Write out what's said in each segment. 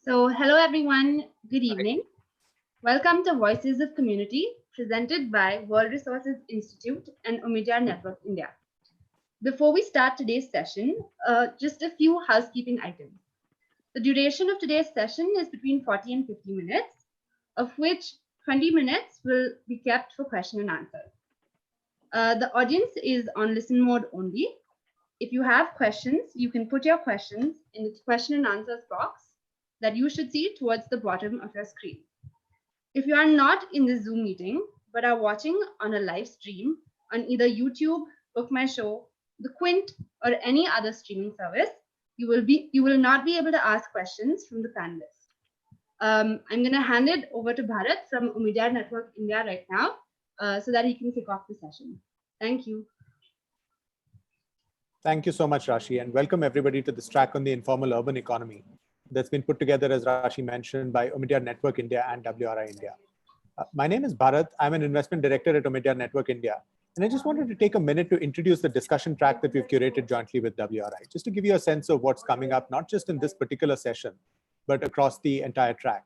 So, hello everyone, good evening. Welcome to Voices of Community, presented by World Resources Institute and Omidyar Network India. Before we start today's session, just a few housekeeping items. The duration of today's session is between 40 and 50 minutes, of which 20 minutes will be kept for question and answer. The audience is on listen mode only. If you have questions, you can put your questions in the question and answers box that you should see towards the bottom of your screen. If you are not in the Zoom meeting, but are watching on a live stream on either YouTube, Book My Show, the Quint, or any other streaming service, you will not be able to ask questions from the panelists. I'm going to hand it over to Bharat from Omidyar Network India right now, so that he can kick off the session. Thank you. Thank you so much, Rashi, and welcome everybody to this track on the informal urban economy that's been put together, as Rashi mentioned, by Omidyar Network India and WRI India. My name is Bharat. I'm an investment director at Omidyar Network India. And I just wanted to take a minute to introduce the discussion track that we've curated jointly with WRI, just to give you a sense of what's coming up, not just in this particular session, but across the entire track.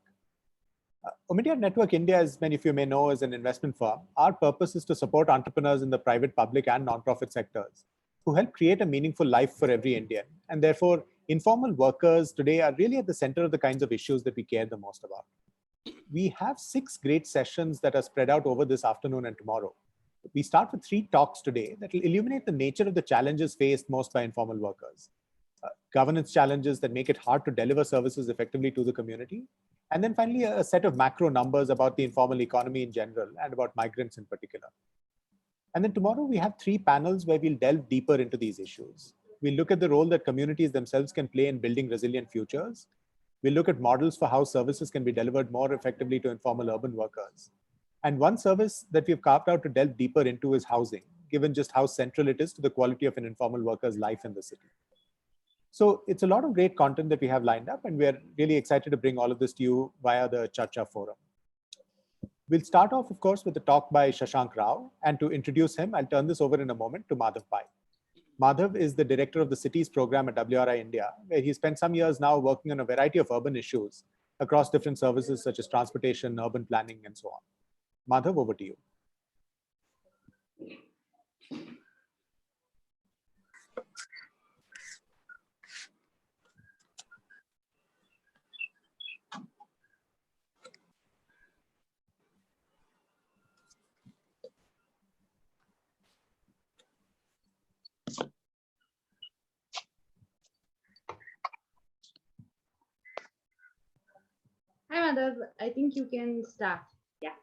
Omidyar Network India, as many of you may know, is an investment firm. Our purpose is to support entrepreneurs in the private, public, and nonprofit sectors who help create a meaningful life for every Indian. And therefore, informal workers today are really at the center of the kinds of issues that we care the most about. We have 6 great sessions that are spread out over this afternoon and tomorrow. We start with 3 talks today that will illuminate the nature of the challenges faced most by informal workers. Governance challenges that make it hard to deliver services effectively to the community. And then finally, a set of macro numbers about the informal economy in general and about migrants in particular. And then tomorrow we have 3 panels where we'll delve deeper into these issues. We'll look at the role that communities themselves can play in building resilient futures. We'll look at models for how services can be delivered more effectively to informal urban workers. And one service that we've carved out to delve deeper into is housing, given just how central it is to the quality of an informal worker's life in the city. So it's a lot of great content that we have lined up, and we're really excited to bring all of this to you via the Charcha forum. We'll start off, of course, with a talk by Shashank Rao, and to introduce him, I'll turn this over in a moment to Madhav Pai. Madhav is the director of the Cities program at WRI India, where he spent some years now working on a variety of urban issues across different services such as transportation, urban planning, and so on. Madhav, over to you. Hi, Madhav. I think you can start. Yeah.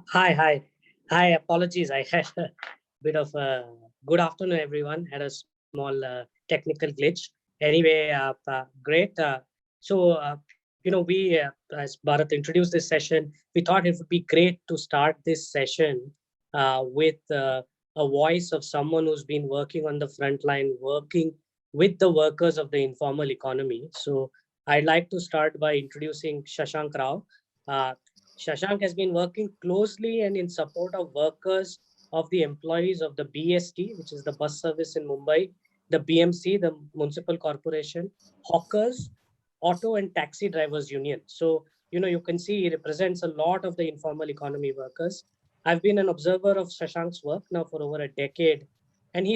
Hi. Apologies. I had a bit of a good afternoon, everyone. Had a small technical glitch. Anyway, great. We, as Bharat introduced this session, we thought it would be great to start this session with a voice of someone who's been working on the front line, working with the workers of the informal economy. So I'd like to start by introducing Shashank Rao. Shashank has been working closely and in support of workers of the employees of the BST, which is the bus service in Mumbai, the BMC, the Municipal Corporation, hawkers, auto and taxi drivers union. So, you can see he represents a lot of the informal economy workers. I've been an observer of Shashank's work now for over a decade, and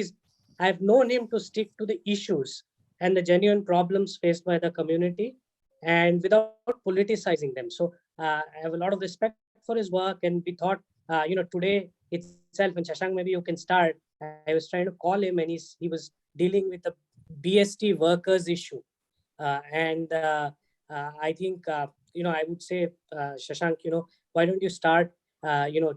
I've known him to stick to the issues and the genuine problems faced by the community and without politicizing them. So I have a lot of respect for his work, and we thought, today itself, and Shashank, maybe you can start. I was trying to call him, and he was dealing with the BST workers issue. I think, I would say, Shashank, why don't you start,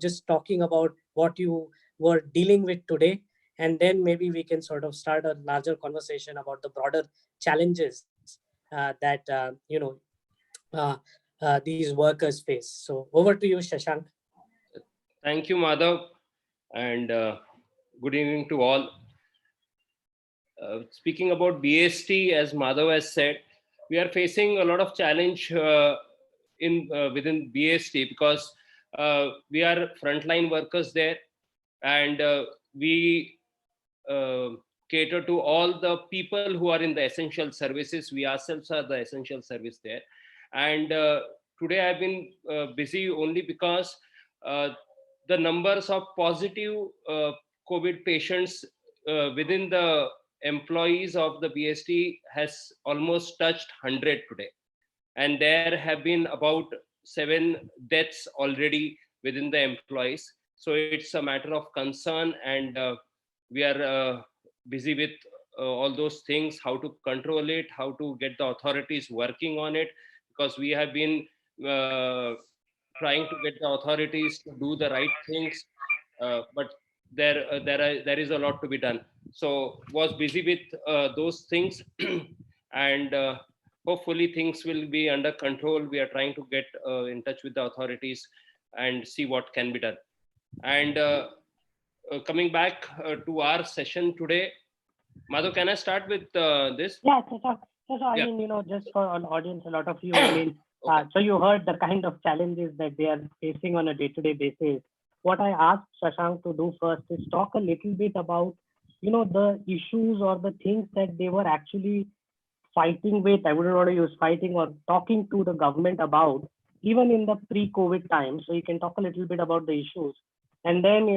just talking about what you were dealing with today, and then maybe we can sort of start a larger conversation about the broader challenges that, these workers face. So over to you, Shashank. Thank you, Madhav, and good evening to all. Speaking about BST, as Madhav has said, we are facing a lot of challenge within BST because we are frontline workers there, and we cater to all the people who are in the essential services. We ourselves are the essential service there. And today I've been busy only because the numbers of positive COVID patients within the employees of the BST has almost touched 100 today. And there have been about 7 deaths already within the employees. So it's a matter of concern, and we are busy with all those things, how to control it, how to get the authorities working on it, because we have been trying to get the authorities to do the right things, but there is a lot to be done. So was busy with those things, and hopefully things will be under control. We are trying to get in touch with the authorities and see what can be done. And coming back to our session today, Madhu, can I start with this? Yeah, so I Yeah. mean, just for an audience, a lot of you, I mean, so you heard the kind of challenges that they are facing on a day-to-day basis. What I asked Shashank to do first is talk a little bit about, the issues or the things that they were actually fighting with. I wouldn't want to use fighting, or talking to the government about, even in the pre-COVID time. So you can talk a little bit about the issues. And then,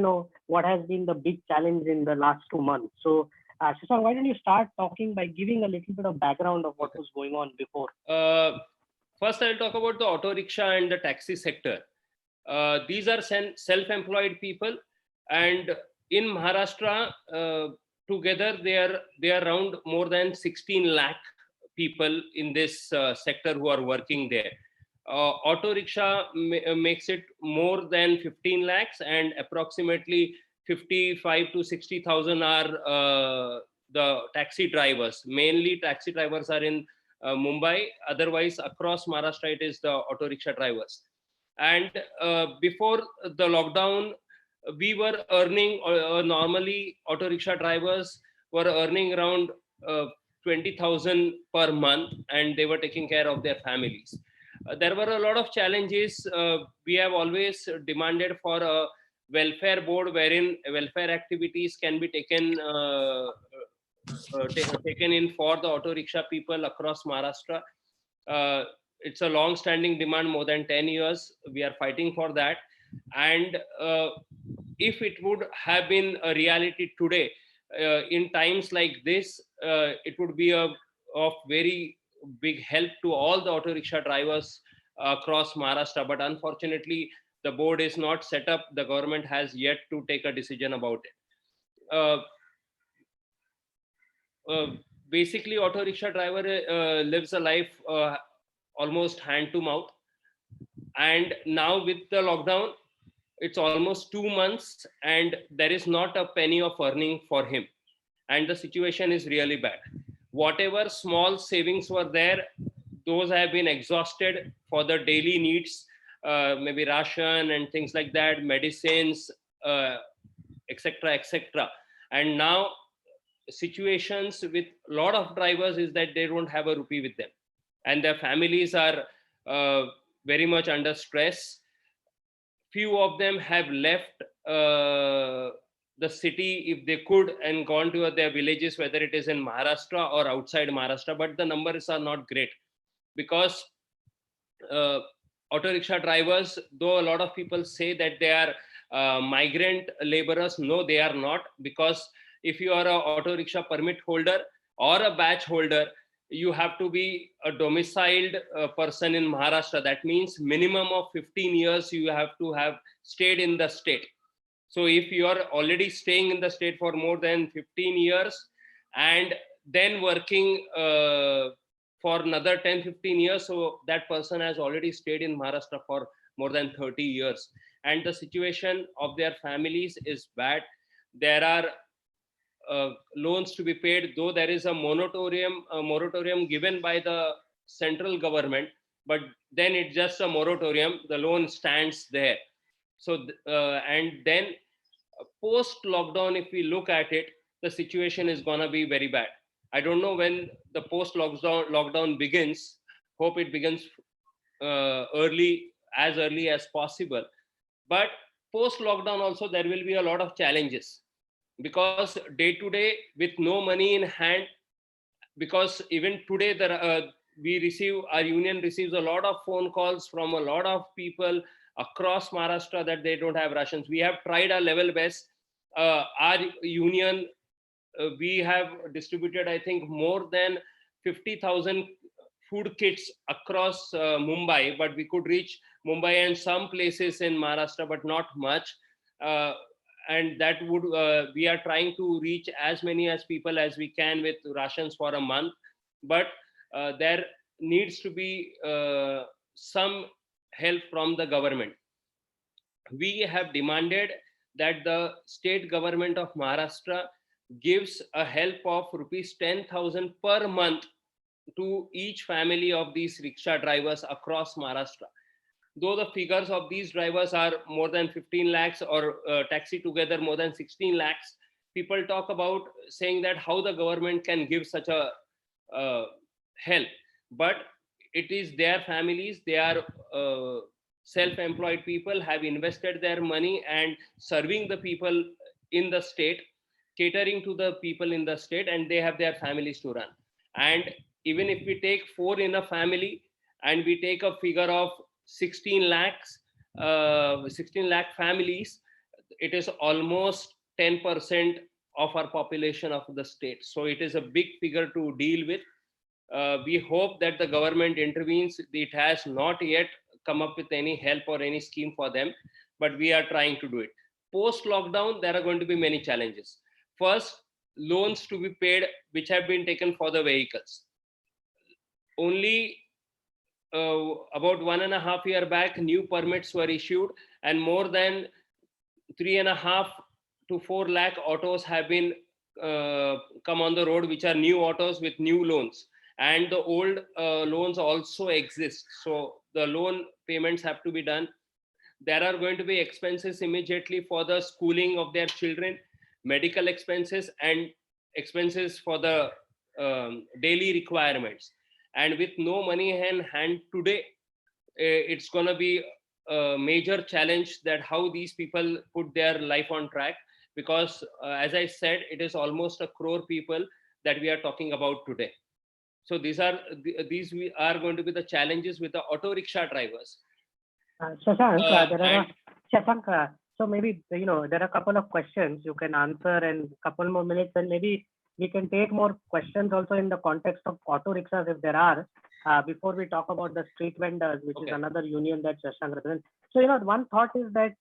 what has been the big challenge in the last 2 months. So Shashank, why don't you start talking by giving a little bit of background of what was going on before? First, I'll talk about the auto rickshaw and the taxi sector. These are self-employed people, and in Maharashtra, together they are around more than 16 lakh people in this sector who are working there. Auto rickshaw makes it more than 15 lakhs, and approximately 55 to 60,000 are the taxi drivers. Mainly taxi drivers are in Mumbai. Otherwise, across Maharashtra, it is the auto rickshaw drivers. And before the lockdown, we were earning, normally auto rickshaw drivers were earning around 20,000 per month, and they were taking care of their families. There were a lot of challenges. We have always demanded for a welfare board wherein welfare activities can be taken in for the auto rickshaw people across Maharashtra. It's a long-standing demand, more than 10 years. We are fighting for that. And if it would have been a reality today, in times like this, it would be of very big help to all the auto rickshaw drivers across Maharashtra. But unfortunately, the board is not set up. The government has yet to take a decision about it. Basically, auto rickshaw driver lives a life almost hand to mouth. And now with the lockdown, it's almost 2 months, and there is not a penny of earning for him. And the situation is really bad. Whatever small savings were there, those have been exhausted for the daily needs, maybe ration and things like that, medicines, etc., etc. And now situations with a lot of drivers is that they don't have a rupee with them, and their families are very much under stress. Few of them have left the city if they could and gone to their villages, whether it is in Maharashtra or outside Maharashtra, but the numbers are not great, because auto rickshaw drivers, though a lot of people say that they are migrant laborers, no, they are not, because if you are an auto rickshaw permit holder or a badge holder, you have to be a domiciled person in Maharashtra. That means minimum of 15 years you have to have stayed in the state. So if you are already staying in the state for more than 15 years and then working for another 10-15 years, so that person has already stayed in Maharashtra for more than 30 years. And the situation of their families is bad. There are loans to be paid, though there is a moratorium given by the central government, but then it's just a moratorium. The loan stands there. So, and then post lockdown, if we look at it, the situation is gonna be very bad. I don't know when the post lockdown begins. Hope it begins early as possible. But post lockdown also there will be a lot of challenges, because day to day with no money in hand, because even today our union receives a lot of phone calls from a lot of people across Maharashtra that they don't have rations. We have tried our level best. Our union, we have distributed, I think, more than 50,000 food kits across Mumbai, but we could reach Mumbai and some places in Maharashtra, but not much. And that would, we are trying to reach as many as people as we can with rations for a month. But there needs to be some help from the government. We have demanded that the state government of Maharashtra gives a help of rupees 10,000 per month to each family of these rickshaw drivers across Maharashtra. Though the figures of these drivers are more than 15 lakhs or taxi together more than 16 lakhs, people talk about saying that how the government can give such a help. But it is their families, they are self-employed people, have invested their money and serving the people in the state, catering to the people in the state, and they have their families to run. And even if we take 4 in a family and we take a figure of 16 lakhs, 16 lakh families, it is almost 10% of our population of the state. So it is a big figure to deal with. We hope that the government intervenes. It has not yet come up with any help or any scheme for them, but we are trying to do it. Post lockdown, there are going to be many challenges. First, loans to be paid, which have been taken for the vehicles. Only about 1.5 years back, new permits were issued, and more than 3.5 to 4 lakh autos have been come on the road, which are new autos with new loans. And the old loans also exist. So the loan payments have to be done. There are going to be expenses immediately for the schooling of their children, medical expenses, and expenses for the daily requirements. And with no money in hand today, it's going to be a major challenge that how these people put their life on track. Because as I said, it is almost 1 crore people that we are talking about today. So these are going to be the challenges with the auto rickshaw drivers. Shashank, so maybe there are a couple of questions you can answer and a couple more minutes, and maybe we can take more questions also in the context of auto rickshaws if there are, before we talk about the street vendors, which is another union that Shashank represents. So one thought is that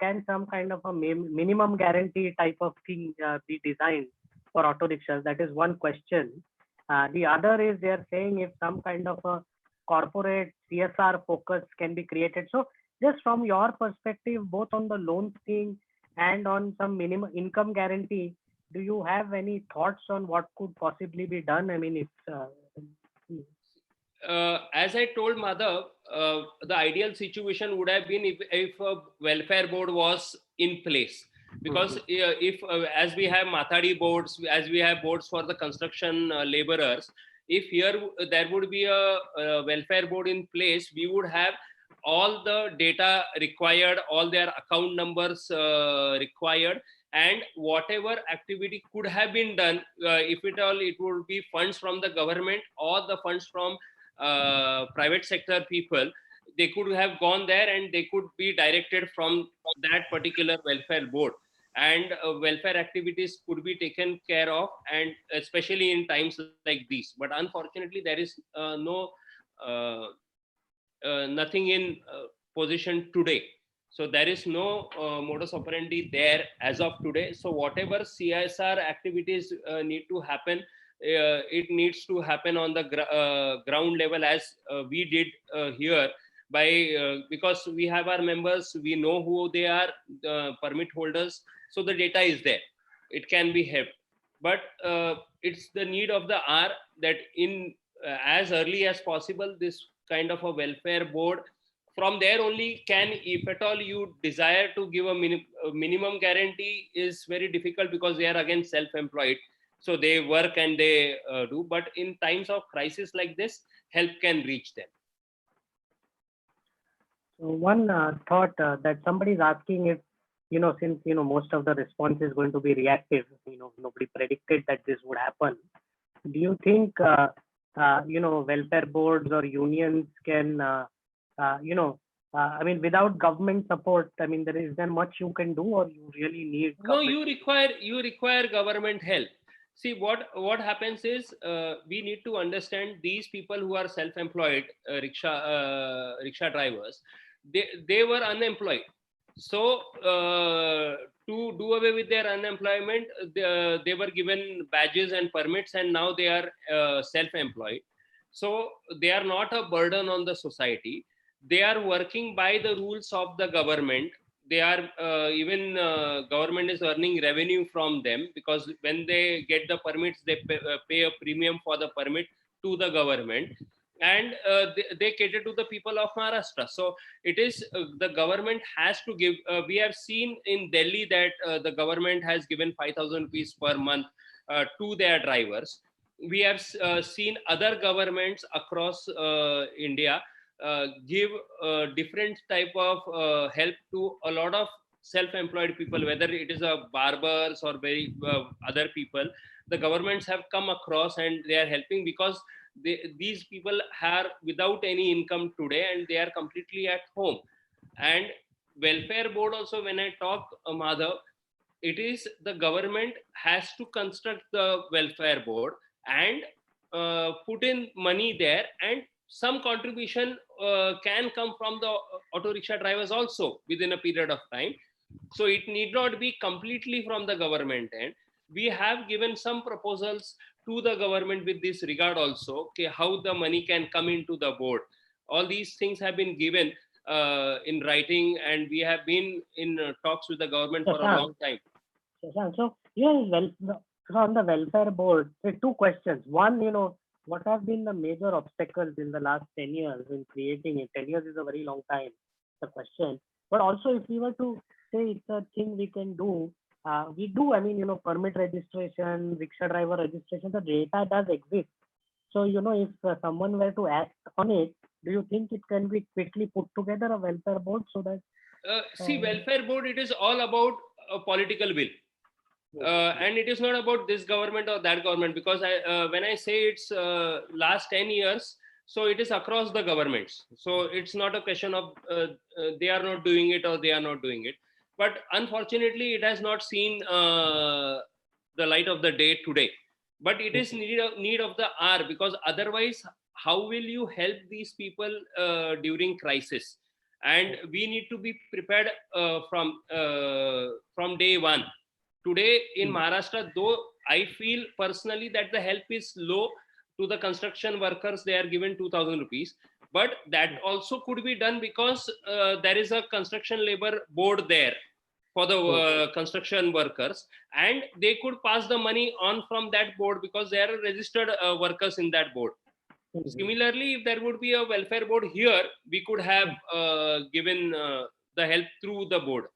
can some kind of a minimum guarantee type of thing be designed for auto rickshaws? That is one question. The other is they are saying if some kind of a corporate CSR focus can be created. So just from your perspective, both on the loan thing and on some minimum income guarantee, do you have any thoughts on what could possibly be done? I mean, if as I told Madhav, the ideal situation would have been if a welfare board was in place. Because if as we have Mathadi boards, as we have boards for the construction laborers, if here there would be a welfare board in place, we would have all the data required, all their account numbers required, and whatever activity could have been done, if at all, it would be funds from the government or the funds from private sector people. They could have gone there and they could be directed from that particular welfare board, and welfare activities could be taken care of, and especially in times like these. But unfortunately, there is nothing in position today. So there is no modus operandi there as of today. So whatever CSR activities need to happen, it needs to happen on the ground level, as we did here. Because we have our members, we know who they are, the permit holders, so the data is there. It can be helped. But it's the need of the hour that in as early as possible, this kind of a welfare board, from there only can, if at all you desire to give a minimum guarantee, is very difficult, because they are again self-employed. So they work and they do. But in times of crisis like this, help can reach them. So one thought that somebody is asking if, since, most of the response is going to be reactive, nobody predicted that this would happen. Do you think welfare boards or unions can, I mean, without government support, I mean, is there much you can do, or you really need No, government? you require government help. See, what happens is, we need to understand these people who are self-employed, rickshaw drivers. They were unemployed. So to do away with their unemployment, they were given badges and permits, and now they are self-employed. So they are not a burden on the society. They are working by the rules of the government. They are even government is earning revenue from them, because when they get the permits, they pay a premium for the permit to the government, and they cater to the people of Maharashtra. So it is the government has to give. We have seen in Delhi that the government has given 5,000 rupees per month to their drivers. We have seen other governments across India give different type of help to a lot of self-employed people, whether it is a barbers or very other people. The governments have come across and they are helping, because these people are without any income today and they are completely at home. And welfare board also, when I talk, Madhav, it is the government has to construct the welfare board and put in money there, and some contribution can come from the auto rickshaw drivers also within a period of time. So it need not be completely from the government end. We have given some proposals to the government with this regard also, okay, how the money can come into the board. All these things have been given in writing, and we have been in talks with the government for a long time. So on the welfare board, there are two questions. One, what have been the major obstacles in the last 10 years in creating it? 10 years is a very long time, the question. But also, if we were to say it's a thing we can do, we do, I mean, permit registration, rickshaw driver registration, the data does exist. So, if someone were to act on it, do you think it can be quickly put together, a welfare board, so that... See, welfare board, it is all about a political will. And it is not about this government or that government, because when I say it's last 10 years, so it is across the governments. So it's not a question of they are not doing it or they are not doing it. But unfortunately, it has not seen the light of the day today. But it is need of the hour, because otherwise, how will you help these people during crisis? And we need to be prepared from day one. Today in Maharashtra, though I feel personally that the help is low to the construction workers, they are given 2,000 rupees. But that also could be done, because there is a construction labor board there for the construction workers, and they could pass the money on from that board, because they are registered workers in that board. Similarly, if there would be a welfare board here, we could have given the help through the board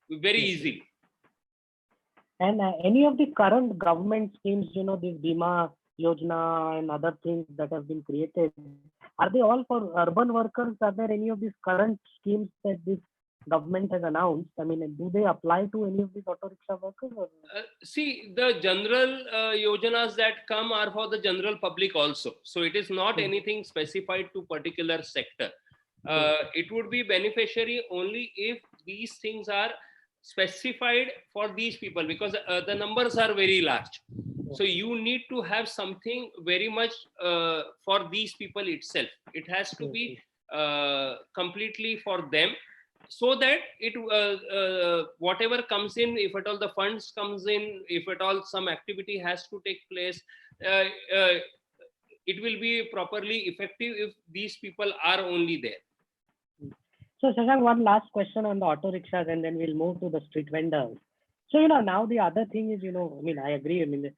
very easily. And any of the current government schemes, this Bima Yojana and other things that have been created, are they all for urban workers? Are there any of these current schemes that this government has announced? I mean, do they apply to any of these auto rickshaw workers? Or? See, the general yojanas that come are for the general public also. So it is not anything specified to particular sector. It would be beneficiary only if these things are specified for these people, because the numbers are very large. So you need to have something very much for these people itself. It has to be completely for them, so that it whatever comes in, if at all the funds comes in, if at all some activity has to take place, it will be properly effective if these people are only there. So, Shashank, one last question on the auto rickshaws, and then we'll move to the street vendors. So, now the other thing is, I mean, I agree. I mean,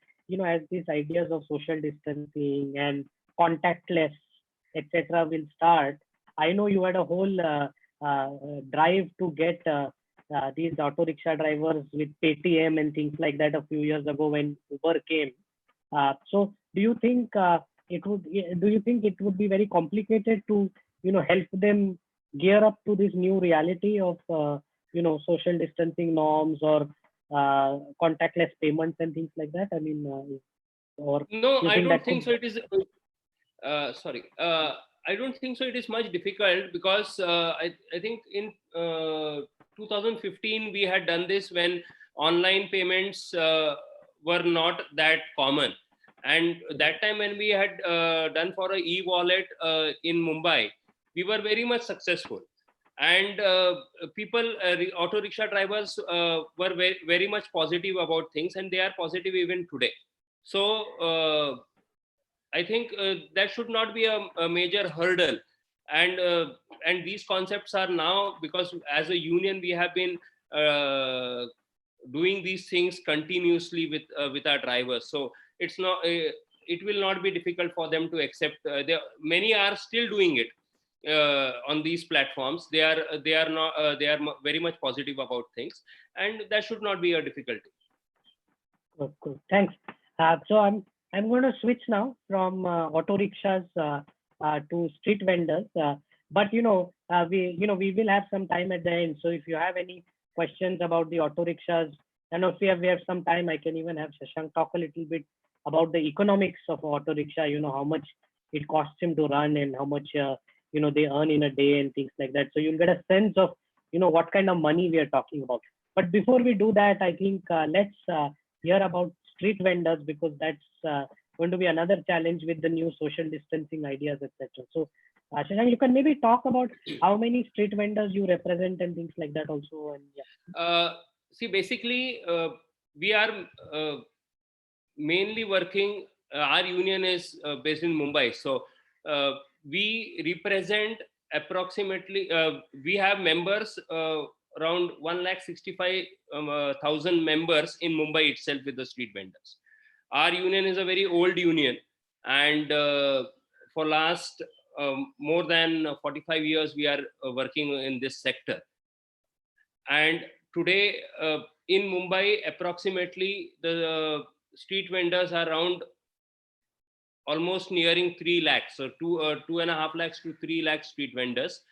as these ideas of social distancing and contactless, etc., will start. I know you had a whole drive to get these auto rickshaw drivers with Paytm and things like that a few years ago when Uber came. So, do you think it would be very complicated to, help them gear up to this new reality of social distancing norms or contactless payments and things like that? I mean, no, I don't think so. Sorry. I don't think so. It is much difficult because I think in 2015 we had done this when online payments were not that common, and that time when we had done for a e-wallet in Mumbai, we were very much successful, and people, auto rickshaw drivers were very, very much positive about things, and they are positive even today. So I think that should not be a major hurdle, and these concepts are now, because as a union we have been doing these things continuously with our drivers. So it's not it will not be difficult for them to accept. Many are still doing it on these platforms. They are not they are very much positive about things, and that should not be a difficulty. Good, good. Thanks. So I'm going to switch now from auto rickshaws to street vendors. But we will have some time at the end. So if you have any questions about the auto rickshaws, and if we have some time, I can even have Shashank talk a little bit about the economics of auto rickshaw. How much it costs him to run and how much they earn in a day and things like that. So you'll get a sense of what kind of money we are talking about. But before we do that, I think let's hear about street vendors, because that's going to be another challenge with the new social distancing ideas, etc. So Shashank, you can maybe talk about how many street vendors you represent and things like that also. And yeah. See, basically, we are mainly working. Our union is based in Mumbai, so we represent approximately. We have members around 165,000 members in Mumbai itself with the street vendors. Our union is a very old union, and for last more than 45 years we are working in this sector. And today in Mumbai, approximately the street vendors are around almost nearing 3 lakhs, so 2.5 lakhs to 3 lakhs street vendors.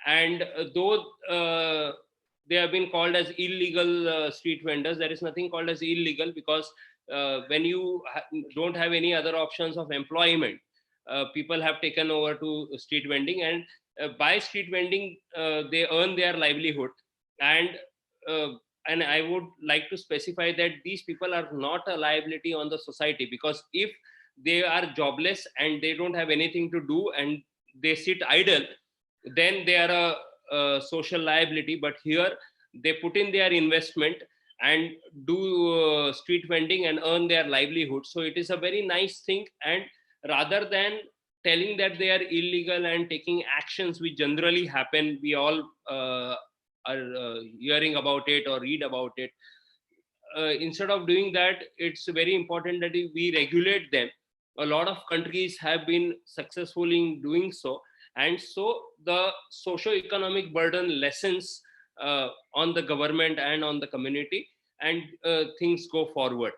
And though they have been called as illegal street vendors, there is nothing called as illegal, because when you don't have any other options of employment, people have taken over to street vending, and by street vending they earn their livelihood. And I would like to specify that these people are not a liability on the society, because if they are jobless and they don't have anything to do and they sit idle, then they are a social liability. But here they put in their investment and do street vending and earn their livelihood. So it is a very nice thing. And rather than telling that they are illegal and taking actions which generally happen, we all are hearing about it or read about it. Instead of doing that, it's very important that we regulate them. A lot of countries have been successful in doing so, and so the socio-economic burden lessens on the government and on the community, and things go forward,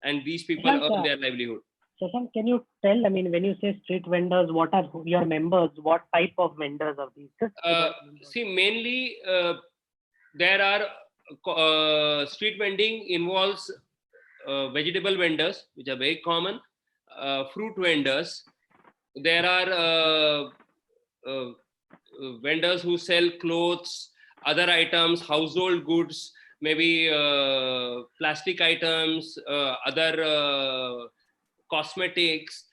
and these people earn their livelihood. Shashank, can you tell, when you say street vendors, what are your members? What type of vendors are these? See, mainly there are street vending involves vegetable vendors, which are very common, fruit vendors. There are vendors who sell clothes, other items, household goods, maybe plastic items, other cosmetics,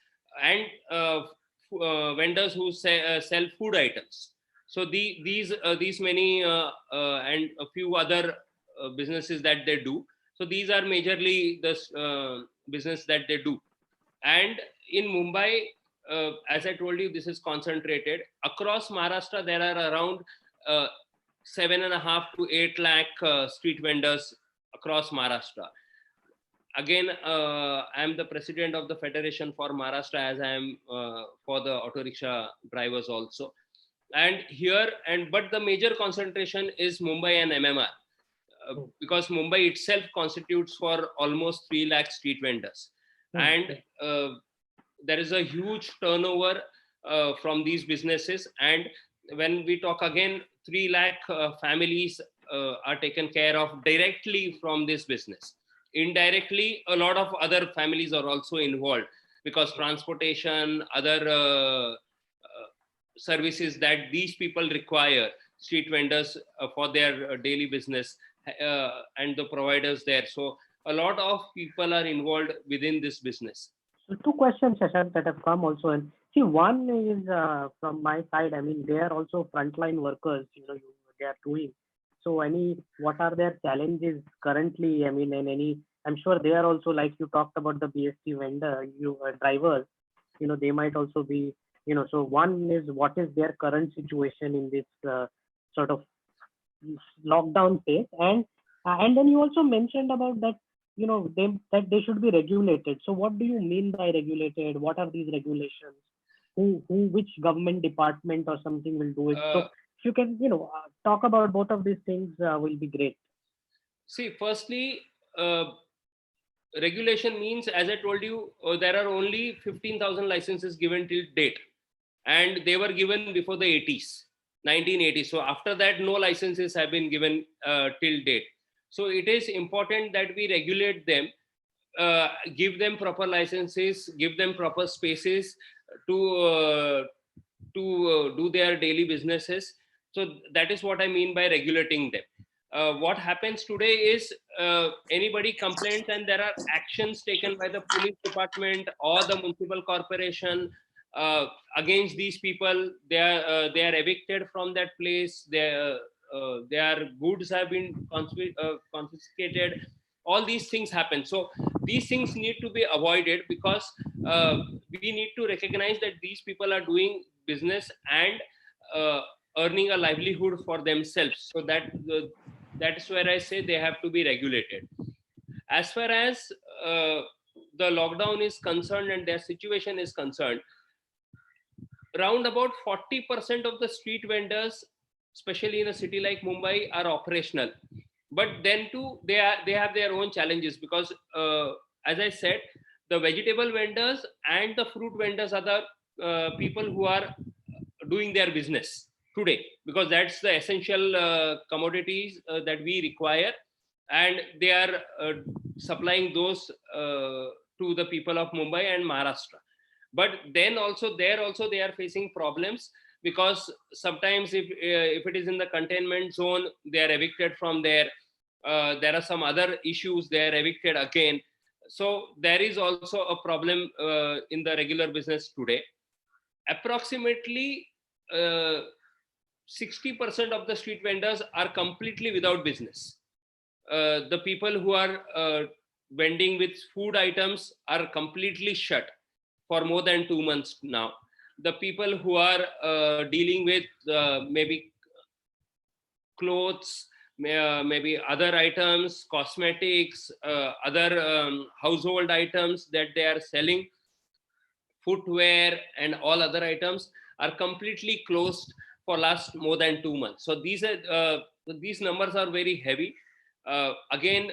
and vendors who sell food items. So these many and a few other businesses that they do. So these are majorly the business that they do. And in Mumbai, as I told you, this is concentrated. Across Maharashtra, there are around 7.5 to 8 lakh street vendors across Maharashtra. Again, I am the president of the Federation for Maharashtra, as I am for the auto rickshaw drivers also. And here, but the major concentration is Mumbai and MMR, because Mumbai itself constitutes for almost 3 lakh street vendors. And there is a huge turnover from these businesses. And when we talk again, 3 lakh families are taken care of directly from this business. Indirectly, a lot of other families are also involved. because transportation, other services that these people require, street vendors for their daily business, and the providers there. So a lot of people are involved within this business. So two questions, Shashank, that have come also. And see, one is from my side. I mean, they are also frontline workers. They are doing. So, what are their challenges currently? I mean, and I'm sure they are also, like you talked about the BST vendor, drivers. They might also be. So one is, what is their current situation in this sort of lockdown phase, and then you also mentioned about that that they should be regulated. So what do you mean by regulated? What are these regulations? Which government department or something will do it? So if you can talk about both of these things, will be great. See, firstly, regulation means, as I told you, there are only 15,000 licenses given till date, and they were given before the 80s, 1980s. So after that, no licenses have been given till date. So it is important that we regulate them, give them proper licenses, give them proper spaces to do their daily businesses. So that is what I mean by regulating them. What happens today is anybody complains and there are actions taken by the police department or the municipal corporation against these people. They are evicted from that place. Their goods have been confiscated. All these things happen. So these things need to be avoided, because we need to recognize that these people are doing business and earning a livelihood for themselves. So that's where I say they have to be regulated. As far as the lockdown is concerned and their situation is concerned, around about 40% of the street vendors, especially in a city like Mumbai, are operational. But then too, they have their own challenges, because as I said, the vegetable vendors and the fruit vendors are the people who are doing their business today, because that's the essential commodities that we require, and they are supplying those to the people of Mumbai and Maharashtra. But then also they are facing problems, because sometimes if it is in the containment zone, they are evicted from there. There are some other issues, they are evicted again. So there is also a problem in the regular business today. Approximately 60% of the street vendors are completely without business. The people who are vending with food items are completely shut for more than 2 months now. The people who are dealing with maybe clothes, maybe other items, cosmetics, other household items that they are selling, footwear and all other items, are completely closed for last more than 2 months. So these numbers are very heavy. Again,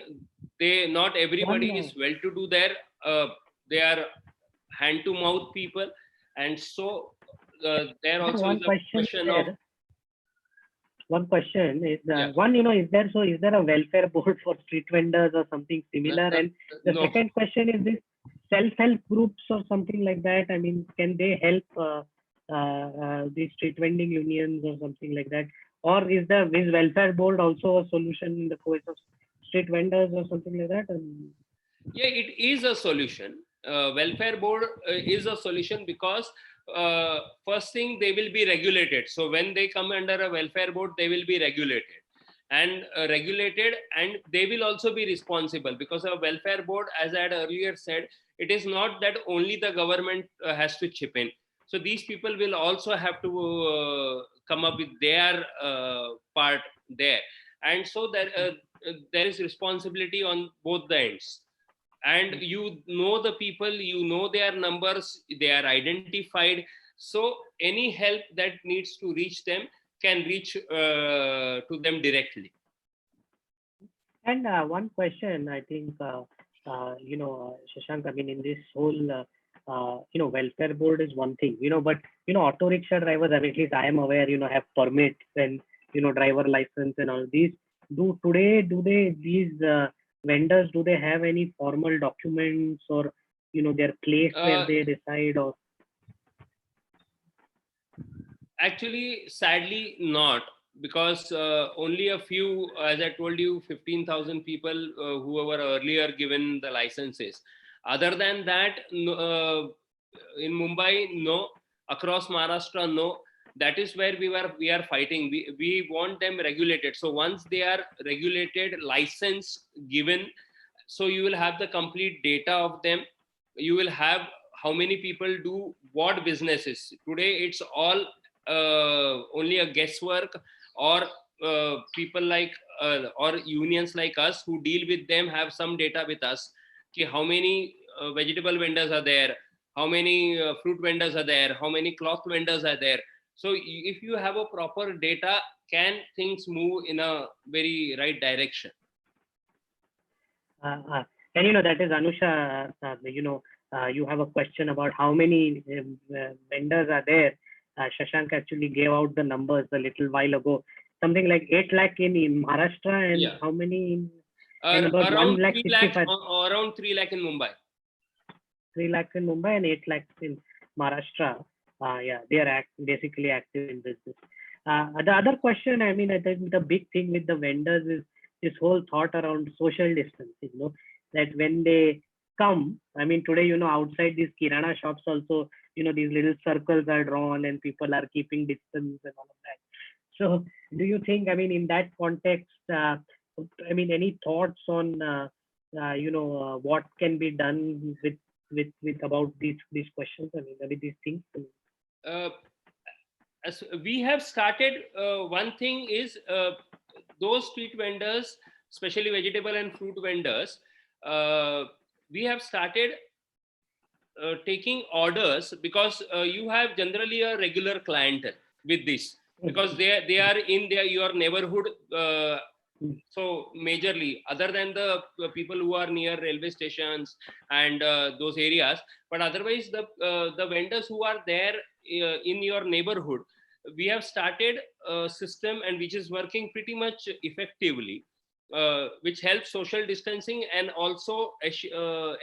not everybody is well-to-do there. They are hand-to-mouth people, and so there also is a question of. One question is is there a welfare board for street vendors or something similar? And the second question is, this self-help groups or something like that. I mean, can they help the street vending unions or something like that? Or is welfare board also a solution in the case of street vendors or something like that? Yeah, it is a solution. Welfare board is a solution, because first thing, they will be regulated. So when they come under a welfare board, they will be regulated and they will also be responsible, because a welfare board, as I had earlier said, it is not that only the government has to chip in. So these people will also have to come up with their part there, and so there is responsibility on both the ends. And the people, their numbers, they are identified. So any help that needs to reach them can reach to them directly. And one question, I think, Shashank, I mean, in this whole, welfare board is one thing, but, auto rickshaw drivers, at least I am aware, have permits and, driver license and all these. These vendors, do they have any formal documents, or their place where they reside, or? Actually, sadly not, because only a few, as I told you, 15,000 people who were earlier given the licenses. Other than that, in Mumbai, no. Across Maharashtra, no. That is where we are fighting. We want them regulated. So once they are regulated, license given, so you will have the complete data of them. You will have how many people do what businesses. Today, it's all only a guesswork, or people like or unions like us who deal with them have some data with us. Okay, how many vegetable vendors are there? How many fruit vendors are there? How many cloth vendors are there? So if you have a proper data, can things move in a very right direction? And that is Anusha. You have a question about how many vendors are there. Shashank actually gave out the numbers a little while ago. Something like 8 lakh in Maharashtra, and how many in? And about around 1 lakh 3 lakh, 65. around 3 lakh in Mumbai. 3 lakhs in Mumbai and 8 lakhs in Maharashtra. They are basically active in business. The other question, I think the big thing with the vendors is this whole thought around social distancing. That when they come, today, outside these Kirana shops also, these little circles are drawn and people are keeping distance and all of that. So do you think, in that context, any thoughts on, what can be done with about these questions? These things. As we have started, one thing is those street vendors, especially vegetable and fruit vendors, we have started taking orders, because you have generally a regular clientele with this, because they are in your neighborhood. So majorly, other than the people who are near railway stations and those areas, but otherwise the vendors who are there in your neighborhood, we have started a system, and which is working pretty much effectively, which helps social distancing and also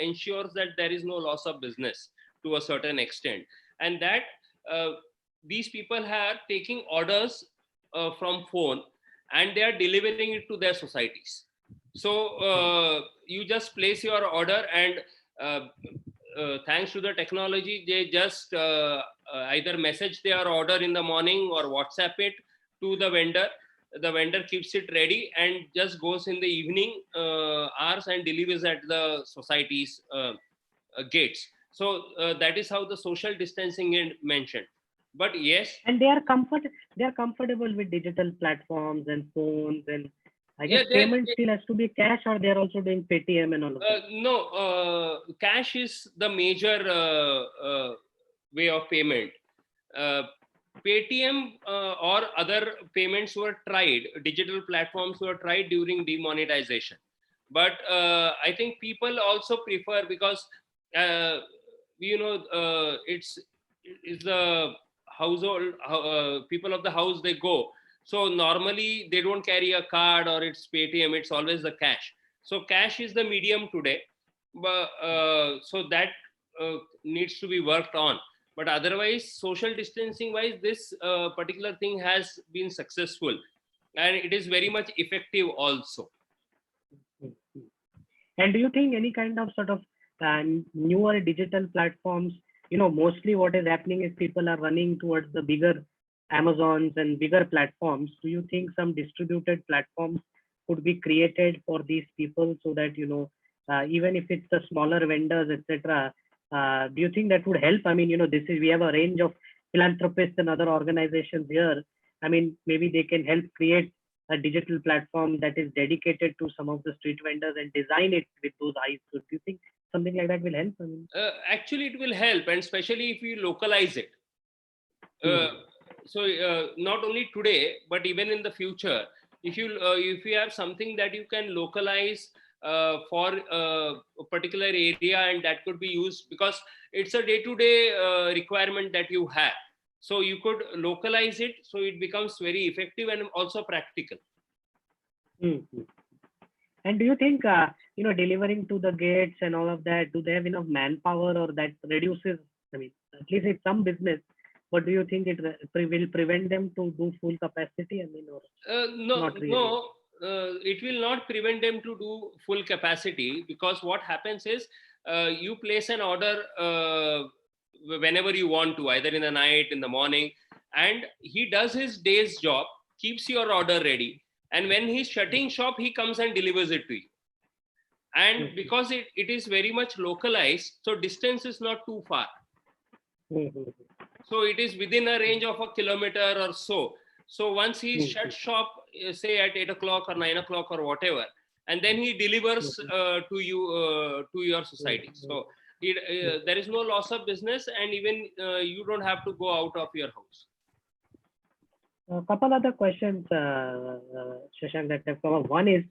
ensures that there is no loss of business to a certain extent, and that these people are taking orders from phone, and they are delivering it to their societies. So you just place your order, and thanks to the technology, they just either message their order in the morning or WhatsApp it to the vendor. The vendor keeps it ready and just goes in the evening hours and delivers at the society's gates. So that is how the social distancing is mentioned. But yes, and they are comfortable with digital platforms and phones, and I guess payment still has to be cash, or they are also doing Paytm and all of that. No, cash is the major way of payment. Paytm or other payments were tried, digital platforms were tried during demonetization. But I think people also prefer, because it's the household, people of the house, they go. So normally they don't carry a card or it's Paytm, it's always the cash. So cash is the medium today, but so that needs to be worked on. But otherwise, social distancing wise, this particular thing has been successful, and it is very much effective also. And do you think any kind of sort of newer digital platforms, mostly what is happening is people are running towards the bigger Amazons and bigger platforms. Do you think some distributed platforms could be created for these people, so that, even if it's the smaller vendors, etc., do you think that would help? We have a range of philanthropists and other organizations here. Maybe they can help create a digital platform that is dedicated to some of the street vendors and design it with those eyes. So do you think something like that will help? Actually, it will help, and especially if you localize it. So not only today, but even in the future, if you have something that you can localize for a particular area, and that could be used, because it's a day-to-day requirement that you have. So you could localize it, so it becomes very effective and also practical. And do you think, delivering to the gates and all of that, do they have enough manpower, or that reduces, I mean, at least it's some business, but do you think it will prevent them to do full capacity? I mean, or No, not really? no, it will not prevent them to do full capacity, because what happens is you place an order whenever you want to, either in the night, in the morning, and he does his day's job, keeps your order ready, and when he's shutting shop, he comes and delivers it to you. And because it is very much localized, so distance is not too far. So it is within a range of a kilometer or so. So once he shuts shop, say at 8 o'clock or 9 o'clock or whatever, and then he delivers to you, to your society. So there is no loss of business, and even you don't have to go out of your house. A couple other questions, Shashank, that have come up. One is,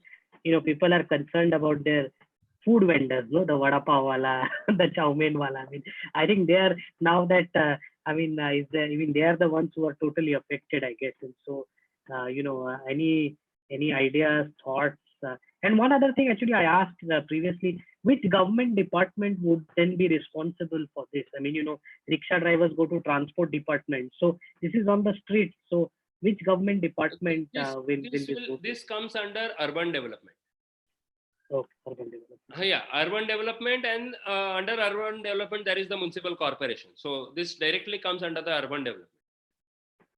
people are concerned about their food vendors, no, the vada pav wala, the chow mein wala. I mean, I think they are now that they are the ones who are totally affected, I guess. And so, any ideas, thoughts? And one other thing, actually, I asked previously, which government department would then be responsible for this? I mean, rickshaw drivers go to transport department, so this is on the street. So which government department this comes under urban development. Okay, urban development. Yeah, urban development, and under urban development there is the municipal corporation. So this directly comes under the urban development.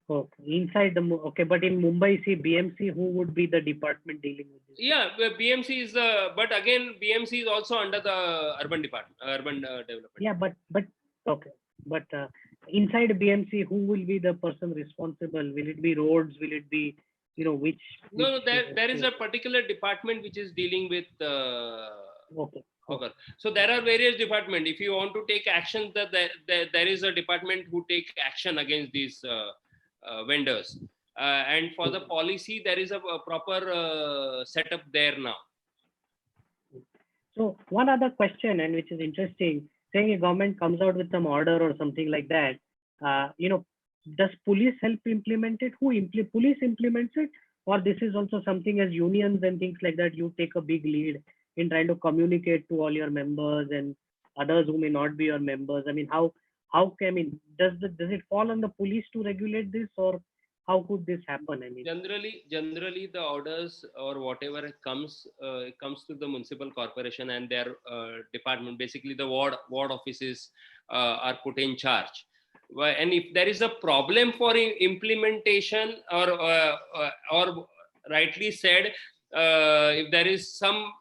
Okay, inside the but in Mumbai, see BMC, who would be the department dealing with this? Yeah, BMC is but again BMC is also under the urban department, urban development. Yeah, but okay, but inside BMC, who will be the person responsible? Will it be roads? Will it be which? No, there is a particular department which is dealing with. Okay. So there are various departments. If you want to take action, there is a department who take action against these vendors. And for the policy, there is a proper setup there now. So one other question, and which is interesting, saying a government comes out with some order or something like that, does police help implement it? Police implements it? Or this is also something as unions and things like that, you take a big lead in trying to communicate to all your members and others who may not be your members? I mean, does it fall on the police to regulate this, or how could this happen? I mean, generally the orders or whatever comes to the municipal corporation and their department. Basically, the ward offices are put in charge. And if there is a problem for implementation, or rightly said, if there is some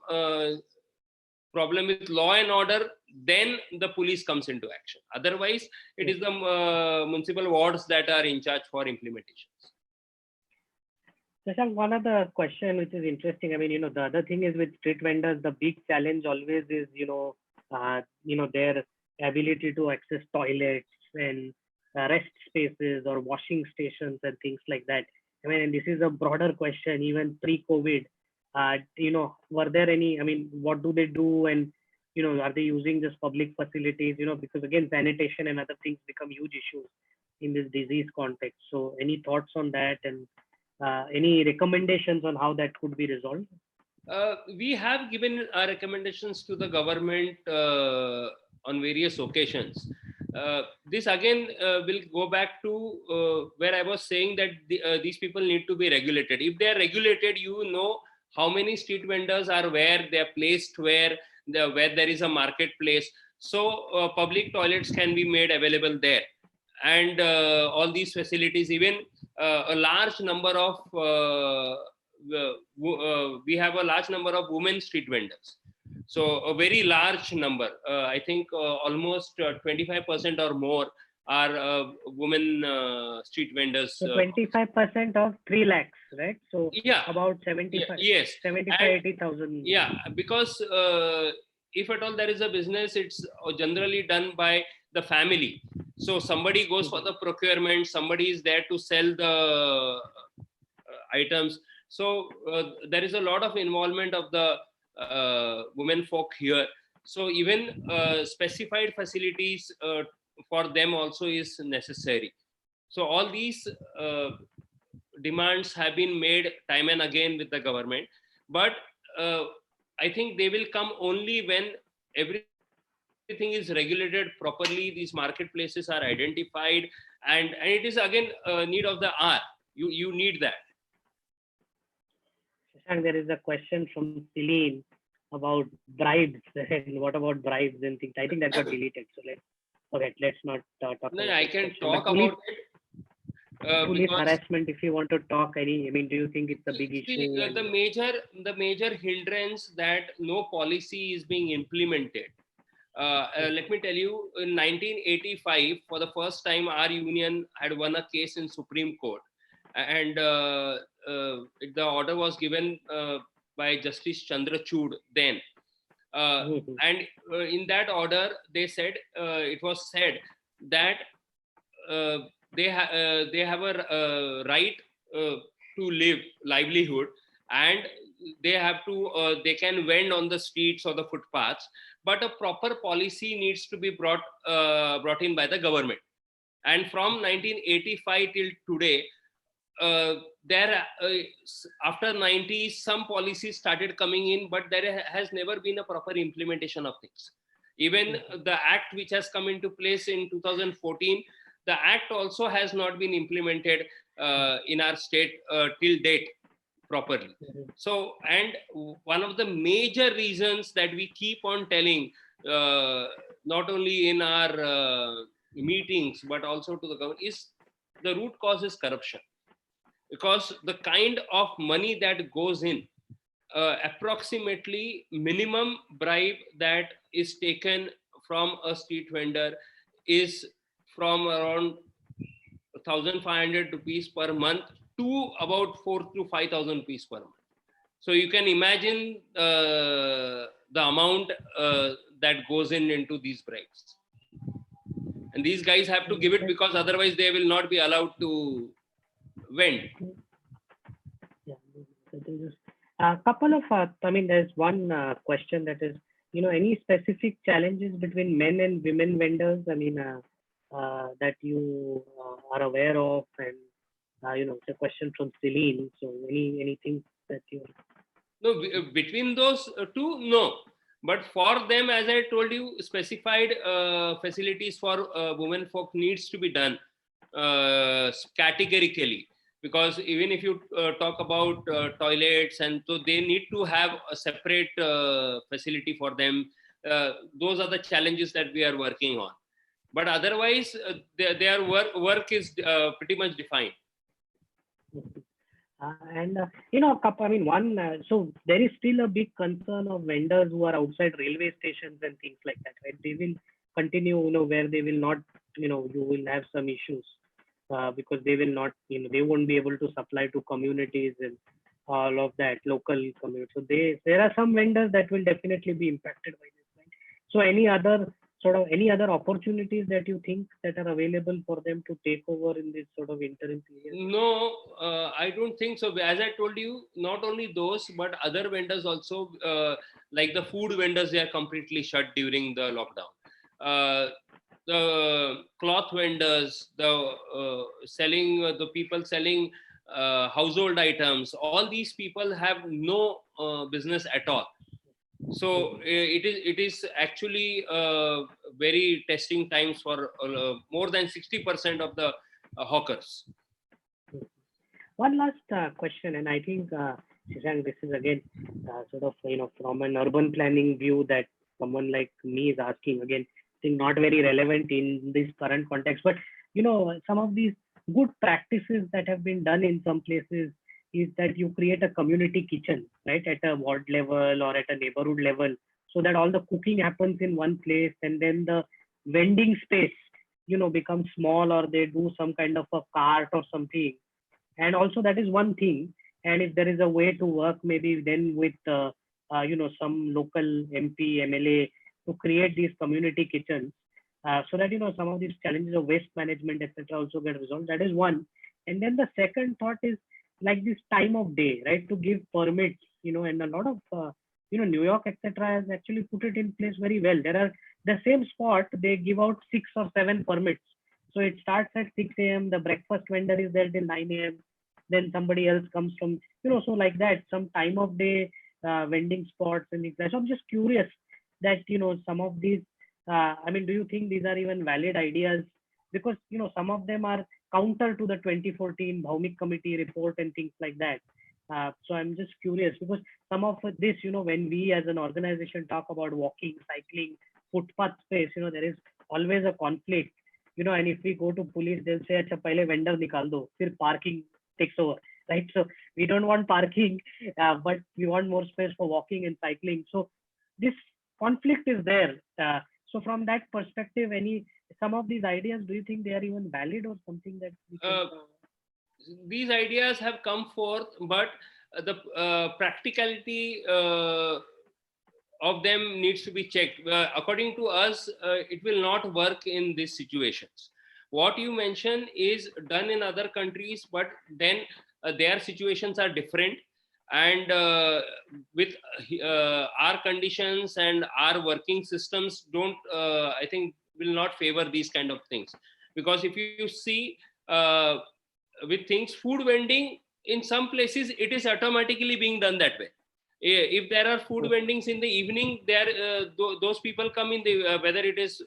problem with law and order, then the police comes into action. Otherwise, it is the municipal wards that are in charge for implementations. Shashank, one other question which is interesting. I mean, the other thing is with street vendors, the big challenge always is, their ability to access toilets and rest spaces or washing stations and things like that. I mean, and this is a broader question, even pre-COVID. Were there any, I mean, what do they do? And, are they using just public facilities? Because again, sanitation and other things become huge issues in this disease context. So any thoughts on that, and any recommendations on how that could be resolved? We have given our recommendations to the government on various occasions. This again will go back to where I was saying that these people need to be regulated. If they are regulated, how many street vendors are where, they are placed where there is a marketplace. So public toilets can be made available there. And all these facilities, even a large number of, we have a large number of women street vendors. So a very large number, I think almost 25% or more are women street vendors. So 25% of 3 lakhs, right? So yeah, about 75, yes, 80,000. Yeah, because if at all there is a business, it's generally done by the family. So somebody goes for the procurement, somebody is there to sell the items. So there is a lot of involvement of the women folk here. So even specified facilities for them also is necessary. So all these demands have been made time and again with the government. But I think they will come only when everything is regulated properly, these marketplaces are identified, and it is again a need of the hour. You need that. Shashank, there is a question from Celine about bribes and what about bribes and things. I think that got deleted. So let's not talk No, about I this can question. talk But police, about it. police Because harassment, if you want to talk any, I mean, do you think it's a big issue? the major hindrance that no policy is being implemented. Let me tell you, in 1985, for the first time, our union had won a case in Supreme Court, and the order was given by Justice Chandrachud then. And in that order, it was said that they have a right to livelihood, and they can vend on the streets or the footpaths, but a proper policy needs to be brought in by the government. And from 1985 till today, after 90s, some policies started coming in, but there has never been a proper implementation of things. Even the act which has come into place in 2014, the act also has not been implemented in our state till date properly. So, and one of the major reasons that we keep on telling, not only in our meetings, but also to the government, is the root cause is corruption. Because the kind of money that goes in, approximately minimum bribe that is taken from a street vendor is from around 1,500 rupees per month to about 4,000 to 5,000 rupees per month. So you can imagine the amount that goes into these bribes. And these guys have to give it, because otherwise they will not be allowed to vend. Yeah, a couple of, I mean, there's one question that is, any specific challenges between men and women vendors? I mean, that you are aware of, and it's a question from Celine. So anything that you? No, between those two, no. But for them, as I told you, specified facilities for women folk needs to be done categorically. Because even if you talk about toilets, and so they need to have a separate facility for them. Those are the challenges that we are working on. But otherwise, their work is pretty much defined. So there is still a big concern of vendors who are outside railway stations and things like that, right? They will continue, where they will not, you will have some issues. Because they will not, they won't be able to supply to communities and all of that, local community. So there are some vendors that will definitely be impacted by this, right? So any other opportunities that you think that are available for them to take over in this sort of interim period? No, I don't think so. As I told you, not only those, but other vendors also, like the food vendors, they are completely shut during the lockdown. The cloth vendors, the people selling household items, all these people have no business at all. So it is actually very testing times for more than 60% of the hawkers. One last question, and I think, Shashank, this is again sort of, from an urban planning view that someone like me is asking. Again, I think not very relevant in this current context, but some of these good practices that have been done in some places is that you create a community kitchen, right, at a ward level or at a neighborhood level, so that all the cooking happens in one place, and then the vending space, becomes small, or they do some kind of a cart or something. And also that is one thing. And if there is a way to work, maybe then with some local MP, MLA to create these community kitchens, so that some of these challenges of waste management, etc., also get resolved. That is one. And then the second thought is like this time of day, right? To give permits, and a lot of New York, etc., has actually put it in place very well. There are the same spot, they give out 6 or 7 permits. So it starts at 6 a.m. The breakfast vendor is there till 9 a.m. Then somebody else comes from, so like that, some time of day vending spots and things like that. So I'm just curious that, some of these, I mean, do you think these are even valid ideas? Because, some of them are counter to the 2014 Bhaumik Committee report and things like that. So I'm just curious because some of this, when we as an organization talk about walking, cycling, footpath space, there is always a conflict, and if we go to police, they'll say, "Acha, pehle vendor nikal do, fir parking takes over," right? So we don't want parking, but we want more space for walking and cycling. So this conflict is there. So from that perspective, some of these ideas, do you think they are even valid or something that we can, these ideas have come forth, but the practicality of them needs to be checked. According to us, it will not work in these situations. What you mention is done in other countries, but then their situations are different. And with our conditions and our working systems don't, I think, will not favor these kind of things. Because if you see with things, food vending, in some places, it is automatically being done that way. If there are food vendings in the evening, those people come in the whether it is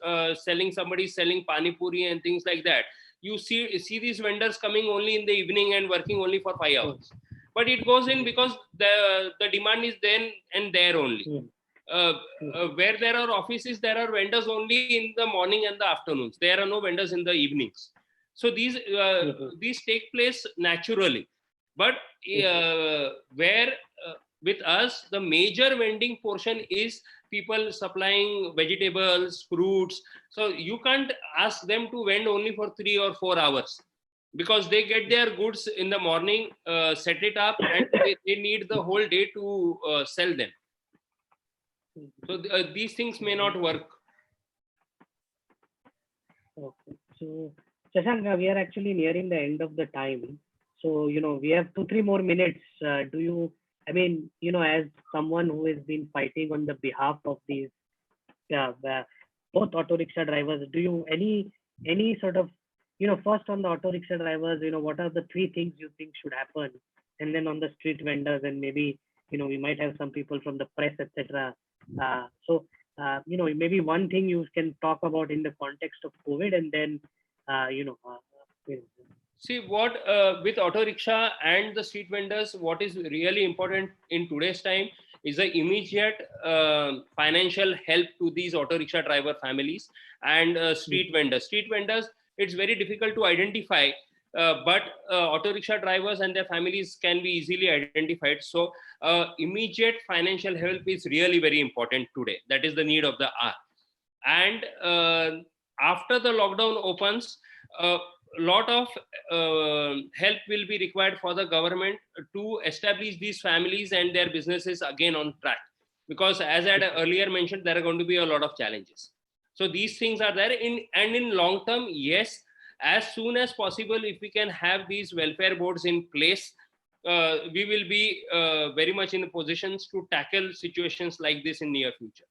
somebody selling pani puri and things like that. You see these vendors coming only in the evening and working only for 5 hours. But it goes in because the demand is then and there only. Where there are offices, there are vendors only in the morning and the afternoons. There are no vendors in the evenings. So these take place naturally. But where with us, the major vending portion is people supplying vegetables, fruits. So you can't ask them to vend only for 3 or 4 hours because they get their goods in the morning, set it up, and they need the whole day to sell them. So these things may not work. Okay. So, Shashank, we are actually nearing the end of the time. So, we have 2-3 more minutes. As someone who has been fighting on the behalf of these both auto rickshaw drivers, do you any sort of, first on the auto rickshaw drivers, what are the 3 things you think should happen? And then on the street vendors, and maybe, we might have some people from the press, etc. Maybe one thing you can talk about in the context of COVID, and then, See, what with auto rickshaw and the street vendors, what is really important in today's time is the immediate financial help to these auto rickshaw driver families and street vendors. Street vendors, it's very difficult to identify, but auto rickshaw drivers and their families can be easily identified. So immediate financial help is really very important today. That is the need of the hour. And after the lockdown opens, lot of help will be required for the government to establish these families and their businesses again on track. Because as I had earlier mentioned, there are going to be a lot of challenges. So these things are there. In long term, yes, as soon as possible, if we can have these welfare boards in place, we will be very much in positions to tackle situations like this in near future.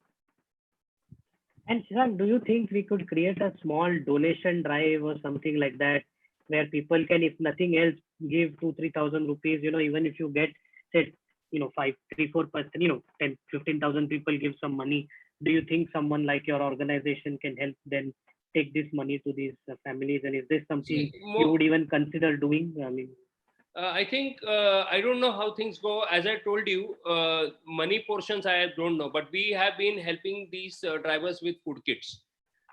And Shashank, do you think we could create a small donation drive or something like that, where people can, if nothing else, give 2,000-3,000 rupees, even if you get, say, 5-3-4%, 10-15,000 people give some money. Do you think someone like your organization can help them take this money to these families? And is this something you would even consider doing? I think, I don't know how things go. As I told you, money portions I don't know, but we have been helping these drivers with food kits.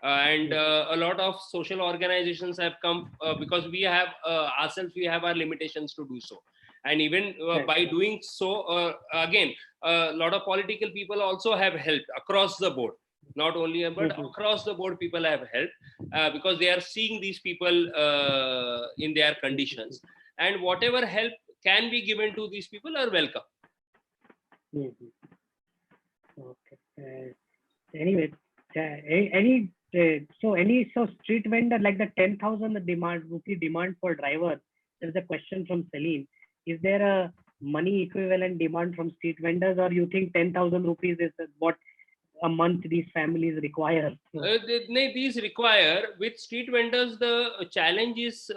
And a lot of social organizations have come because we have ourselves, we have our limitations to do so. And even by doing so, again, a lot of political people also have helped across the board. Not only, but across the board, people have helped because they are seeing these people in their conditions. And whatever help can be given to these people are welcome. Okay. Anyway, so street vendor, like the 10,000 rupee demand for driver, there's a question from Salim. Is there a money equivalent demand from street vendors, or you think 10,000 rupees is what a month these families require? These require. With street vendors, the challenge is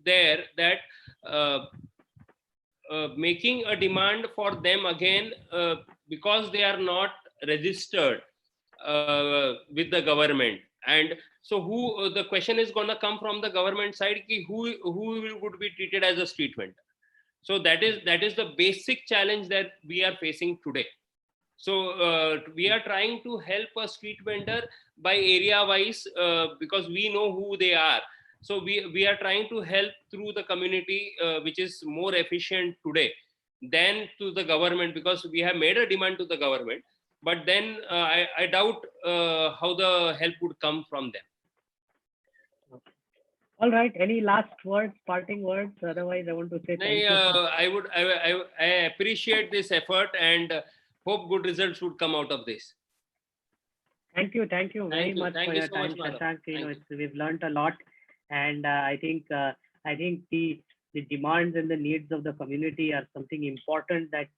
there that making a demand for them again because they are not registered with the government. And so who the question is going to come from the government side, who would be treated as a street vendor. So that is the basic challenge that we are facing today. So we are trying to help a street vendor by area wise because we know who they are. So we are trying to help through the community, which is more efficient today than to the government, because we have made a demand to the government. But then I doubt how the help would come from them. All right. Any last words, parting words? Otherwise, I want to say thank you. I appreciate this effort and hope good results would come out of this. Thank you very much for your time, Shashank. We've learned a lot, and I think the demands and the needs of the community are something important that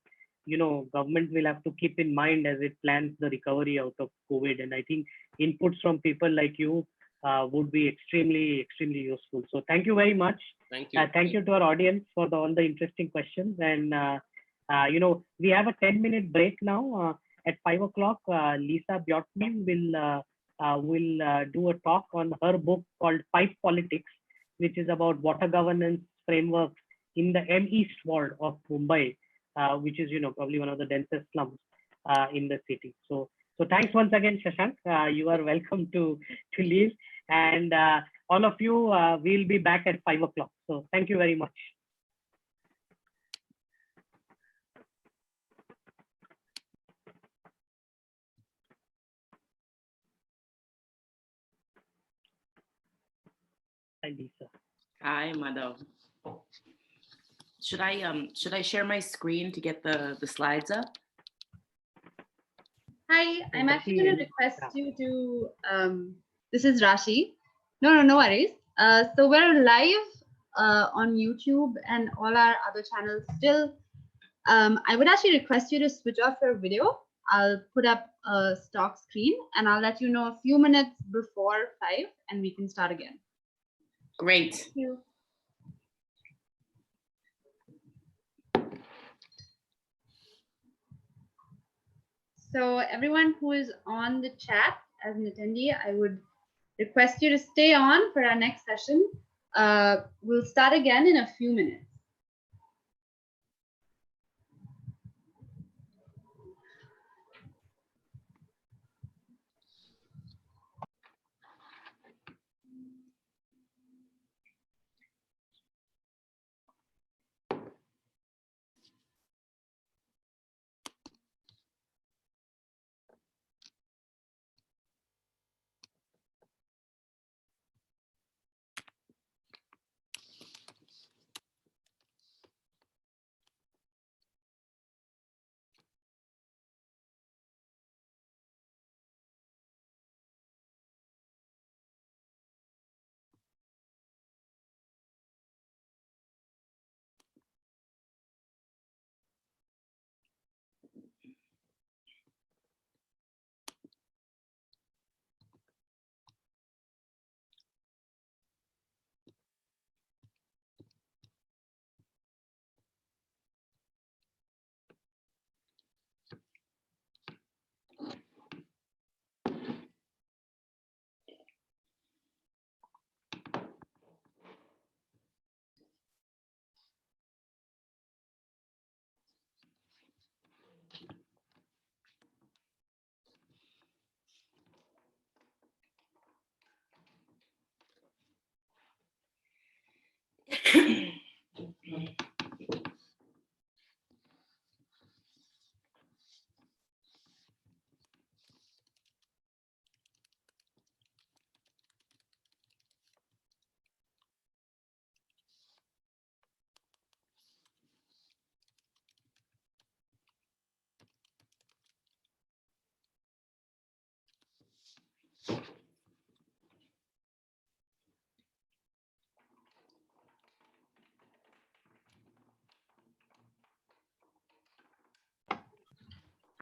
government will have to keep in mind as it plans the recovery out of COVID. And I think inputs from people like you would be extremely useful. So thank you very much. Thank you. Thank you to our audience for all the interesting questions. And we have a 10-minute break now. At 5 o'clock, Lisa Bjorkman will do a talk on her book called Pipe Politics, which is about water governance frameworks in the M-East ward of Mumbai, which is probably one of the densest slums in the city. So thanks once again, Shashank. You are welcome to leave, and all of you will be back at 5 o'clock. So thank you very much. Hi, Lisa. Hi, Madhav. Should I share my screen to get the slides up? Hi, I'm actually going to request you to, this is Rashi. No worries. So we're live on YouTube and all our other channels still. I would actually request you to switch off your video. I'll put up a stock screen and I'll let you know a few minutes before 5 and we can start again. Great. Thank you. So everyone who is on the chat as an attendee, I would request you to stay on for our next session. We'll start again in a few minutes.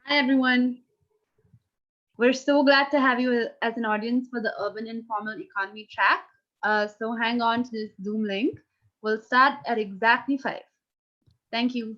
Hi, everyone. We're so glad to have you as an audience for the Urban Informal Economy track. So hang on to this Zoom link. We'll start at exactly 5. Thank you.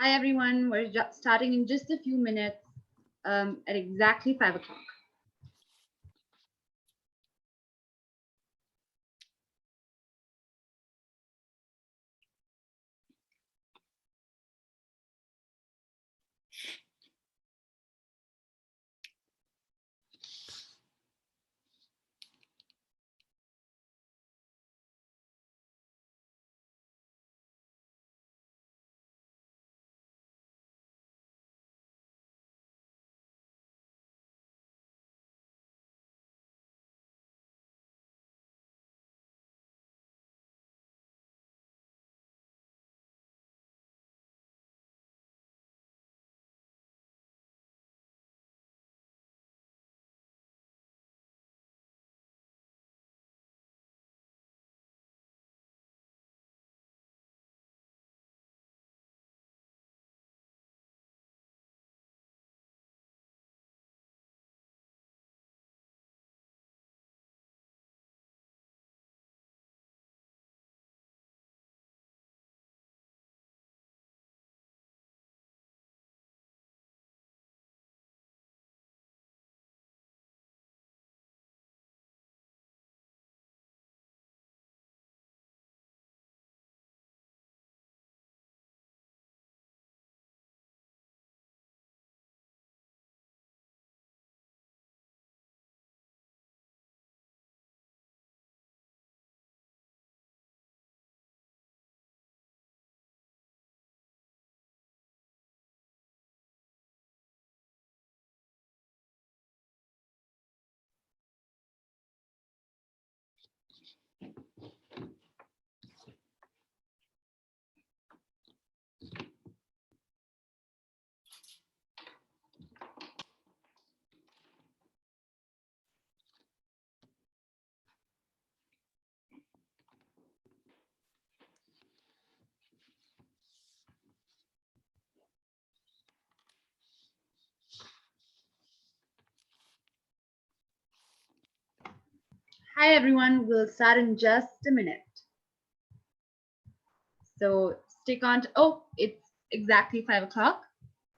Hi, everyone. We're starting in just a few minutes at exactly 5 o'clock. Hi, everyone. We'll start in just a minute. So stick on to, oh, it's exactly 5 o'clock.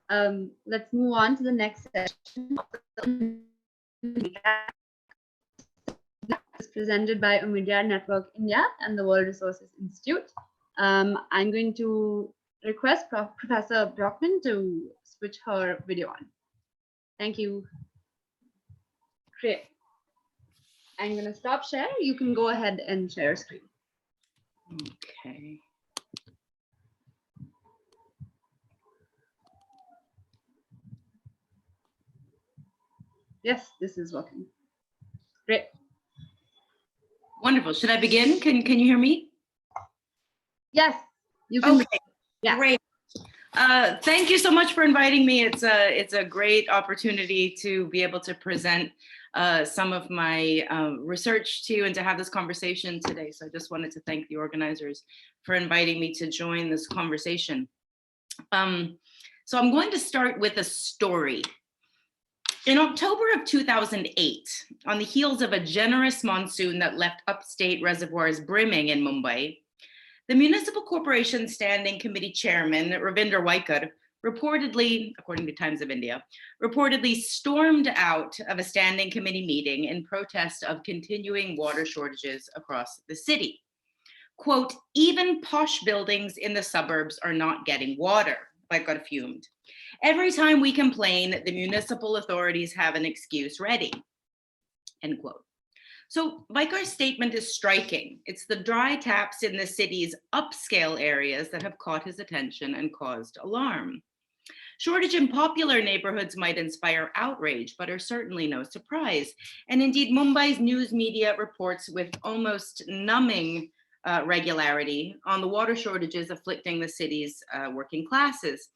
Let's move on to the next session. It's presented by Omidyar Network India and the World Resources Institute. I'm going to request Professor Brockman to switch her video on. Thank you. Great. I'm going to stop share. You can go ahead and share screen. Okay. Yes, this is working. Great. Wonderful. Should I begin? Can you hear me? Yes, you can. Okay. Yeah. Great. Thank you so much for inviting me. It's a great opportunity to be able to present some of my research to you and to have this conversation today. So I just wanted to thank the organizers for inviting me to join this conversation. So I'm going to start with a story. In October of 2008, on the heels of a generous monsoon that left upstate reservoirs brimming in Mumbai, the Municipal Corporation Standing Committee Chairman, Ravinder Vaikar, reportedly, according to Times of India, reportedly stormed out of a standing committee meeting in protest of continuing water shortages across the city. Quote, even posh buildings in the suburbs are not getting water, Vaikar fumed. Every time we complain, the municipal authorities have an excuse ready, end quote. So Vaikar's statement is striking. It's the dry taps in the city's upscale areas that have caught his attention and caused alarm. Shortage in popular neighborhoods might inspire outrage, but are certainly no surprise. And indeed, Mumbai's news media reports with almost numbing regularity on the water shortages afflicting the city's working classes.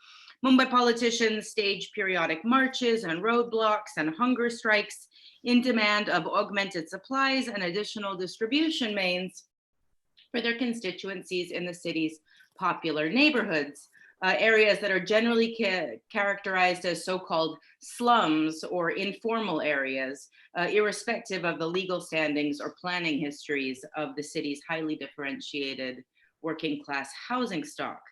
Mumbai politicians stage periodic marches and roadblocks and hunger strikes in demand of augmented supplies and additional distribution mains for their constituencies in the city's popular neighborhoods, areas that are generally characterized as so-called slums or informal areas, irrespective of the legal standings or planning histories of the city's highly differentiated working class housing stock.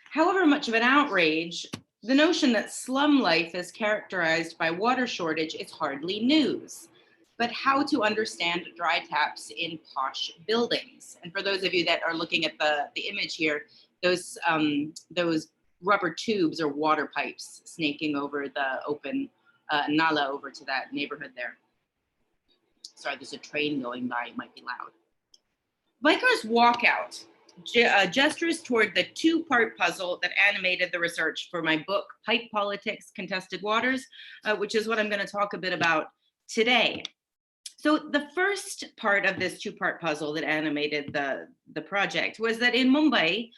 However much of an outrage, the notion that slum life is characterized by water shortage is hardly news, but how to understand dry taps in posh buildings. And for those of you that are looking at the image here, those rubber tubes or water pipes snaking over the open nala over to that neighborhood there. Sorry, there's a train going by, it might be loud. Vaikar's walkout gestures toward the two-part puzzle that animated the research for my book, Pipe Politics, Contested Waters, which is what I'm going to talk a bit about today. So the first part of this two-part puzzle that animated the project was that in Mumbai,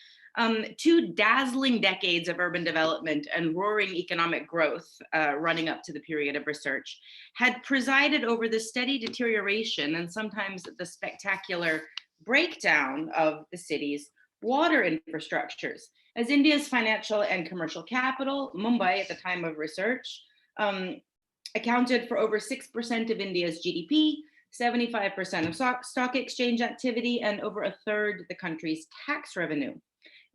2 dazzling decades of urban development and roaring economic growth running up to the period of research had presided over the steady deterioration and sometimes the spectacular breakdown of the city's water infrastructures. As India's financial and commercial capital, Mumbai at the time of research accounted for over 6% of India's GDP, 75% of stock exchange activity, and over a third of the country's tax revenue.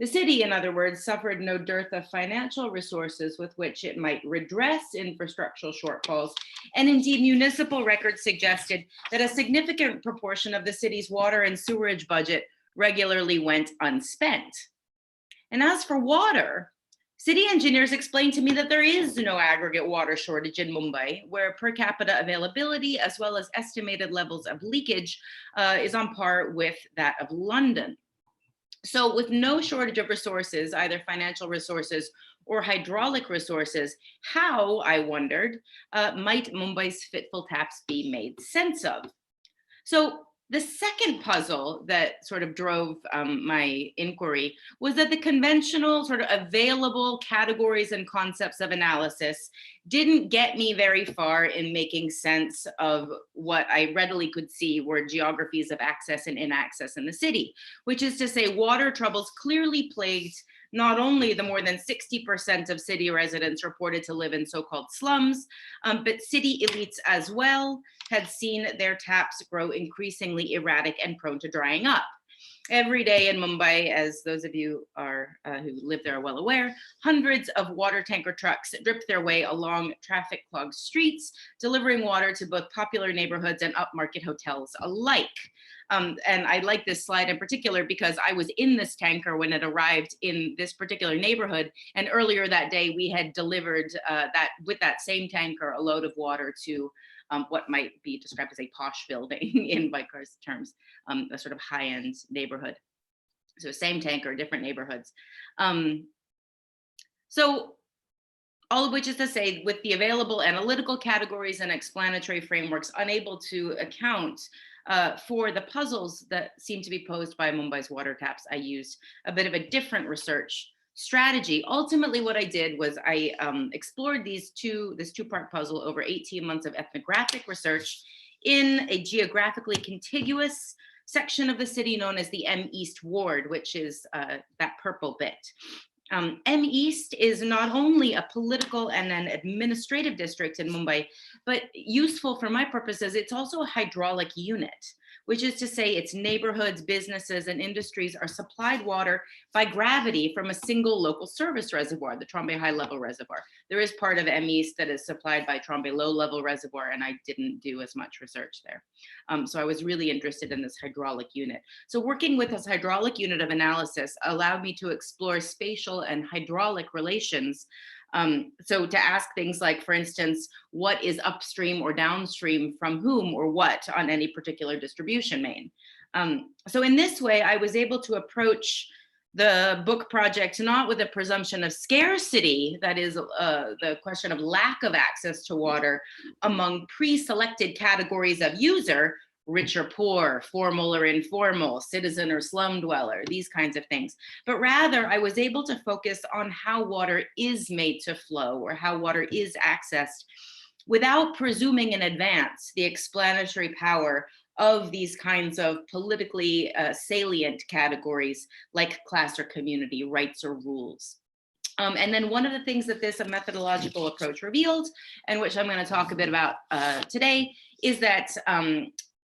The city, in other words, suffered no dearth of financial resources with which it might redress infrastructural shortfalls. And indeed, municipal records suggested that a significant proportion of the city's water and sewerage budget regularly went unspent. And as for water, city engineers explained to me that there is no aggregate water shortage in Mumbai, where per capita availability, as well as estimated levels of leakage, is on par with that of London. So with no shortage of resources, either financial resources or hydraulic resources, how, I wondered, might Mumbai's fitful taps be made sense of? So the second puzzle that sort of drove my inquiry was that the conventional sort of available categories and concepts of analysis didn't get me very far in making sense of what I readily could see were geographies of access and inaccess in the city, which is to say water troubles clearly plagued not only the more than 60% of city residents reported to live in so-called slums, but city elites as well had seen their taps grow increasingly erratic and prone to drying up. Every day in Mumbai, as those of you are who live there are well aware, hundreds of water tanker trucks drip their way along traffic-clogged streets, delivering water to both popular neighborhoods and upmarket hotels alike. And I like this slide in particular because I was in this tanker when it arrived in this particular neighborhood. And earlier that day, we had delivered with that same tanker a load of water to what might be described as a posh building in Vaikar's terms, a sort of high-end neighborhood. So same tanker, different neighborhoods. So all of which is to say, with the available analytical categories and explanatory frameworks unable to account for the puzzles that seem to be posed by Mumbai's water taps, I used a bit of a different research strategy. Ultimately, what I did was I explored this two-part puzzle over 18 months of ethnographic research in a geographically contiguous section of the city known as the M East Ward, which is that purple bit. M East is not only a political and an administrative district in Mumbai, but useful for my purposes, it's also a hydraulic unit, which is to say its neighborhoods, businesses, and industries are supplied water by gravity from a single local service reservoir, the Trombay High Level Reservoir. There is part of M East that is supplied by Trombay Low Level Reservoir, and I didn't do as much research there. So I was really interested in this hydraulic unit. So working with this hydraulic unit of analysis allowed me to explore spatial and hydraulic relations. So to ask things like, for instance, what is upstream or downstream from whom or what on any particular distribution main. So in this way, I was able to approach the book project not with a presumption of scarcity, that is the question of lack of access to water among pre-selected categories of user, rich or poor, formal or informal, citizen or slum dweller, these kinds of things. But rather, I was able to focus on how water is made to flow or how water is accessed without presuming in advance the explanatory power of these kinds of politically salient categories like class or community, rights or rules. And then one of the things that this methodological approach revealed, and which I'm going to talk a bit about today, is that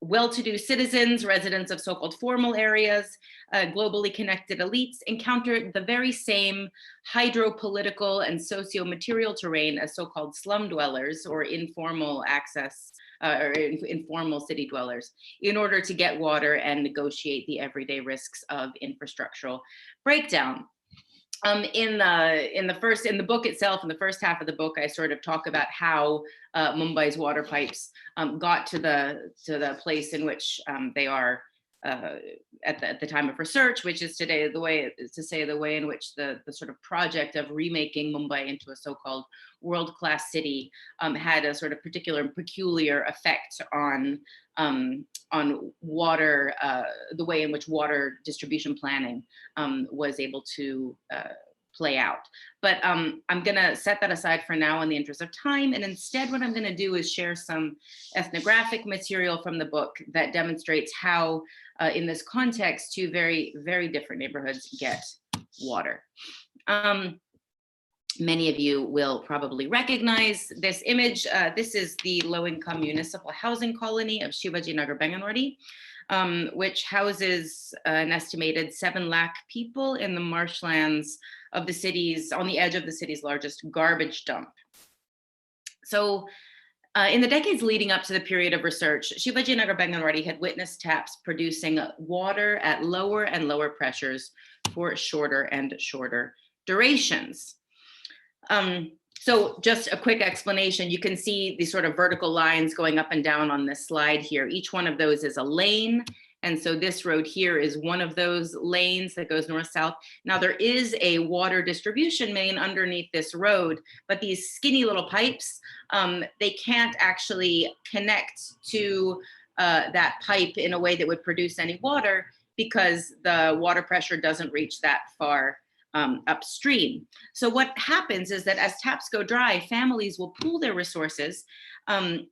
well-to-do citizens, residents of so-called formal areas, globally connected elites encountered the very same hydropolitical and socio-material terrain as so-called slum dwellers or informal access or informal city dwellers in order to get water and negotiate the everyday risks of infrastructural breakdown. In the book itself, in the first half of the book, I sort of talk about how Mumbai's water pipes got to the place in which they are at the time of research, which is today the way in which the sort of project of remaking Mumbai into a so-called world-class city had a sort of particular and peculiar effect on water, the way in which water distribution planning was able to play out. But I'm gonna set that aside for now in the interest of time. And instead what I'm gonna do is share some ethnographic material from the book that demonstrates how in this context, two very, very different neighborhoods get water. Many of you will probably recognize this image. This is the low-income municipal housing colony of Shivaji Nagar, Bangalore, which houses an estimated 7 lakh people in the marshlands of the city's, on the edge of the city's largest garbage dump. So in the decades leading up to the period of research, Shivaji Nagar, Bangalore had witnessed taps producing water at lower and lower pressures for shorter and shorter durations. So just a quick explanation, you can see these sort of vertical lines going up and down on this slide here. Each one of those is a lane. And so this road here is one of those lanes that goes north-south. Now there is a water distribution main underneath this road, but these skinny little pipes, they can't actually connect to that pipe in a way that would produce any water because the water pressure doesn't reach that far upstream. So what happens is that as taps go dry, families will pool their resources and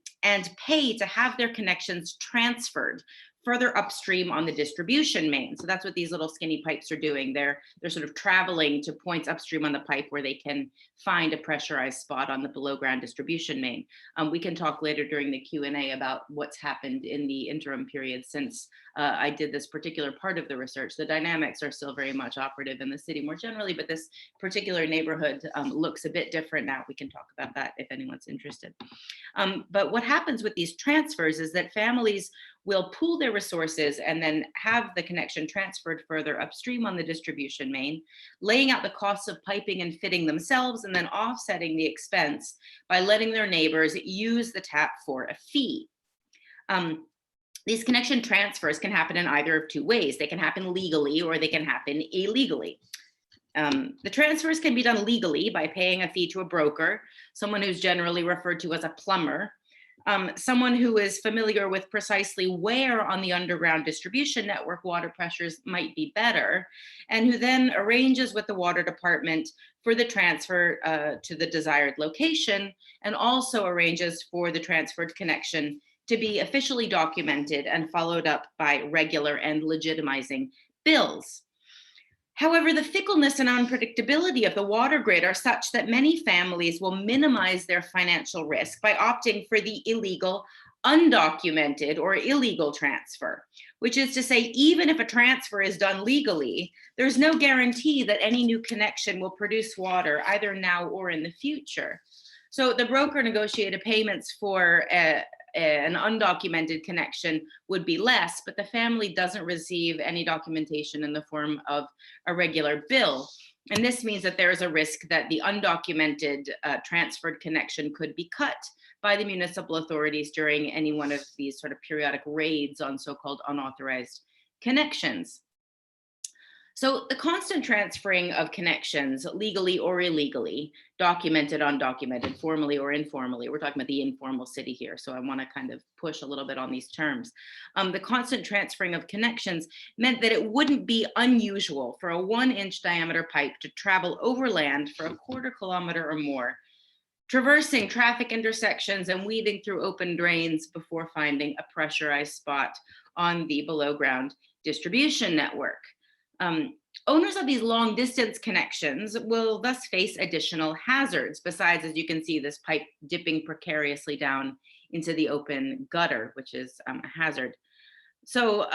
pay to have their connections transferred further upstream on the distribution main. So that's what these little skinny pipes are doing. They're sort of traveling to points upstream on the pipe where they can find a pressurized spot on the below ground distribution main. We can talk later during the Q&A about what's happened in the interim period since I did this particular part of the research. The dynamics are still very much operative in the city more generally, but this particular neighborhood looks a bit different now. We can talk about that if anyone's interested. But what happens with these transfers is that families will pool their resources and then have the connection transferred further upstream on the distribution main, laying out the costs of piping and fitting themselves, and then offsetting the expense by letting their neighbors use the tap for a fee. These connection transfers can happen in either of two ways. They can happen legally or they can happen illegally. The transfers can be done legally by paying a fee to a broker, someone who's generally referred to as a plumber, someone who is familiar with precisely where on the underground distribution network water pressures might be better, and who then arranges with the water department for the transfer to the desired location, and also arranges for the transferred connection to be officially documented and followed up by regular and legitimizing bills. However, the fickleness and unpredictability of the water grid are such that many families will minimize their financial risk by opting for the illegal, undocumented, or illegal transfer, which is to say, even if a transfer is done legally, there's no guarantee that any new connection will produce water either now or in the future. So the broker negotiated payments for an undocumented connection would be less, but the family doesn't receive any documentation in the form of a regular bill. And this means that there is a risk that the undocumented transferred connection could be cut by the municipal authorities during any one of these sort of periodic raids on so-called unauthorized connections. So the constant transferring of connections, legally or illegally, documented, undocumented, formally or informally, we're talking about the informal city here, so I want to kind of push a little bit on these terms. The constant transferring of connections meant that it wouldn't be unusual for a 1-inch diameter pipe to travel overland for a 1/4 kilometer or more, traversing traffic intersections and weaving through open drains before finding a pressurized spot on the below ground distribution network. Owners of these long distance connections will thus face additional hazards, besides, as you can see, this pipe dipping precariously down into the open gutter, which is a hazard. So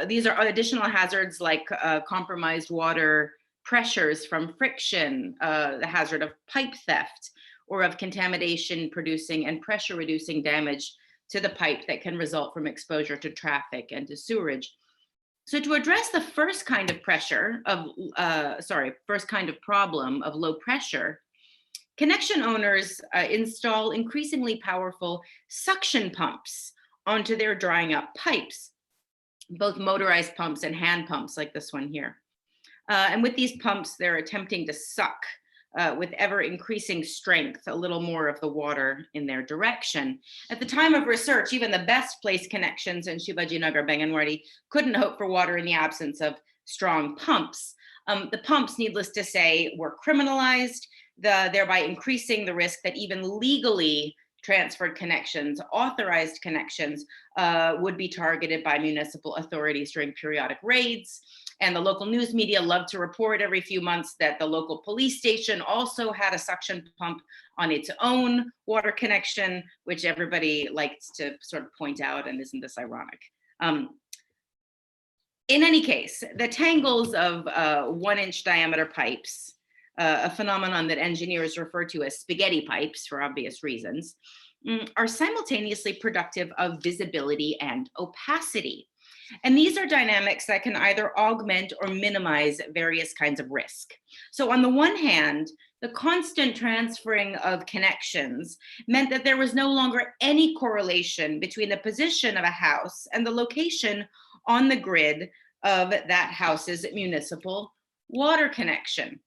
these are additional hazards like compromised water pressures from friction, the hazard of pipe theft, or of contamination producing and pressure reducing damage to the pipe that can result from exposure to traffic and to sewerage. So to address the first kind of problem of low pressure, connection owners install increasingly powerful suction pumps onto their drying up pipes, both motorized pumps and hand pumps like this one here. And with these pumps, they're attempting to suck with ever increasing strength a little more of the water in their direction. At the time of research, even the best placed connections in Shivajinagar, Banganwadi couldn't hope for water in the absence of strong pumps. The pumps, needless to say, were criminalized, thereby increasing the risk that even legally transferred connections, authorized connections, would be targeted by municipal authorities during periodic raids. And the local news media loved to report every few months that the local police station also had a suction pump on its own water connection, which everybody liked to sort of point out, and isn't this ironic? In any case, the tangles of 1-inch diameter pipes, a phenomenon that engineers refer to as spaghetti pipes for obvious reasons, are simultaneously productive of visibility and opacity. And these are dynamics that can either augment or minimize various kinds of risk. So on the one hand, the constant transferring of connections meant that there was no longer any correlation between the position of a house and the location on the grid of that house's municipal water connection.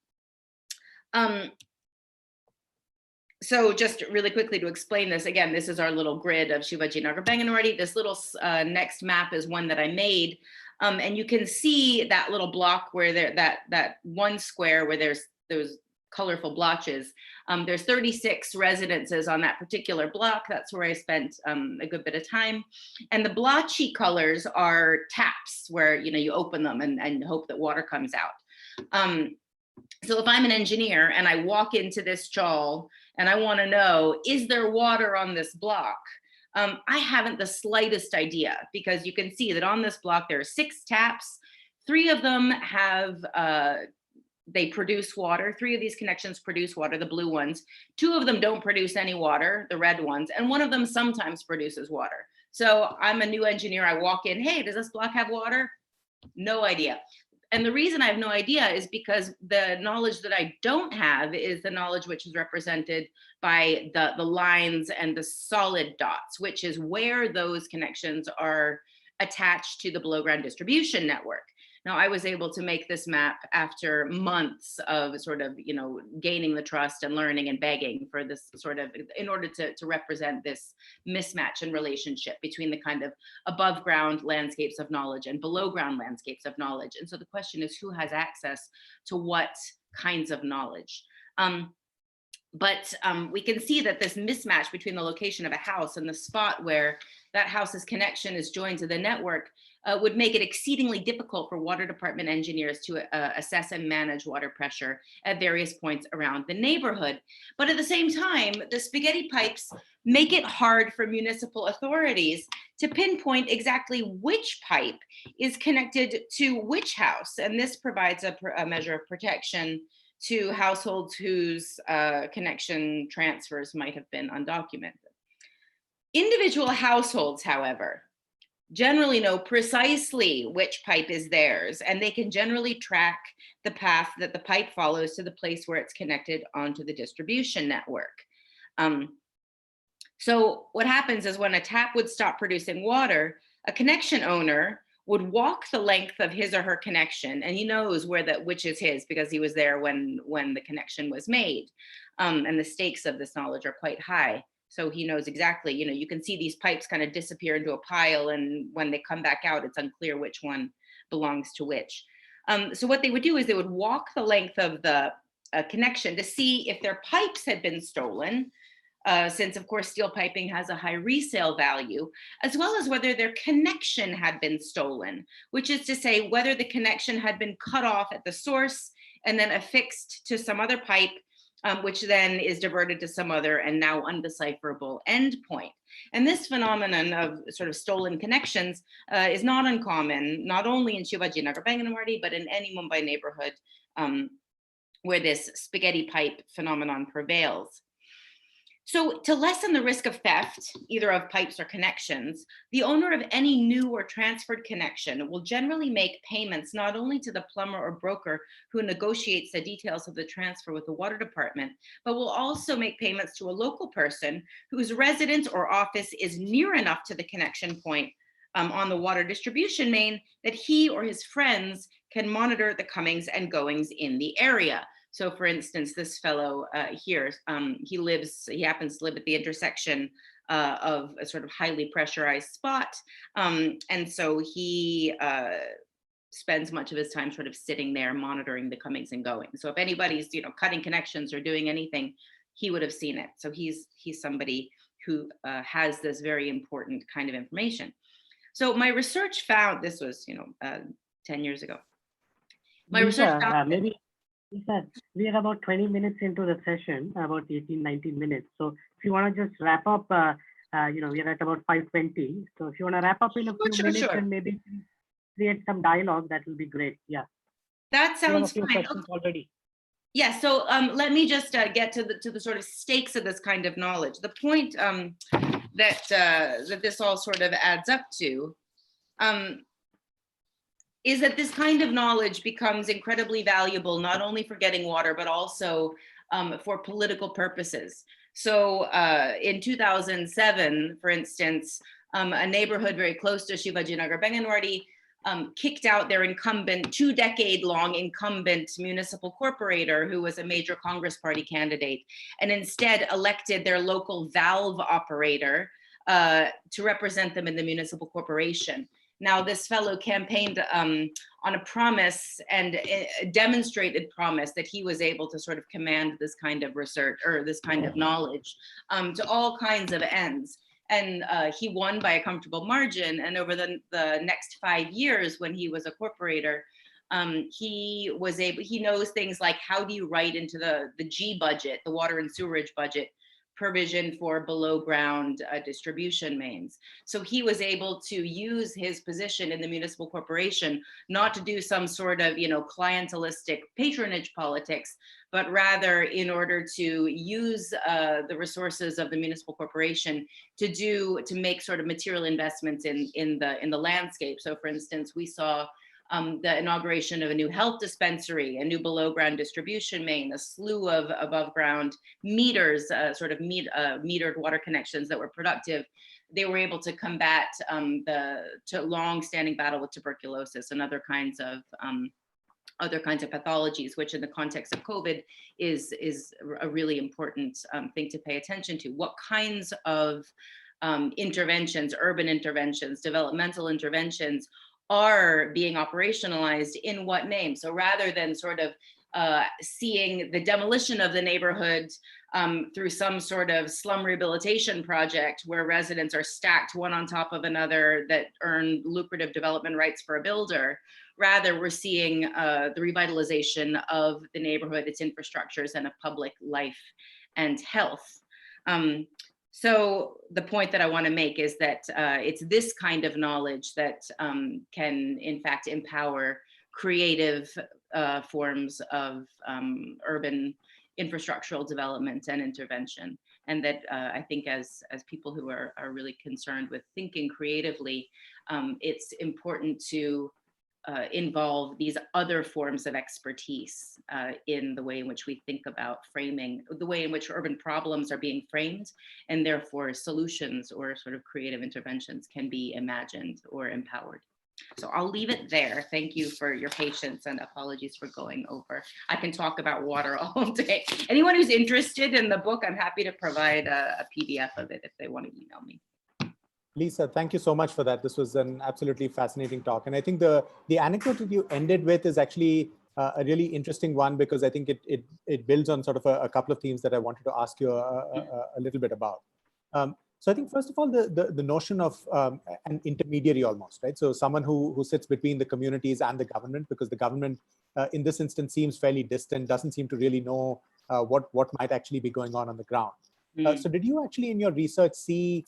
So just really quickly to explain this, again, this is our little grid of Shivajinagar, Banganwadi. This little next map is one that I made. And you can see that little block where that one square where there's those colorful blotches. There's 36 residences on that particular block. That's where I spent a good bit of time. And the blotchy colors are taps where you open them and hope that water comes out. So if I'm an engineer and I walk into this chawl and I want to know, is there water on this block? I haven't the slightest idea, because you can see that on this block there are 6 taps. 3 of them have, they produce water. 3 of these connections produce water, the blue ones. 2 of them don't produce any water, the red ones, and 1 of them sometimes produces water. So I'm a new engineer. I walk in, hey, does this block have water? No idea. And the reason I have no idea is because the knowledge that I don't have is the knowledge which is represented by the lines and the solid dots, which is where those connections are attached to the below ground distribution network. Now, I was able to make this map after months of sort of, gaining the trust and learning and begging for this sort of, in order to represent this mismatch in relationship between the kind of above ground landscapes of knowledge and below ground landscapes of knowledge. And so the question is, who has access to what kinds of knowledge? But we can see that this mismatch between the location of a house and the spot where that house's connection is joined to the network would make it exceedingly difficult for water department engineers to assess and manage water pressure at various points around the neighborhood. But at the same time, the spaghetti pipes make it hard for municipal authorities to pinpoint exactly which pipe is connected to which house. And this provides a measure of protection to households whose connection transfers might have been undocumented. Individual households, however, generally know precisely which pipe is theirs, and they can generally track the path that the pipe follows to the place where it's connected onto the distribution network. So what happens is when a tap would stop producing water, a connection owner would walk the length of his or her connection, and he knows which is his because he was there when the connection was made. And the stakes of this knowledge are quite high. So he knows exactly, you can see these pipes kind of disappear into a pile, and when they come back out, it's unclear which one belongs to which. So what they would do is they would walk the length of the connection to see if their pipes had been stolen, since of course steel piping has a high resale value, as well as whether their connection had been stolen, which is to say whether the connection had been cut off at the source and then affixed to some other pipe, which then is diverted to some other and now undecipherable endpoint. And this phenomenon of sort of stolen connections is not uncommon, not only in Shivajinagar Banganwadi, but in any Mumbai neighborhood where this spaghetti pipe phenomenon prevails. So to lessen the risk of theft, either of pipes or connections, the owner of any new or transferred connection will generally make payments not only to the plumber or broker who negotiates the details of the transfer with the water department, but will also make payments to a local person whose residence or office is near enough to the connection point on the water distribution main that he or his friends can monitor the comings and goings in the area. So for instance, this fellow here, he happens to live at the intersection of a sort of highly pressurized spot. And so he spends much of his time sort of sitting there monitoring the comings and goings. So if anybody's, cutting connections or doing anything, he would have seen it. So he's somebody who has this very important kind of information. So my research found, this was, 10 years ago. My research found we are about 20 minutes into the session, about 18, 19 minutes. So if you want to just wrap up, we are at about 5:20. So if you want to wrap up in a few minutes and maybe create some dialogue, that will be great. Yeah. That sounds fine. Questions already. Yeah, so let me just get to the sort of stakes of this kind of knowledge. The point that this all sort of adds up to is that this kind of knowledge becomes incredibly valuable, not only for getting water, but also for political purposes. So in 2007, for instance, a neighborhood very close to Shivajinagar Banganwadi kicked out their incumbent, 2-decade-long incumbent municipal corporator who was a major Congress party candidate, and instead elected their local valve operator to represent them in the municipal corporation. Now, this fellow campaigned on a promise and a demonstrated promise that he was able to sort of command this kind of research or this kind of knowledge to all kinds of ends. And he won by a comfortable margin. And over the next 5 years, when he was a corporator, he knows things like how do you write into the G budget, the water and sewerage budget, provision for below ground distribution mains. So he was able to use his position in the municipal corporation not to do some sort of, clientelistic patronage politics, but rather in order to use the resources of the municipal corporation to make sort of material investments in the landscape. So for instance, we saw the inauguration of a new health dispensary, a new below ground distribution main, a slew of above ground meters, metered water connections that were productive. They were able to combat the long-standing battle with tuberculosis and other kinds of pathologies, which in the context of COVID is a really important thing to pay attention to. What kinds of interventions, urban interventions, developmental interventions are being operationalized in what name? So rather than sort of seeing the demolition of the neighborhood through some sort of slum rehabilitation project where residents are stacked one on top of another that earn lucrative development rights for a builder, rather we're seeing the revitalization of the neighborhood, its infrastructures, and of public life and health. So the point that I want to make is that it's this kind of knowledge that can, in fact, empower creative forms of urban infrastructural development and intervention. And that I think as people who are really concerned with thinking creatively, it's important to involve these other forms of expertise in the way in which we think about framing, the way in which urban problems are being framed, and therefore solutions or sort of creative interventions can be imagined or empowered. So I'll leave it there. Thank you for your patience and apologies for going over. I can talk about water all day. Anyone who's interested in the book, I'm happy to provide a PDF of it if they want to email me. Lisa, thank you so much for that. This was an absolutely fascinating talk. And I think the anecdote that you ended with is actually a really interesting one, because I think it builds on sort of a couple of themes that I wanted to ask you a little bit about. So I think, first of all, the notion of an intermediary almost, right? So someone who sits between the communities and the government, because the government in this instance seems fairly distant, doesn't seem to really know what might actually be going on the ground. So did you actually in your research see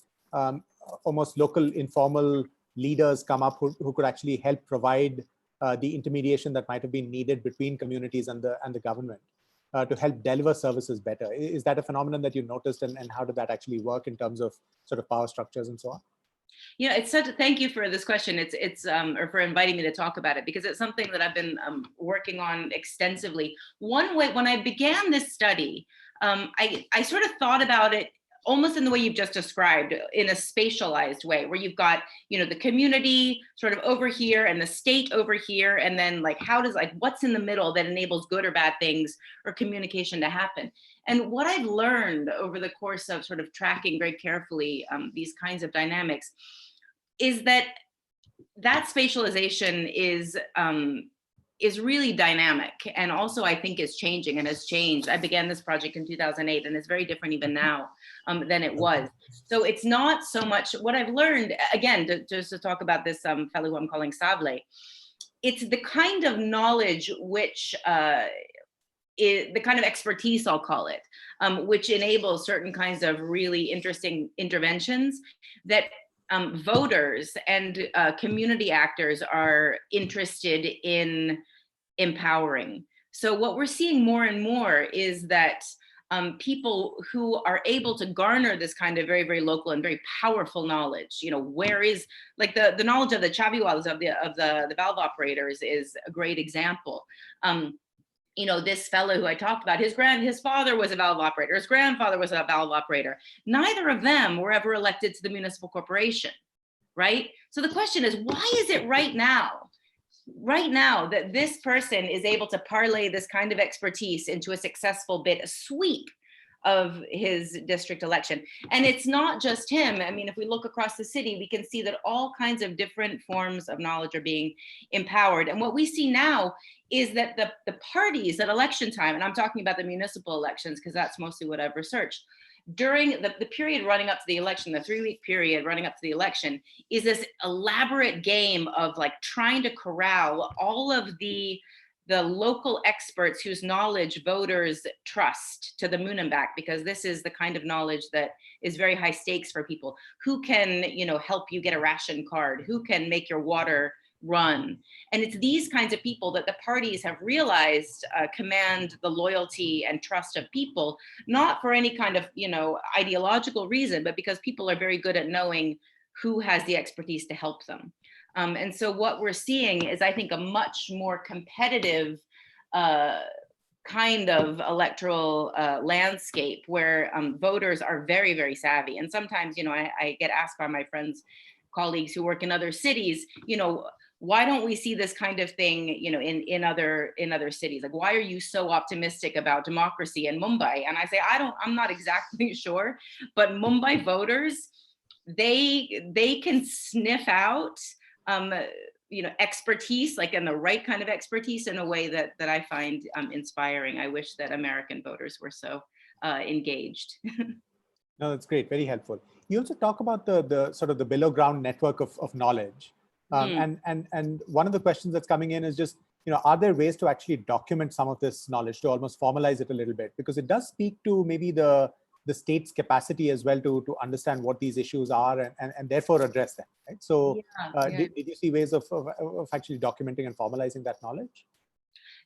almost local informal leaders come up who could actually help provide the intermediation that might have been needed between communities and the government to help deliver services better? Is that a phenomenon that you noticed, and how did that actually work in terms of sort of power structures and so on? Yeah, thank you for this question. Or for inviting me to talk about it, because it's something that I've been working on extensively. One way, when I began this study, I sort of thought about it almost in the way you've just described, in a spatialized way, where you've got, the community sort of over here and the state over here, and then what's in the middle that enables good or bad things or communication to happen. And what I've learned over the course of sort of tracking very carefully these kinds of dynamics is that spatialization is really dynamic, and also I think is changing and has changed. I began this project in 2008, and it's very different even now than it was. So it's not so much what I've learned, again, just to talk about this fellow who I'm calling Sable, it's the kind of knowledge which the kind of expertise, I'll call it, which enables certain kinds of really interesting interventions that voters and community actors are interested in empowering. So what we're seeing more and more is that people who are able to garner this kind of very, very local and very powerful knowledge, where is, like the knowledge of the chaviwalas, of the valve operators is a great example. This fellow who I talked about, his father was a valve operator, his grandfather was a valve operator. Neither of them were ever elected to the municipal corporation, right? So the question is, why is it right now that this person is able to parlay this kind of expertise into a successful bid, a sweep of his district election? And it's not just him. I mean, if we look across the city, we can see that all kinds of different forms of knowledge are being empowered. And what we see now is that the parties at election time, and I'm talking about the municipal elections because that's mostly what I've researched, during the period running up to the election, the 3-week period running up to the election, is this elaborate game of trying to corral all of the the local experts whose knowledge voters trust to the moon and back, because this is the kind of knowledge that is very high stakes for people. Who can, help you get a ration card? Who can make your water run? And it's these kinds of people that the parties have realized command the loyalty and trust of people, not for any kind of, ideological reason, but because people are very good at knowing who has the expertise to help them. And so what we're seeing is, I think, a much more competitive kind of electoral landscape where voters are very, very savvy. And sometimes, I get asked by my friends, colleagues who work in other cities, why don't we see this kind of thing, in other cities? Like, why are you so optimistic about democracy in Mumbai? And I say, I'm not exactly sure, but Mumbai voters, they can sniff out expertise, like in the right kind of expertise, in a way that I find inspiring. I wish that American voters were so engaged. No, that's great. Very helpful. You also talk about the sort of the below ground network of knowledge. And one of the questions that's coming in is just, are there ways to actually document some of this knowledge, to almost formalize it a little bit? Because it does speak to maybe the state's capacity as well to understand what these issues are and therefore address them, right? So did you see ways of actually documenting and formalizing that knowledge?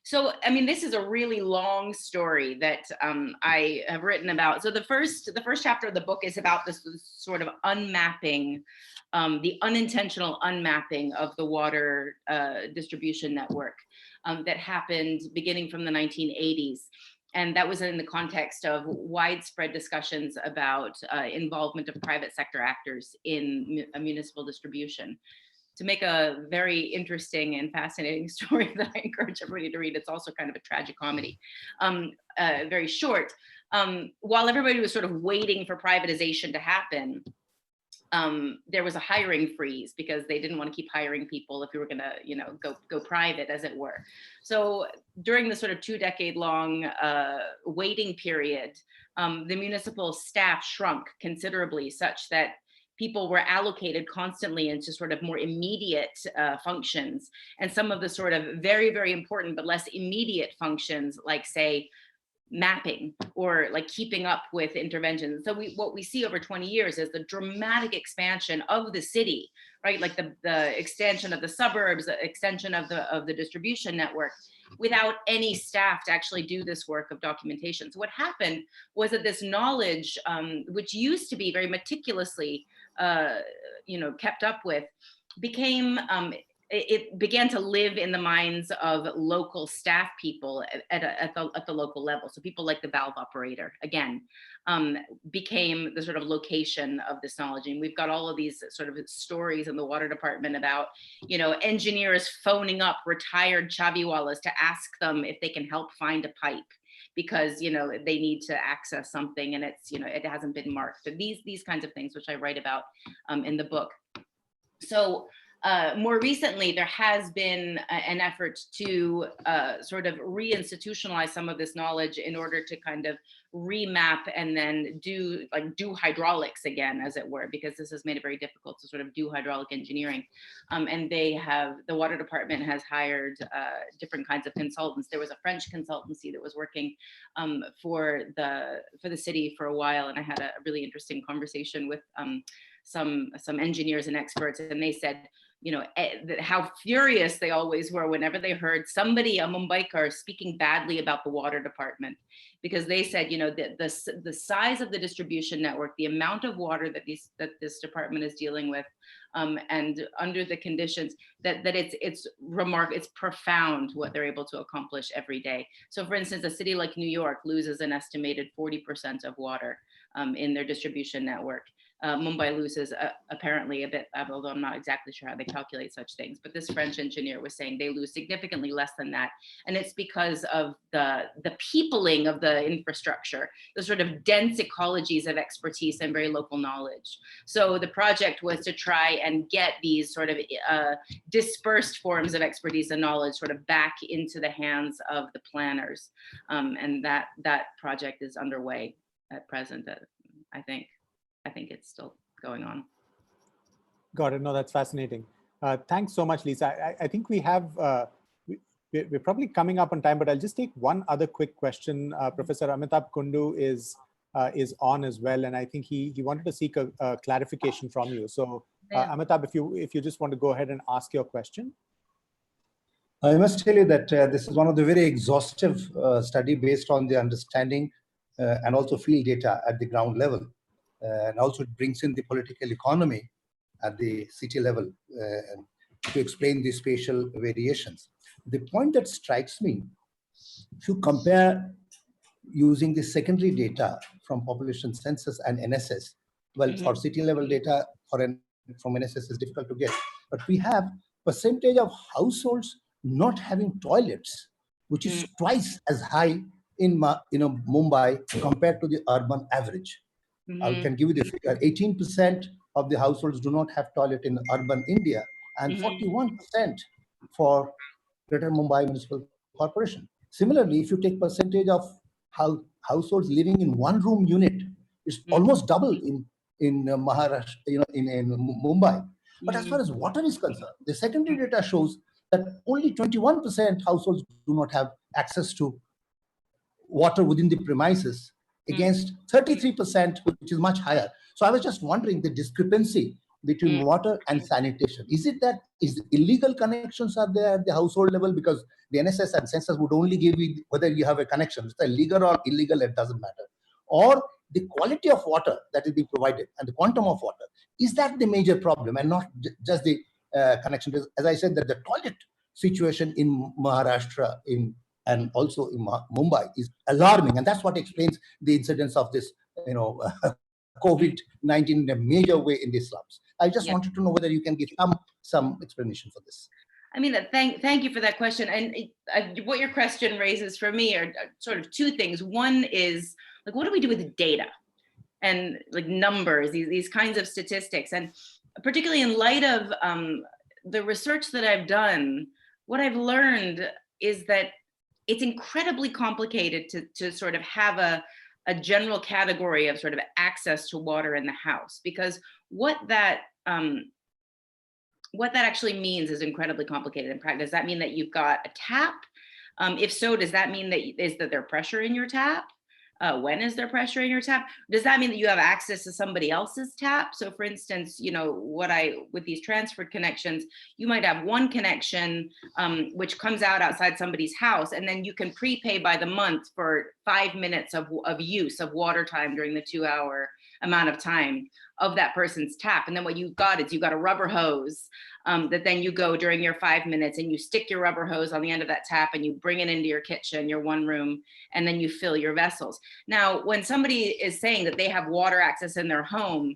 So, I mean, this is a really long story that I have written about. So the first chapter of the book is about this sort of unmapping, the unintentional unmapping of the water distribution network that happened beginning from the 1980s. And that was in the context of widespread discussions about involvement of private sector actors in municipal distribution. To make a very interesting and fascinating story that I encourage everybody to read, it's also kind of a tragic comedy, very short. While everybody was sort of waiting for privatization to happen, there was a hiring freeze because they didn't want to keep hiring people if you were going to, go private, as it were. So during the sort of 2-decade-long waiting period, the municipal staff shrunk considerably, such that people were allocated constantly into sort of more immediate functions, and some of the sort of very, very important but less immediate functions, like, say, mapping or like keeping up with interventions. So what we see over 20 years is the dramatic expansion of the city, right? Like the extension of the suburbs, the extension of the distribution network, without any staff to actually do this work of documentation. So what happened was that this knowledge, which used to be very meticulously, kept up with, it began to live in the minds of local staff people at the local level. So people like the valve operator, again, became the sort of location of this knowledge. And we've got all of these sort of stories in the water department about, engineers phoning up retired chaviwalas to ask them if they can help find a pipe, because they need to access something and it's it hasn't been marked. So these kinds of things, which I write about in the book. So more recently, there has been an effort to sort of reinstitutionalize some of this knowledge in order to kind of remap and then do hydraulics again, as it were, because this has made it very difficult to sort of do hydraulic engineering. And the water department has hired different kinds of consultants. There was a French consultancy that was working for the city for a while, and I had a really interesting conversation with some engineers and experts, and they said, how furious they always were whenever they heard somebody, a Mumbaikar, speaking badly about the water department, because they said, the size of the distribution network, the amount of water that this department is dealing with, and under the conditions that it's profound what they're able to accomplish every day. So, for instance, a city like New York loses an estimated 40% of water in their distribution network. Mumbai loses apparently a bit, although I'm not exactly sure how they calculate such things, but this French engineer was saying they lose significantly less than that. And it's because of the peopling of the infrastructure, the sort of dense ecologies of expertise and very local knowledge. So the project was to try and get these sort of dispersed forms of expertise and knowledge sort of back into the hands of the planners. And that project is underway at present, I think it's still going on. Got it. No, that's fascinating. Thanks so much, Lisa. I think we have we're we're probably coming up on time, but I'll just take one other quick question. Professor Amitabh Kundu is on as well, and I think he wanted to seek a clarification from you. So, Amitabh, if you just want to go ahead and ask your question. I must tell you that this is one of the very exhaustive study based on the understanding and also field data at the ground level. And also it brings in the political economy at the city level to explain the spatial variations. The point that strikes me, if you compare using the secondary data from population census and NSS, well, for city level data from NSS is difficult to get, but we have percentage of households not having toilets, which is twice as high in Mumbai compared to the urban average. I can give you the figure. 18% of the households do not have toilet in urban India, and 41% for Greater Mumbai Municipal Corporation. Similarly, if you take percentage of households living in one-room unit, it's almost double in Maharashtra, in Mumbai. But as far as water is concerned, the secondary data shows that only 21% households do not have access to water within the premises, against 33%, which is much higher. So I was just wondering the discrepancy between water and sanitation. Is it that illegal connections are there at the household level? Because the NSS and census would only give you whether you have a connection. It's legal or illegal, it doesn't matter. Or the quality of water that is being provided and the quantum of water. Is that the major problem and not just the connection? As I said, that the toilet situation in Maharashtra and also in Mumbai is alarming. And that's what explains the incidence of this, COVID-19 in a major way in the slums. I just wanted to know whether you can give some explanation for this. I mean, thank you for that question. And what your question raises for me are sort of two things. One is, like, what do we do with data and like numbers, these kinds of statistics? And particularly in light of the research that I've done, what I've learned is that it's incredibly complicated to sort of have a general category of sort of access to water in the house, because what that actually means is incredibly complicated in practice. Does that mean that you've got a tap? If so, does that mean that there's pressure in your tap? When is there pressure in your tap? Does that mean that you have access to somebody else's tap? So for instance, with these transferred connections, you might have one connection which comes out outside somebody's house, and then you can prepay by the month for 5 minutes of use of water time during the 2-hour amount of time of that person's tap. And then what you've got a rubber hose that then you go during your 5 minutes and you stick your rubber hose on the end of that tap and you bring it into your kitchen, your one room, and then you fill your vessels. Now, when somebody is saying that they have water access in their home,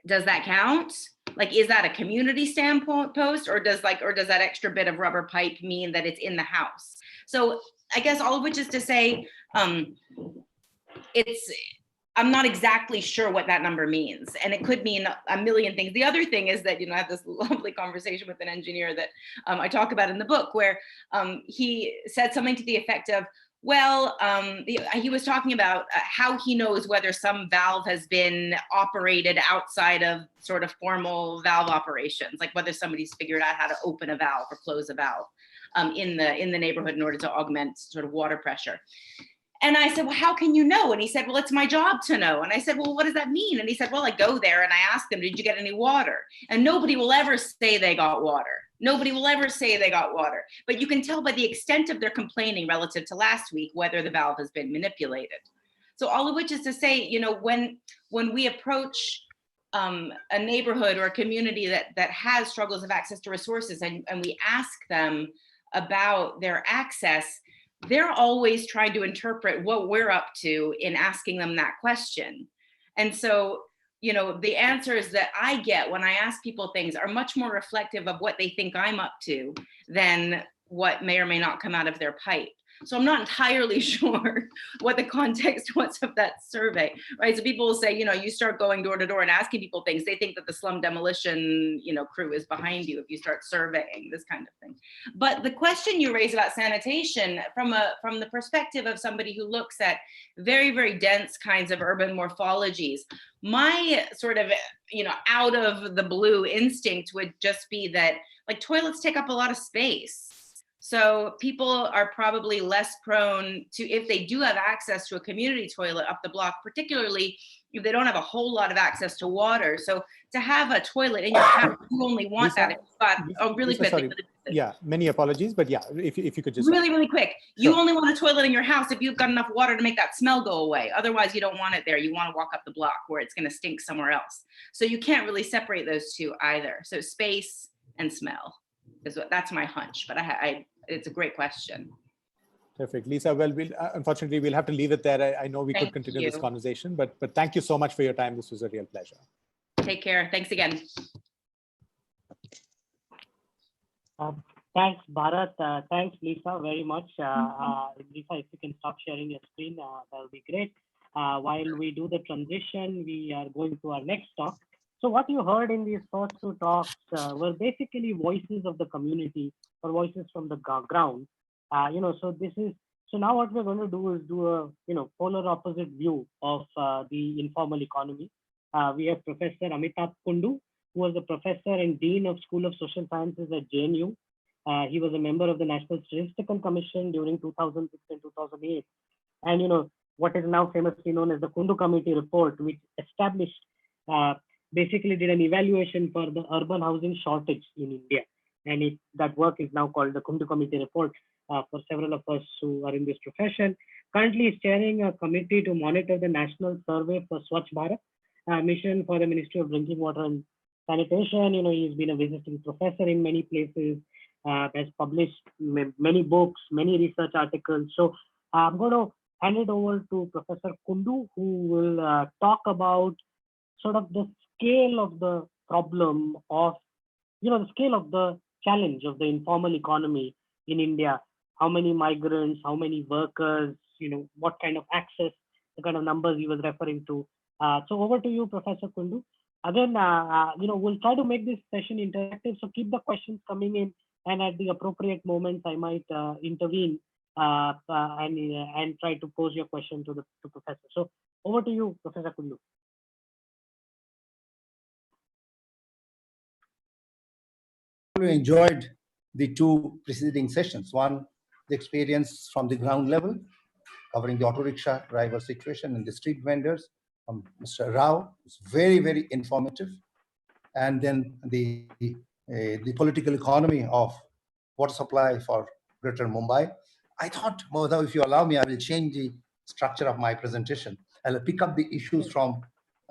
does that count? Like, is that a community standpoint post, or does that extra bit of rubber pipe mean that it's in the house? So I guess all of which is to say, I'm not exactly sure what that number means, and it could mean a million things. The other thing is that, I had this lovely conversation with an engineer that I talk about in the book, where he said something to the effect of, he was talking about how he knows whether some valve has been operated outside of sort of formal valve operations, like whether somebody's figured out how to open a valve or close a valve in the neighborhood in order to augment sort of water pressure. And I said, well, how can you know? And he said, well, it's my job to know. And I said, well, what does that mean? And he said, well, I go there and I ask them, did you get any water? And nobody will ever say they got water. Nobody will ever say they got water. But you can tell by the extent of their complaining relative to last week whether the valve has been manipulated. So all of which is to say, when we approach a neighborhood or a community that has struggles of access to resources, and we ask them about their access, they're always trying to interpret what we're up to in asking them that question. And so, the answers that I get when I ask people things are much more reflective of what they think I'm up to than what may or may not come out of their pipe. So I'm not entirely sure what the context was of that survey, right? So people will say, you start going door to door and asking people things, they think that the slum demolition, crew is behind you if you start surveying, this kind of thing. But the question you raise about sanitation from the perspective of somebody who looks at very, very dense kinds of urban morphologies, my sort of, out of the blue instinct would just be that like toilets take up a lot of space. So people are probably less prone to, if they do have access to a community toilet up the block, particularly if they don't have a whole lot of access to water. So to have a toilet in your house, you only want that if you've got, really quick. Sorry. Yeah, many apologies, but yeah, if you could just. Really quick. You Sure. only want a toilet in your house if you've got enough water to make that smell go away. Otherwise, you don't want it there. You want to walk up the block where it's going to stink somewhere else. So you can't really separate those two either. So space and smell that's my hunch, but it's a great question. Perfect. Lisa, well, unfortunately, we'll have to leave it there. I know we could continue this conversation, but thank you so much for your time. This was a real pleasure. Take care. Thanks again. Thanks, Bharat. Thanks, Lisa, very much. Lisa, if you can stop sharing your screen, that would be great. While we do the transition, we are going to our next talk. So what you heard in these first two talks were basically voices of the community or voices from the ground. So now what we're going to do is do a polar opposite view of the informal economy. We have Professor Amitabh Kundu, who was a professor and dean of School of Social Sciences at JNU. He was a member of the National Statistical Commission during 2006 and 2008, and what is now famously known as the Kundu Committee report, which established basically did an evaluation for the urban housing shortage in India. And that work is now called the Kundu Committee report for several of us who are in this profession. Currently, he's chairing a committee to monitor the National Survey for Swachh Bharat mission for the Ministry of Drinking Water and Sanitation. He's been a visiting professor in many places, has published many books, many research articles. So I'm going to hand it over to Professor Kundu, who will talk about sort of the scale of the problem of, the scale of the challenge of the informal economy in India. How many migrants, how many workers, what kind of access, the kind of numbers he was referring to. So over to you, Professor Kundu. Again, we'll try to make this session interactive. So keep the questions coming in, and at the appropriate moments, I might intervene and try to pose your question to the professor. So over to you, Professor Kundu. Enjoyed the two preceding sessions. One, the experience from the ground level, covering the auto rickshaw driver situation and the street vendors. Mr. Rao was very, very informative. And then the political economy of water supply for Greater Mumbai. I thought, Mohdha, if you allow me, I will change the structure of my presentation. I'll pick up the issues from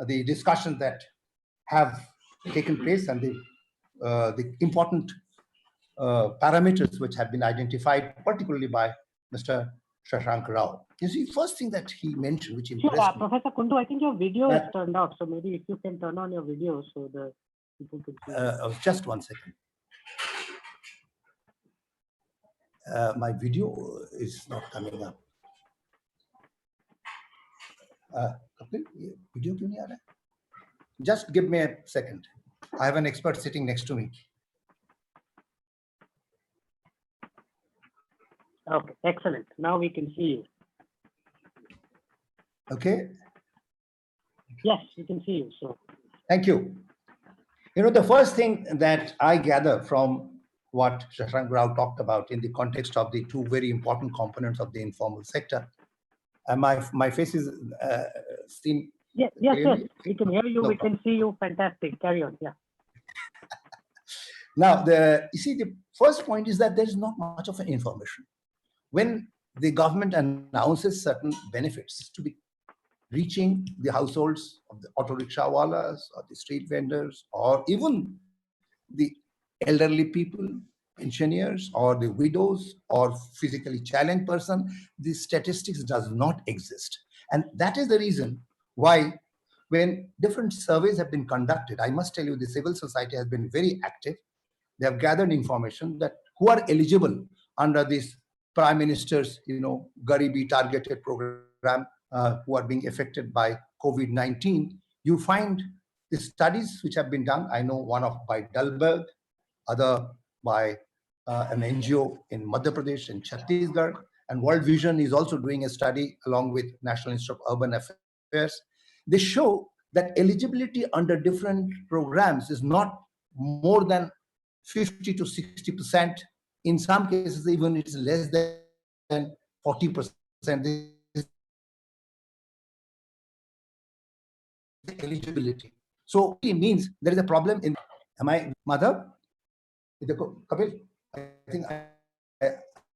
the discussions that have taken place and the important parameters which have been identified, particularly by Mr. Shashank Rao. You see, first thing that he mentioned, which impressed me. Professor Kundu, I think your video is turned off, so maybe if you can turn on your video so the people can see. Just one second. My video is not coming up. Video क्यों नहीं आ रहा है? Just give me a second. I have an expert sitting next to me. Okay, excellent. Now we can see you. Okay. Yes, we can see you. So thank you. The first thing that I gather from what Shashank Rao talked about in the context of the two very important components of the informal sector. My face is seen. Yes. We can hear you. No we problem. Can see you. Fantastic. Carry on. Yeah. Now, the first point is that there is not much of an information. When the government announces certain benefits to be reaching the households of the auto rickshaw wallahs or the street vendors or even the elderly people, pensioners or the widows or physically challenged person, the statistics does not exist. And that is the reason why when different surveys have been conducted, I must tell you the civil society has been very active. They have gathered information that who are eligible under this Prime Minister's, Garibi targeted program who are being affected by COVID-19, you find the studies which have been done. I know one by Dalberg, other by an NGO in Madhya Pradesh and Chhattisgarh, and World Vision is also doing a study along with National Institute of Urban Affairs. They show that eligibility under different programs is not more than 50 to 60%. In some cases, even it is less than 40%. Eligibility. So it means there is a problem in. Am I, Madhav? Kapil, I think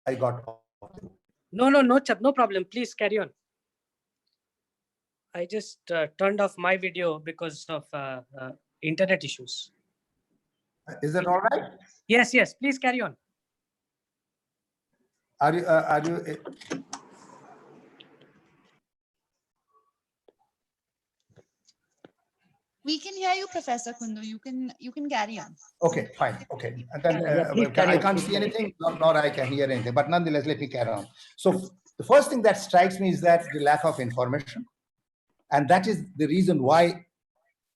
I got off. No problem. Please carry on. I just turned off my video because of internet issues. Is that all right? Yes. Please carry on. Are you? We can hear you, Professor Kundu. You can carry on. Okay, fine. Okay, and then I can't see anything, nor I can hear anything. But nonetheless, let me carry on. So the first thing that strikes me is that the lack of information, and that is the reason why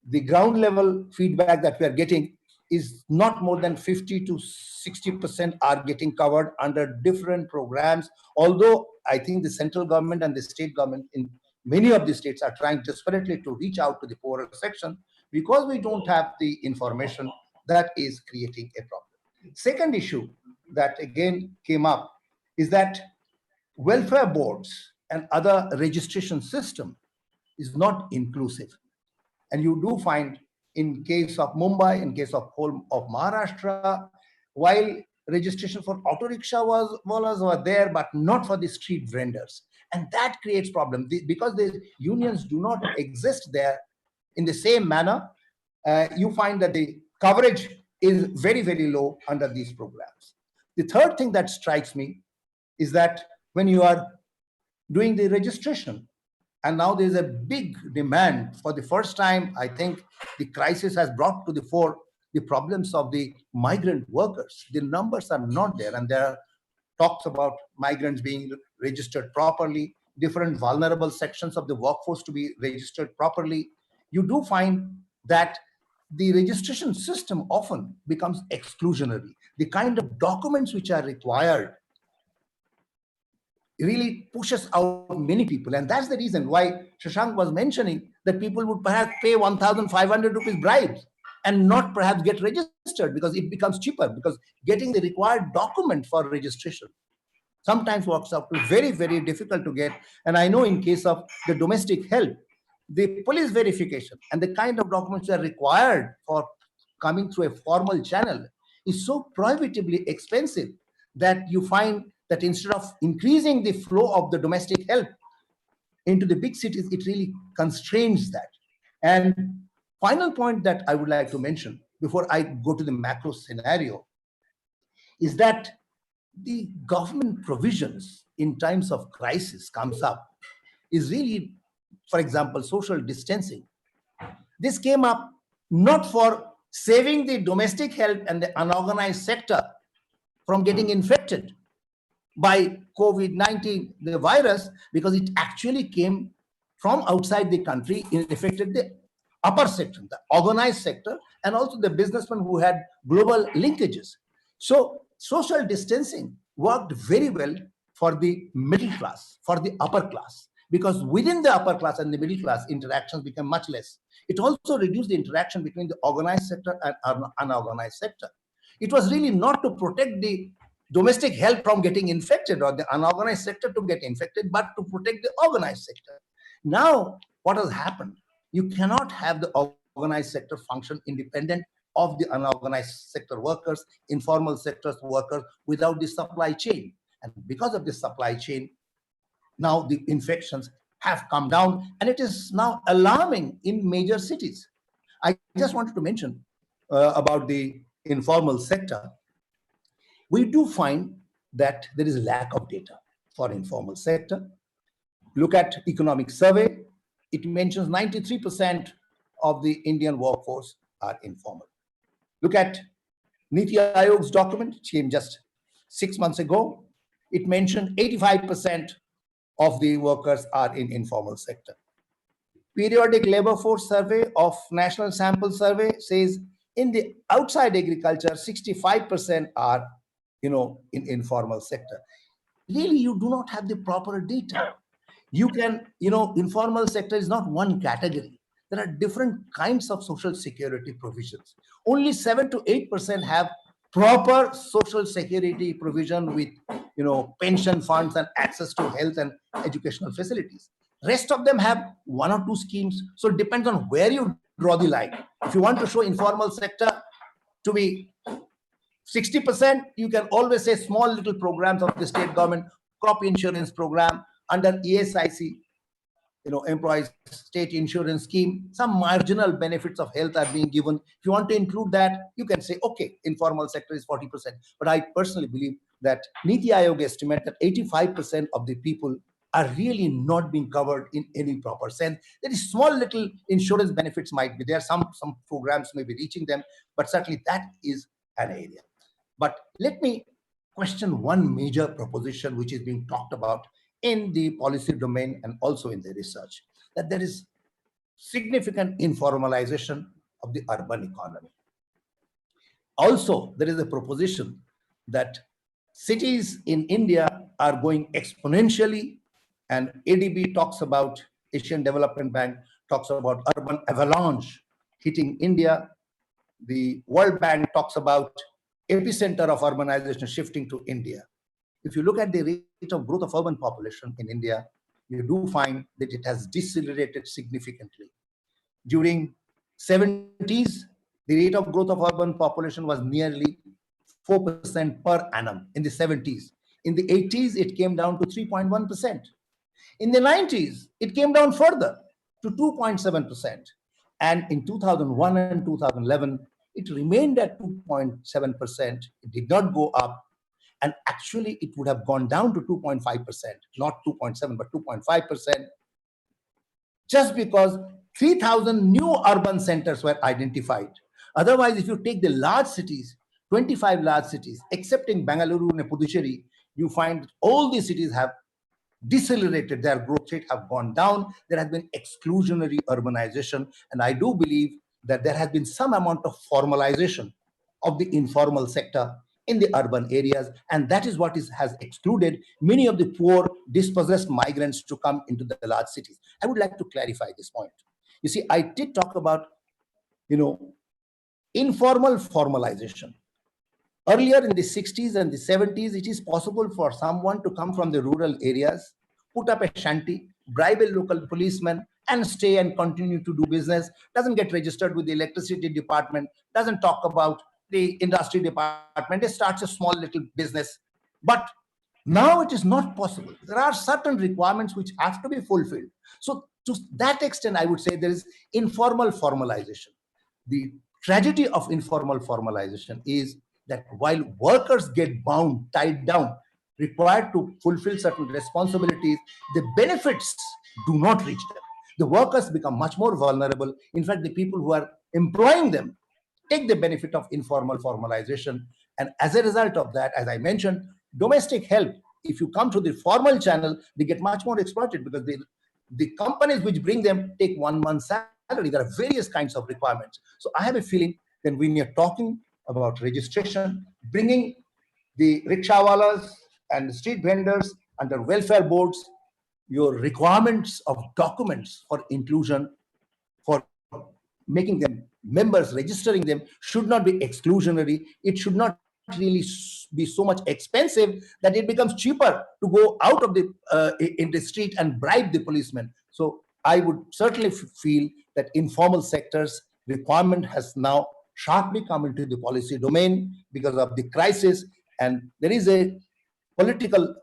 the ground level feedback that we are getting is not more than 50 to 60% are getting covered under different programs. Although I think the central government and the state government in many of the states are trying desperately to reach out to the poorer section, because we don't have the information, that is creating a problem. Second issue that again came up is that welfare boards and other registration system is not inclusive. And you do find in case of Mumbai, in case of whole of Maharashtra, while registration for auto rickshaw was there, but not for the street vendors. And that creates problem because the unions do not exist there in the same manner. You find that the coverage is very, very low under these programs. The third thing that strikes me is that when you are doing the registration, and now there's a big demand for the first time, I think the crisis has brought to the fore the problems of the migrant workers. The numbers are not there, and there are talks about migrants being registered properly, different vulnerable sections of the workforce to be registered properly. You do find that the registration system often becomes exclusionary. The kind of documents which are required really pushes out many people. And that's the reason why Shashank was mentioning that people would perhaps pay 1,500 rupees bribes and not perhaps get registered because it becomes cheaper, because getting the required document for registration sometimes works out to very, very difficult to get. And I know in case of the domestic help, the police verification and the kind of documents that are required for coming through a formal channel is so prohibitively expensive that you find that instead of increasing the flow of the domestic help into the big cities, it really constrains that. And final point that I would like to mention before I go to the macro scenario is that the government provisions in times of crisis comes up is really, for example, social distancing. This came up not for saving the domestic help and the unorganized sector from getting infected by COVID-19, the virus, because it actually came from outside the country. It affected the upper sector, the organized sector, and also the businessmen who had global linkages. So social distancing worked very well for the middle class, for the upper class, because within the upper class and the middle class, interactions became much less. It also reduced the interaction between the organized sector and unorganized sector. It was really not to protect the domestic help from getting infected or the unorganized sector to get infected, but to protect the organized sector. Now, what has happened? You cannot have the organized sector function independent of the unorganized sector workers, informal sector workers, without the supply chain. And because of the supply chain, now the infections have come down, and it is now alarming in major cities. I just wanted to mention about the informal sector. We do find that there is a lack of data for informal sector. Look at economic survey. It mentions 93% of the Indian workforce are informal. Look at Niti Aayog's document, which came just 6 months ago. it mentioned 85% of the workers are in informal sector. Periodic labor force survey of National Sample Survey says in the outside agriculture, 65% are, in informal sector. Really, you do not have the proper data. You can, informal sector is not one category. There are different kinds of social security provisions. Only 7 to 8% have proper social security provision with, pension funds and access to health and educational facilities. Rest of them have one or two schemes. So it depends on where you draw the line. If you want to show informal sector to be 60%, you can always say small little programs of the state government, crop insurance program under ESIC, employees state insurance scheme, some marginal benefits of health are being given. If you want to include that, you can say, okay, informal sector is 40%. But I personally believe that Niti Aayog estimate that 85% of the people are really not being covered in any proper sense. There is small little insurance benefits might be there. Some programs may be reaching them, but certainly that is an area. But let me question one major proposition which is being talked about in the policy domain and also in the research, that there is significant informalization of the urban economy. Also, there is a proposition that cities in India are going exponentially, and ADB talks about, Asian Development Bank talks about urban avalanche hitting India. The World Bank talks about epicenter of urbanization shifting to India. If you look at the rate of growth of urban population in India, you do find that it has decelerated significantly. During 70s, the rate of growth of urban population was nearly 4% per annum in the 70s. In the 80s, it came down to 3.1%. In the 90s, it came down further to 2.7%. And in 2001 and 2011, it remained at 2.7%. It did not go up. And actually, it would have gone down to 2.5%, not 2.7, but 2.5%, just because 3,000 new urban centers were identified. Otherwise, if you take the large cities, 25 large cities, excepting Bengaluru and Puducherry, you find all these cities have decelerated, their growth rate have gone down. There has been exclusionary urbanization. And I do believe that there has been some amount of formalization of the informal sector in the urban areas, and that is what has excluded many of the poor, dispossessed migrants to come into the large cities. I would like to clarify this point. You see, I did talk about, informal formalization. Earlier in the 60s and the 70s, it is possible for someone to come from the rural areas, put up a shanty, bribe a local policeman, and stay and continue to do business, doesn't get registered with the electricity department, doesn't talk about the industry department, it starts a small little business. But now it is not possible. There are certain requirements which have to be fulfilled. So to that extent, I would say there is informal formalization. The tragedy of informal formalization is that while workers get bound, tied down, required to fulfill certain responsibilities, the benefits do not reach them. The workers become much more vulnerable. In fact, the people who are employing them take the benefit of informal formalization. And as a result of that, as I mentioned, domestic help, if you come to the formal channel, they get much more exploited because the companies which bring them take 1 month's salary. There are various kinds of requirements. So I have a feeling that when we are talking about registration, bringing the rickshawalas and street vendors under welfare boards, your requirements of documents for inclusion, for making them members, registering them, should not be exclusionary. It should not really be so much expensive that it becomes cheaper to go out of the in the street and bribe the policeman. So I would certainly feel that informal sector's requirement has now sharply come into the policy domain because of the crisis, and there is a political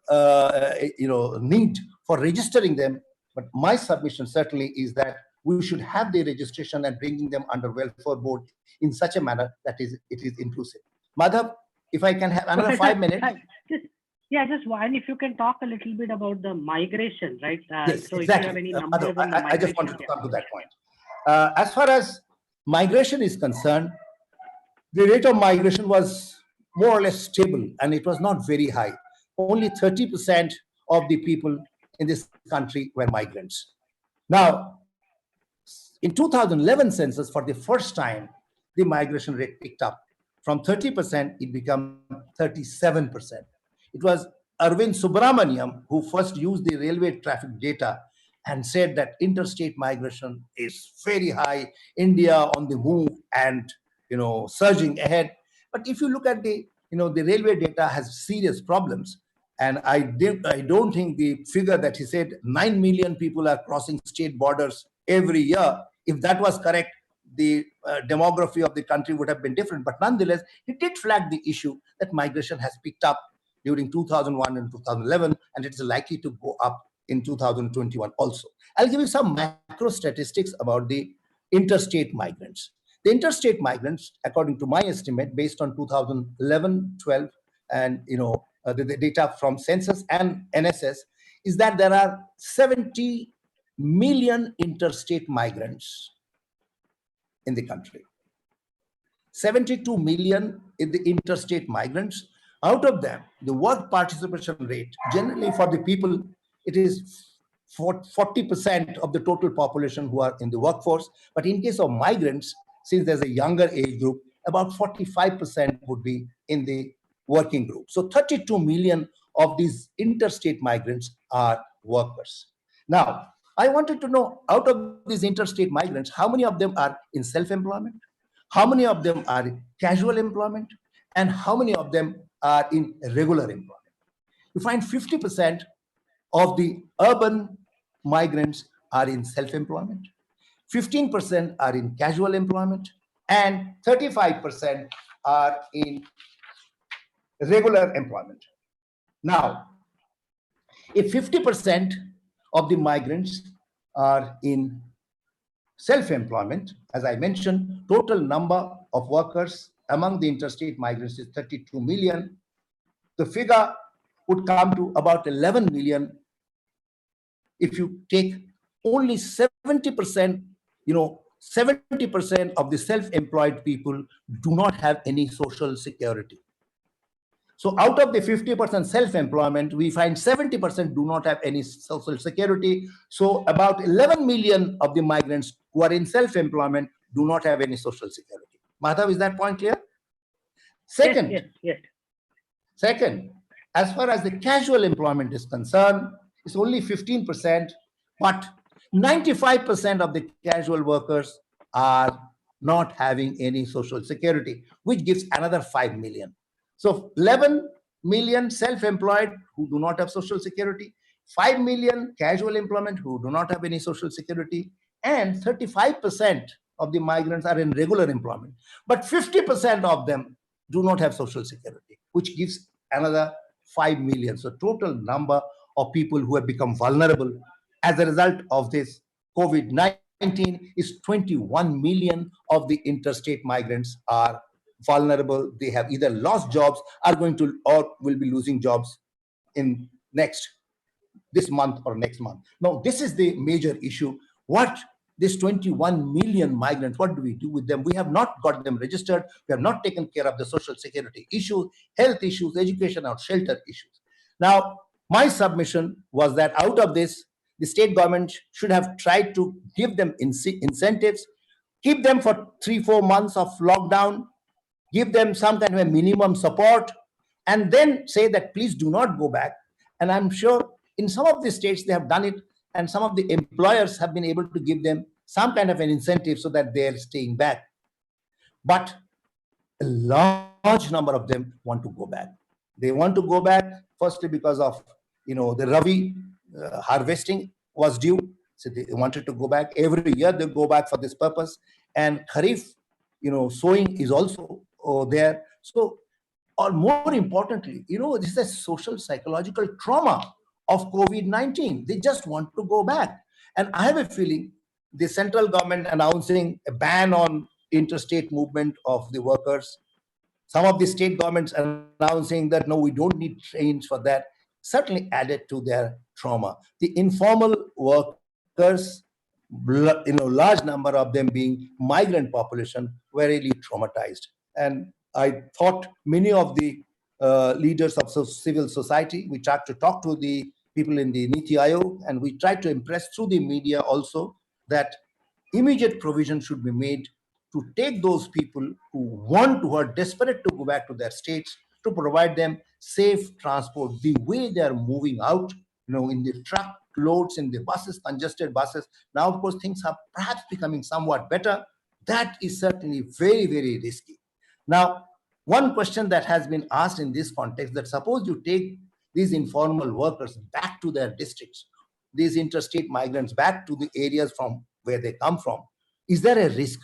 need for registering them. But my submission certainly is that we should have the registration and bringing them under welfare board in such a manner that it is inclusive. Madhav, if I can have another 5 minutes. Just one, if you can talk a little bit about the migration, right? Yes, so exactly. If you have any numbers on the I just wanted to come to that point. As far as migration is concerned, the rate of migration was more or less stable and it was not very high. only 30% of the people in this country were migrants. Now, in 2011 census, for the first time, the migration rate picked up. From 30%, it became 37%. It was Arvind Subramaniam who first used the railway traffic data and said that interstate migration is very high, India on the move and surging ahead. But if you look at the the railway data has serious problems. And I don't think the figure that he said 9 million people are crossing state borders every year, if that was correct, the demography of the country would have been different. But nonetheless, it did flag the issue that migration has picked up during 2001 and 2011, and it is likely to go up in 2021 also. I'll give you some macro statistics about the interstate migrants. The interstate migrants, according to my estimate, based on 2011, 12, and the data from census and NSS, is that there are 70 million interstate migrants in the country. 72 million in the interstate migrants. Out of them, the work participation rate, generally for the people, it is 40% of the total population who are in the workforce. But in case of migrants, since there's a younger age group, about 45% would be in the working group. So 32 million of these interstate migrants are workers. Now, I wanted to know, out of these interstate migrants, how many of them are in self-employment? How many of them are in casual employment? And how many of them are in regular employment? You find 50% of the urban migrants are in self-employment, 15% are in casual employment, and 35% are in regular employment. Now, if 50% of the migrants are in self-employment, as I mentioned, total number of workers among the interstate migrants is 32 million. The figure would come to about 11 million if you take only 70%, 70% of the self-employed people do not have any social security. So out of the 50% self-employment, we find 70% do not have any social security. So about 11 million of the migrants who are in self-employment do not have any social security. Madhav, is that point clear? Second, yes. Second, as far as the casual employment is concerned, it's only 15%, but 95% of the casual workers are not having any social security, which gives another 5 million. So 11 million self-employed who do not have social security, 5 million casual employment who do not have any social security, and 35% of the migrants are in regular employment. But 50% of them do not have social security, which gives another 5 million. So total number of people who have become vulnerable as a result of this COVID-19 is 21 million of the interstate migrants are vulnerable. They have either lost jobs, are going to, or will be losing jobs in this month or next month. Now, this is the major issue. What this 21 million migrants, what do we do with them? We have not got them registered. We have not taken care of the social security issues, health issues, education or shelter issues. Now, my submission was that out of this, the state government should have tried to give them incentives, keep them for 3-4 months of lockdown, give them some kind of a minimum support, and then say that please do not go back. And I'm sure in some of the states they have done it, and some of the employers have been able to give them some kind of an incentive so that they're staying back. But a large number of them want to go back. They want to go back firstly because of the Rabi harvesting was due, so they wanted to go back. Every year they go back for this purpose, and Kharif sowing is also there. So, or more importantly, this is a social psychological trauma of COVID-19. They just want to go back. And I have a feeling the central government announcing a ban on interstate movement of the workers, some of the state governments announcing that no, we don't need trains for that, certainly added to their trauma. The informal workers, large number of them being migrant population, were really traumatized. And I thought many of the leaders of civil society. We tried to talk to the people in the Niti Aayog, and we tried to impress through the media also that immediate provision should be made to take those people who are desperate to go back to their states, to provide them safe transport the way they are moving out, in the truck loads, in the buses, congested buses. Now, of course, things are perhaps becoming somewhat better. That is certainly very, very risky. Now, one question that has been asked in this context, that suppose you take these informal workers back to their districts, these interstate migrants back to the areas from where they come from, is there a risk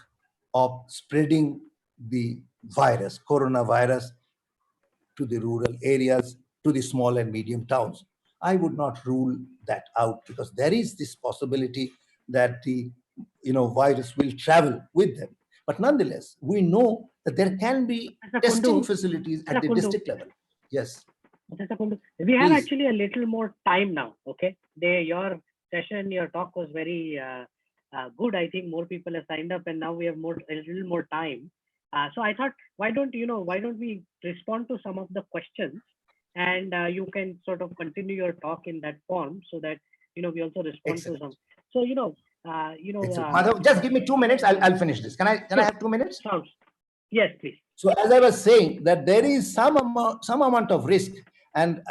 of spreading the virus, coronavirus, to the rural areas, to the small and medium towns? I would not rule that out, because there is this possibility that the virus will travel with them. But nonetheless, we know that there can be testing facilities at the district level. Yes. We have actually a little more time now. Okay, your session, your talk was very good. I think more people have signed up, and now we have a little more time. So I thought, why don't we respond to some of the questions, and you can sort of continue your talk in that form, so that we also respond to some. So Madhav, just give me 2 minutes. I'll finish this. Can I have 2 minutes? Sounds. Yes, please. So as I was saying, that there is some amount of risk, and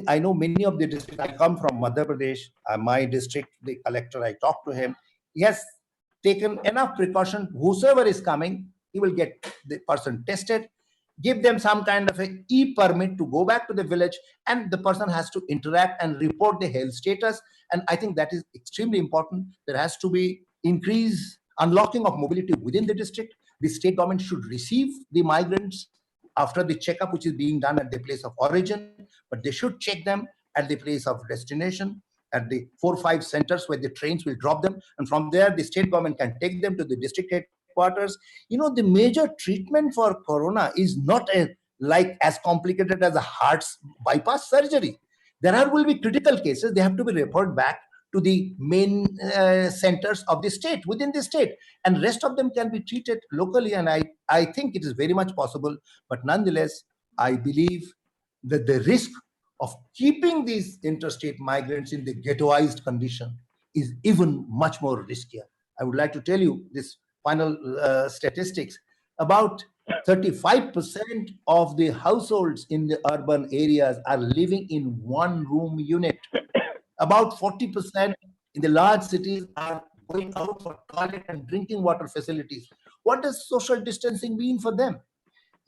I know many of the districts. I come from Madhya Pradesh. My district, the collector, I talked to him. He has taken enough precaution. Whosoever is coming, he will get the person tested, give them some kind of an e-permit to go back to the village, and the person has to interact and report the health status. And I think that is extremely important. There has to be increased unlocking of mobility within the district. The state government should receive the migrants after the checkup, which is being done at the place of origin, but they should check them at the place of destination, at the 4 or 5 centers where the trains will drop them. And from there, the state government can take them to the district headquarters. The major treatment for corona is not as complicated as a heart bypass surgery. There will be critical cases. They have to be referred back to the main centers of the state, within the state, and rest of them can be treated locally. And I think it is very much possible. But nonetheless, I believe that the risk of keeping these interstate migrants in the ghettoized condition is even much more riskier. I would like to tell you this final statistics. About 35% of the households in the urban areas are living in one-room unit. About 40% in the large cities are going out for toilet and drinking water facilities. What does social distancing mean for them?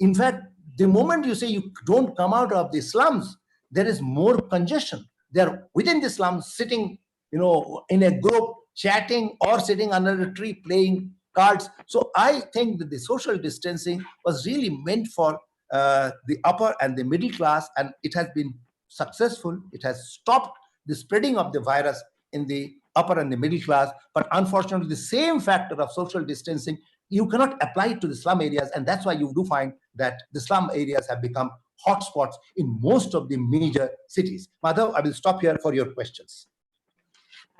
In fact, the moment you say you don't come out of the slums, there is more congestion. They're within the slums, sitting, in a group, chatting, or sitting under a tree playing cards. So I think that the social distancing was really meant for the upper and the middle class, and it has been successful. It has stopped the spreading of the virus in the upper and the middle class. But unfortunately, the same factor of social distancing, you cannot apply it to the slum areas. And that's why you do find that the slum areas have become hotspots in most of the major cities. Madhav, I will stop here for your questions.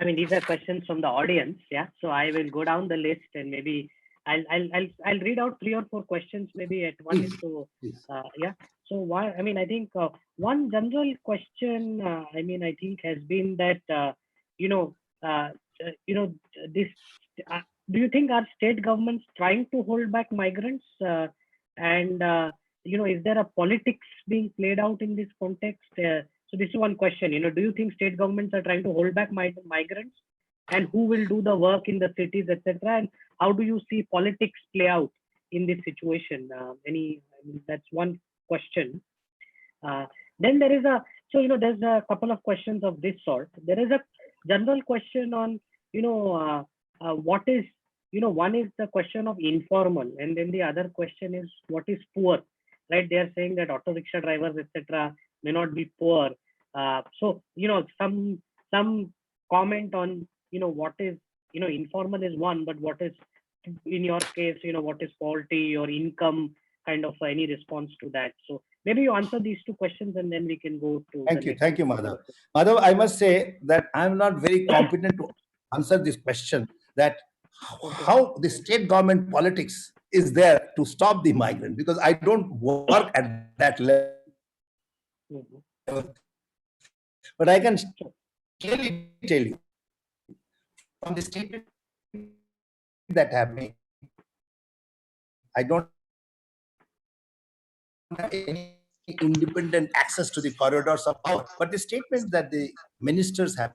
I mean, these are questions from the audience. Yeah. So I will go down the list, and maybe I'll read out 3 or 4 questions maybe at once. So yeah. So why? I mean, I think one general question. I think has been that this. Do you think our state governments trying to hold back migrants? Is there a politics being played out in this context? So this is one question. Do you think state governments are trying to hold back migrants, and who will do the work in the cities, etc.? And how do you see politics play out in this situation? That's one question. Then there is there's a couple of questions of this sort. There is a general question on what is one is the question of informal, and then the other question is what is poor, right? They are saying that auto rickshaw drivers, etc., may not be poor. So some comment on what is informal is one, but what is in your case what is poverty or income, kind of any response to that. So maybe you answer these 2 questions, and then we can go to. Thank you, Madhav. Madhav, I must say that I'm not very competent to answer this question, that how the state government politics is there to stop the migrant, because I don't work at that level. But I can clearly tell you from the statement that have made, I don't have any independent access to the corridors of power. But the statements that the ministers have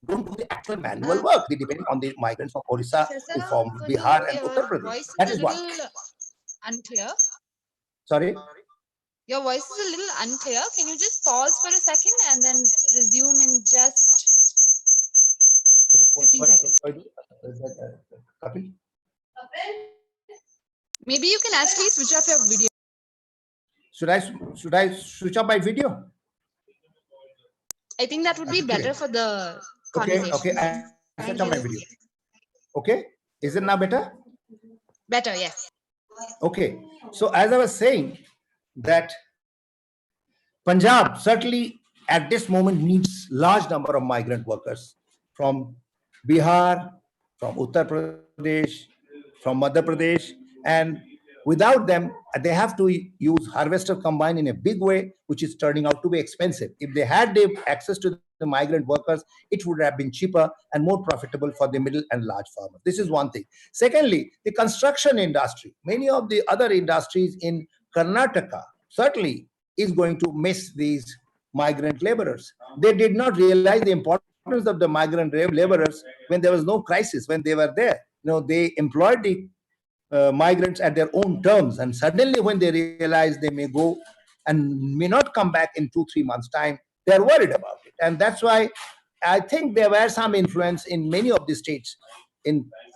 don't do the actual manual work. They depend on the migrants from Orissa, Professor, from Kundu, Bihar and your Uttar Pradesh. voice That is is a one. little unclear. Sorry? Your voice is a little unclear. Can you just pause for a second and then resume in just 15 seconds? Kapil? Maybe you can actually switch off your video. Should I switch off my video? I think that would be better for the conversation. Okay. I Thank switch off my you. video. Okay. Is it now better? Better, yes. Okay. So as I was saying, that Punjab certainly at this moment needs large number of migrant workers from Bihar, from Uttar Pradesh, from Madhya Pradesh, and without them, they have to use harvester combine in a big way, which is turning out to be expensive. If they had the access to the migrant workers, it would have been cheaper and more profitable for the middle and large farmers. This is one thing. Secondly, the construction industry, many of the other industries in Karnataka certainly is going to miss these migrant laborers. They did not realize the importance of the migrant laborers when there was no crisis, when they were there. They employed the migrants at their own terms, and suddenly when they realize they may go and may not come back in 2-3 months time, they're worried about it. And that's why I think there were some influence in many of the states,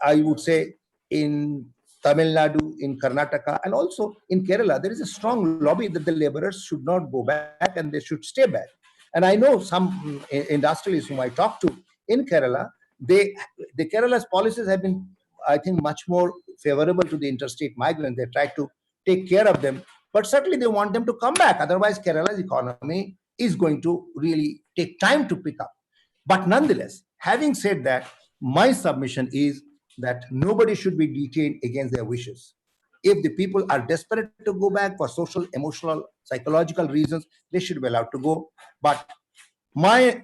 I would say in Tamil Nadu, in Karnataka, and also in Kerala. There is a strong lobby that the laborers should not go back and they should stay back. And I know some industrialists whom I talked to in Kerala, the Kerala's policies have been, I think, much more favorable to the interstate migrants. They try to take care of them, but certainly they want them to come back. Otherwise, Kerala's economy is going to really take time to pick up. But nonetheless, having said that, my submission is that nobody should be detained against their wishes. If the people are desperate to go back for social, emotional, psychological reasons, they should be allowed to go. But my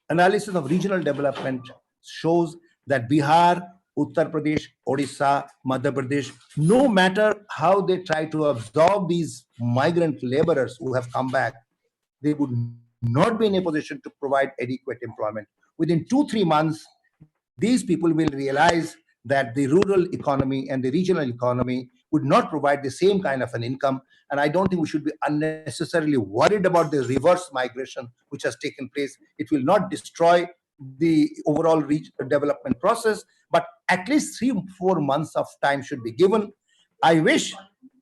analysis of regional development shows that Bihar, Uttar Pradesh, Odisha, Madhya Pradesh, no matter how they try to absorb these migrant laborers who have come back, they would not be in a position to provide adequate employment. Within 2-3 months, these people will realize that the rural economy and the regional economy would not provide the same kind of an income. And I don't think we should be unnecessarily worried about the reverse migration which has taken place. It will not destroy the overall development process, but at least 3-4 months of time should be given. I wish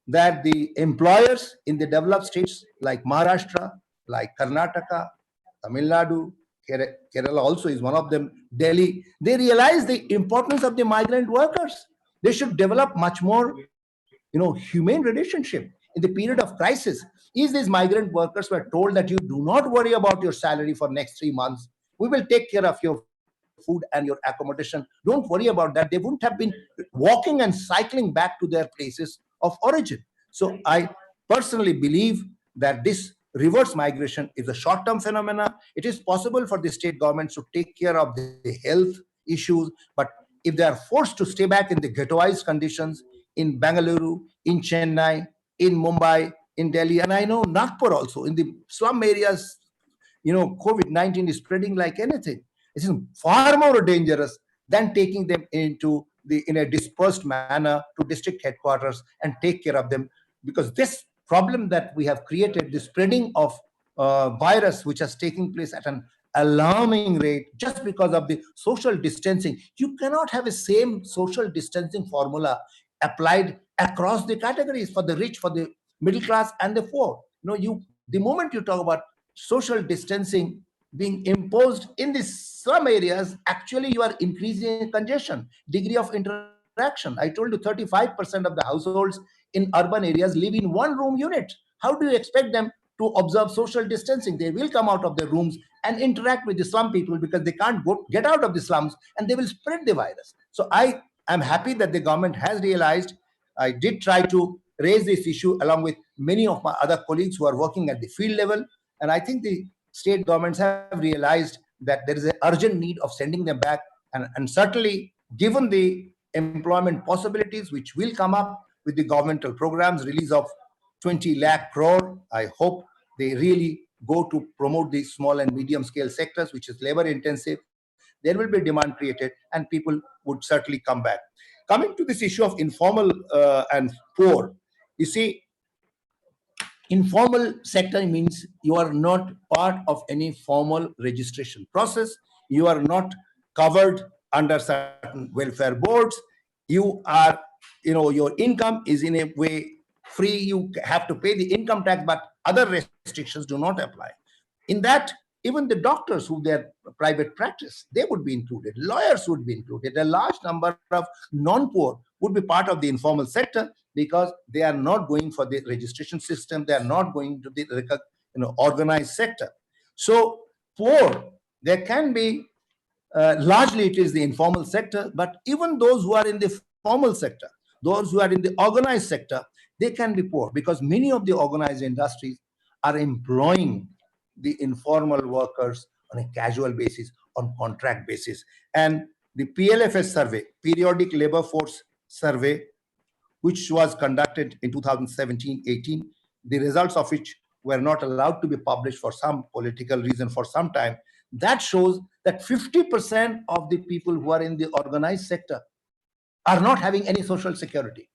that the employers in the developed states like Maharashtra, like Karnataka, Tamil Nadu, Kerala also is one of them, Delhi, they realize the importance of the migrant workers. They should develop much more, humane relationship in the period of crisis. If these migrant workers were told that you do not worry about your salary for next 3 months, we will take care of your food and your accommodation. Don't worry about that. They wouldn't have been walking and cycling back to their places of origin. So I personally believe that this reverse migration is a short-term phenomena. It is possible for the state governments to take care of the health issues, but if they are forced to stay back in the ghettoized conditions in Bengaluru, in Chennai, in Mumbai, in Delhi, and I know Nagpur also, in the slum areas, COVID-19 is spreading like anything. It is far more dangerous than taking them in a dispersed manner to district headquarters and take care of them, because this problem that we have created, the spreading of virus, which has taken place at an alarming rate just because of the social distancing. You cannot have a same social distancing formula applied across the categories for the rich, for the middle class, and the poor. The moment you talk about social distancing being imposed in the slum areas, actually you are increasing congestion, degree of interaction. I told you 35% of the households in urban areas live in one-room unit. How do you expect them to observe social distancing? They will come out of their rooms and interact with the slum people because they can't get out of the slums, and they will spread the virus. So I am happy that the government has realized. I did try to raised this issue along with many of my other colleagues who are working at the field level. And I think the state governments have realized that there is an urgent need of sending them back. And certainly, given the employment possibilities which will come up with the governmental programs, release of 20 lakh crore, I hope they really go to promote these small and medium scale sectors, which is labor intensive. There will be demand created and people would certainly come back. Coming to this issue of informal and poor, you see, informal sector means you are not part of any formal registration process. You are not covered under certain welfare boards. You are, your income is in a way free. You have to pay the income tax, but other restrictions do not apply. In that, even the doctors who their private practice, they would be included. Lawyers would be included. A large number of non-poor would be part of the informal sector because they are not going for the registration system. They are not going to the organized sector. So poor, there can be, largely it is the informal sector, but even those who are in the formal sector, those who are in the organized sector, they can be poor because many of the organized industries are employing the informal workers on a casual basis, on contract basis. And the PLFS survey, Periodic Labor Force Survey, which was conducted in 2017-18, the results of which were not allowed to be published for some political reason for some time, that shows that 50% of the people who are in the organized sector are not having any social security.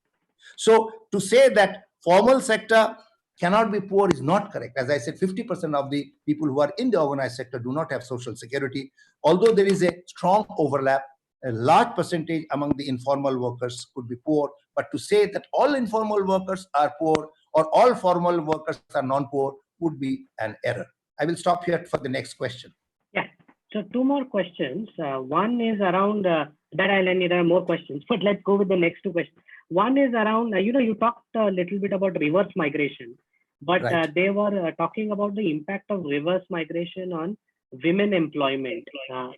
So to say that formal sector cannot be poor is not correct. As I said, 50% of the people who are in the organized sector do not have social security. Although there is a strong overlap, a large percentage among the informal workers could be poor. But to say that all informal workers are poor or all formal workers are non-poor would be an error. I will stop here for the next question. Yeah. So two more questions. One is around that there are more questions, but let's go with the next two questions. One is around, you talked a little bit about reverse migration, but Right. they were talking about the impact of reverse migration on women employment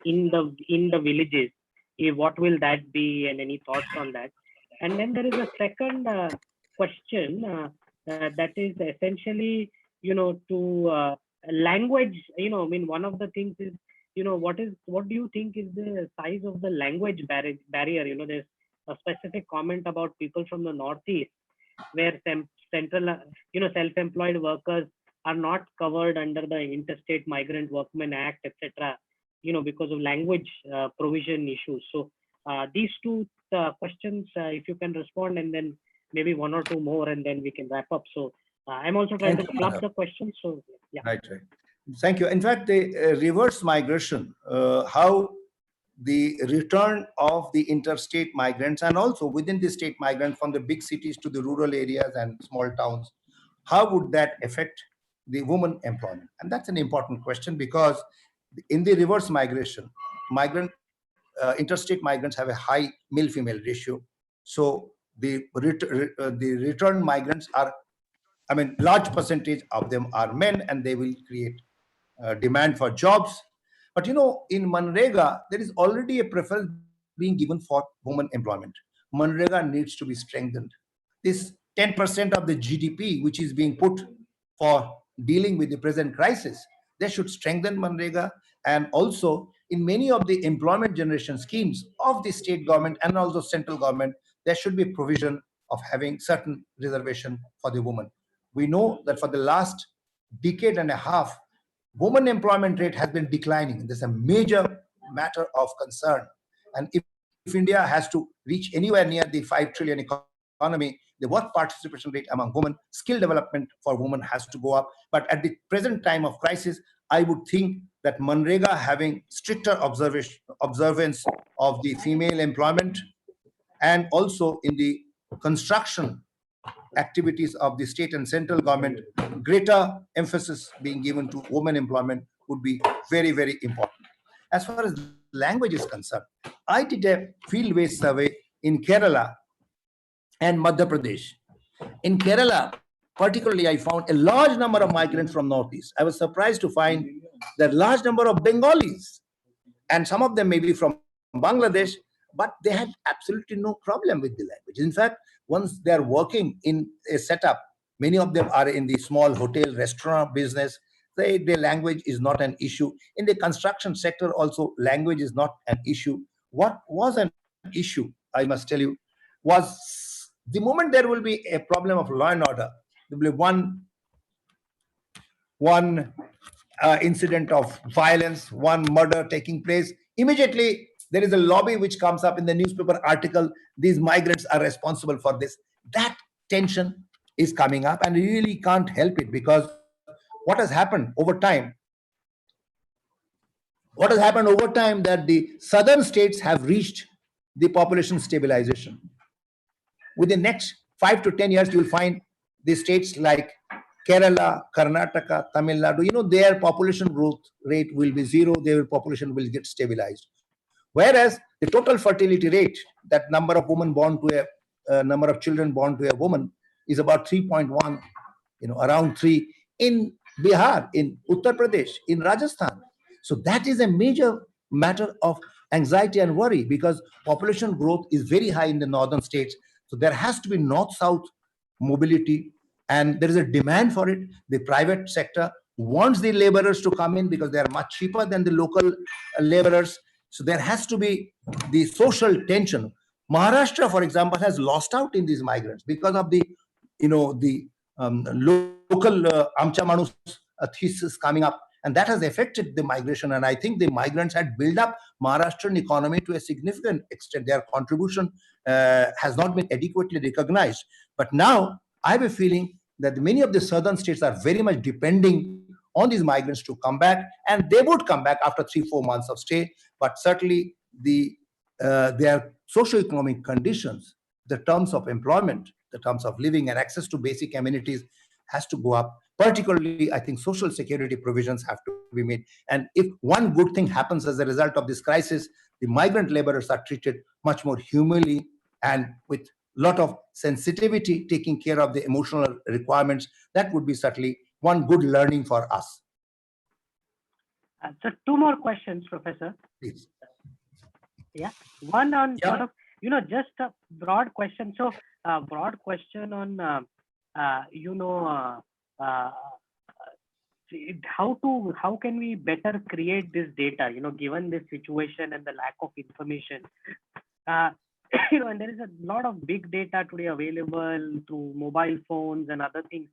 in the villages. What will that be, and any thoughts on that? And then there is a second question that is essentially, to language. One of the things is, what do you think is the size of the language barrier? There's a specific comment about people from the Northeast, where self-employed workers are not covered under the Interstate Migrant Workmen Act, etc. Because of language provision issues. So these two questions, if you can respond, and then maybe one or two more, and then we can wrap up. So I'm also trying to club the questions. So yeah. Right. Thank you. In fact, the reverse migration, how the return of the interstate migrants and also within the state migrants from the big cities to the rural areas and small towns, how would that affect the women employment? And that's an important question because in the reverse migration, interstate migrants have a high male-female ratio. So the return migrants are, large percentage of them are men, and they will create demand for jobs. But in Manrega, there is already a preference being given for women employment. Manrega needs to be strengthened. This 10% of the GDP, which is being put for dealing with the present crisis, they should strengthen Manrega. And also in many of the employment generation schemes of the state government and also central government, there should be provision of having certain reservation for the women. We know that for the last decade and a half, women employment rate has been declining. This is a major matter of concern. And if India has to reach anywhere near the 5 trillion economy, the work participation rate among women, skill development for women has to go up. But at the present time of crisis, I would think that Manrega having stricter observance of the female employment and also in the construction activities of the state and central government, greater emphasis being given to women employment would be very, very important. As far as language is concerned, I did a field-based survey in Kerala and Madhya Pradesh. In Kerala, particularly, I found a large number of migrants from Northeast. I was surprised to find that large number of Bengalis, and some of them may be from Bangladesh, but they had absolutely no problem with the language. In fact, once they are working in a setup, many of them are in the small hotel, restaurant business, their language is not an issue. In the construction sector also, language is not an issue. What was an issue, I must tell you, was the moment there will be a problem of law and order, there will be one incident of violence, one murder taking place, immediately there is a lobby which comes up in the newspaper article, these migrants are responsible for this. That tension is coming up, and you really can't help it, because what has happened over time, that the southern states have reached the population stabilization. Within the next 5 to 10 years, you will find the states like Kerala, Karnataka, Tamil Nadu, their population growth rate will be zero, their population will get stabilized. Whereas the total fertility rate, that number of women born to number of children born to a woman, is about 3.1, around 3 in Bihar, in Uttar Pradesh, in Rajasthan. So that is a major matter of anxiety and worry, because population growth is very high in the northern states. So there has to be north-south mobility, and there is a demand for it. The private sector wants the laborers to come in because they are much cheaper than the local laborers. So there has to be the social tension. Maharashtra, for example, has lost out in these migrants because of the, local Amcha Manus thesis coming up, and that has affected the migration. And I think the migrants had built up Maharashtrian economy to a significant extent. Their contribution has not been adequately recognized. But now I have a feeling that many of the southern states are very much depending on these migrants to come back, and they would come back after 3-4 months of stay. But certainly their socio-economic conditions, the terms of employment, the terms of living and access to basic amenities has to go up. Particularly, I think social security provisions have to be made. And if one good thing happens as a result of this crisis, the migrant laborers are treated much more humanely and with a lot of sensitivity, taking care of the emotional requirements. That would be certainly one good learning for us. So 2 more questions, Professor. Please. Yeah. One on sort of, just a broad question. So broad question on, how can we better create this data, given this situation and the lack of information? And there is a lot of big data today available through mobile phones and other things.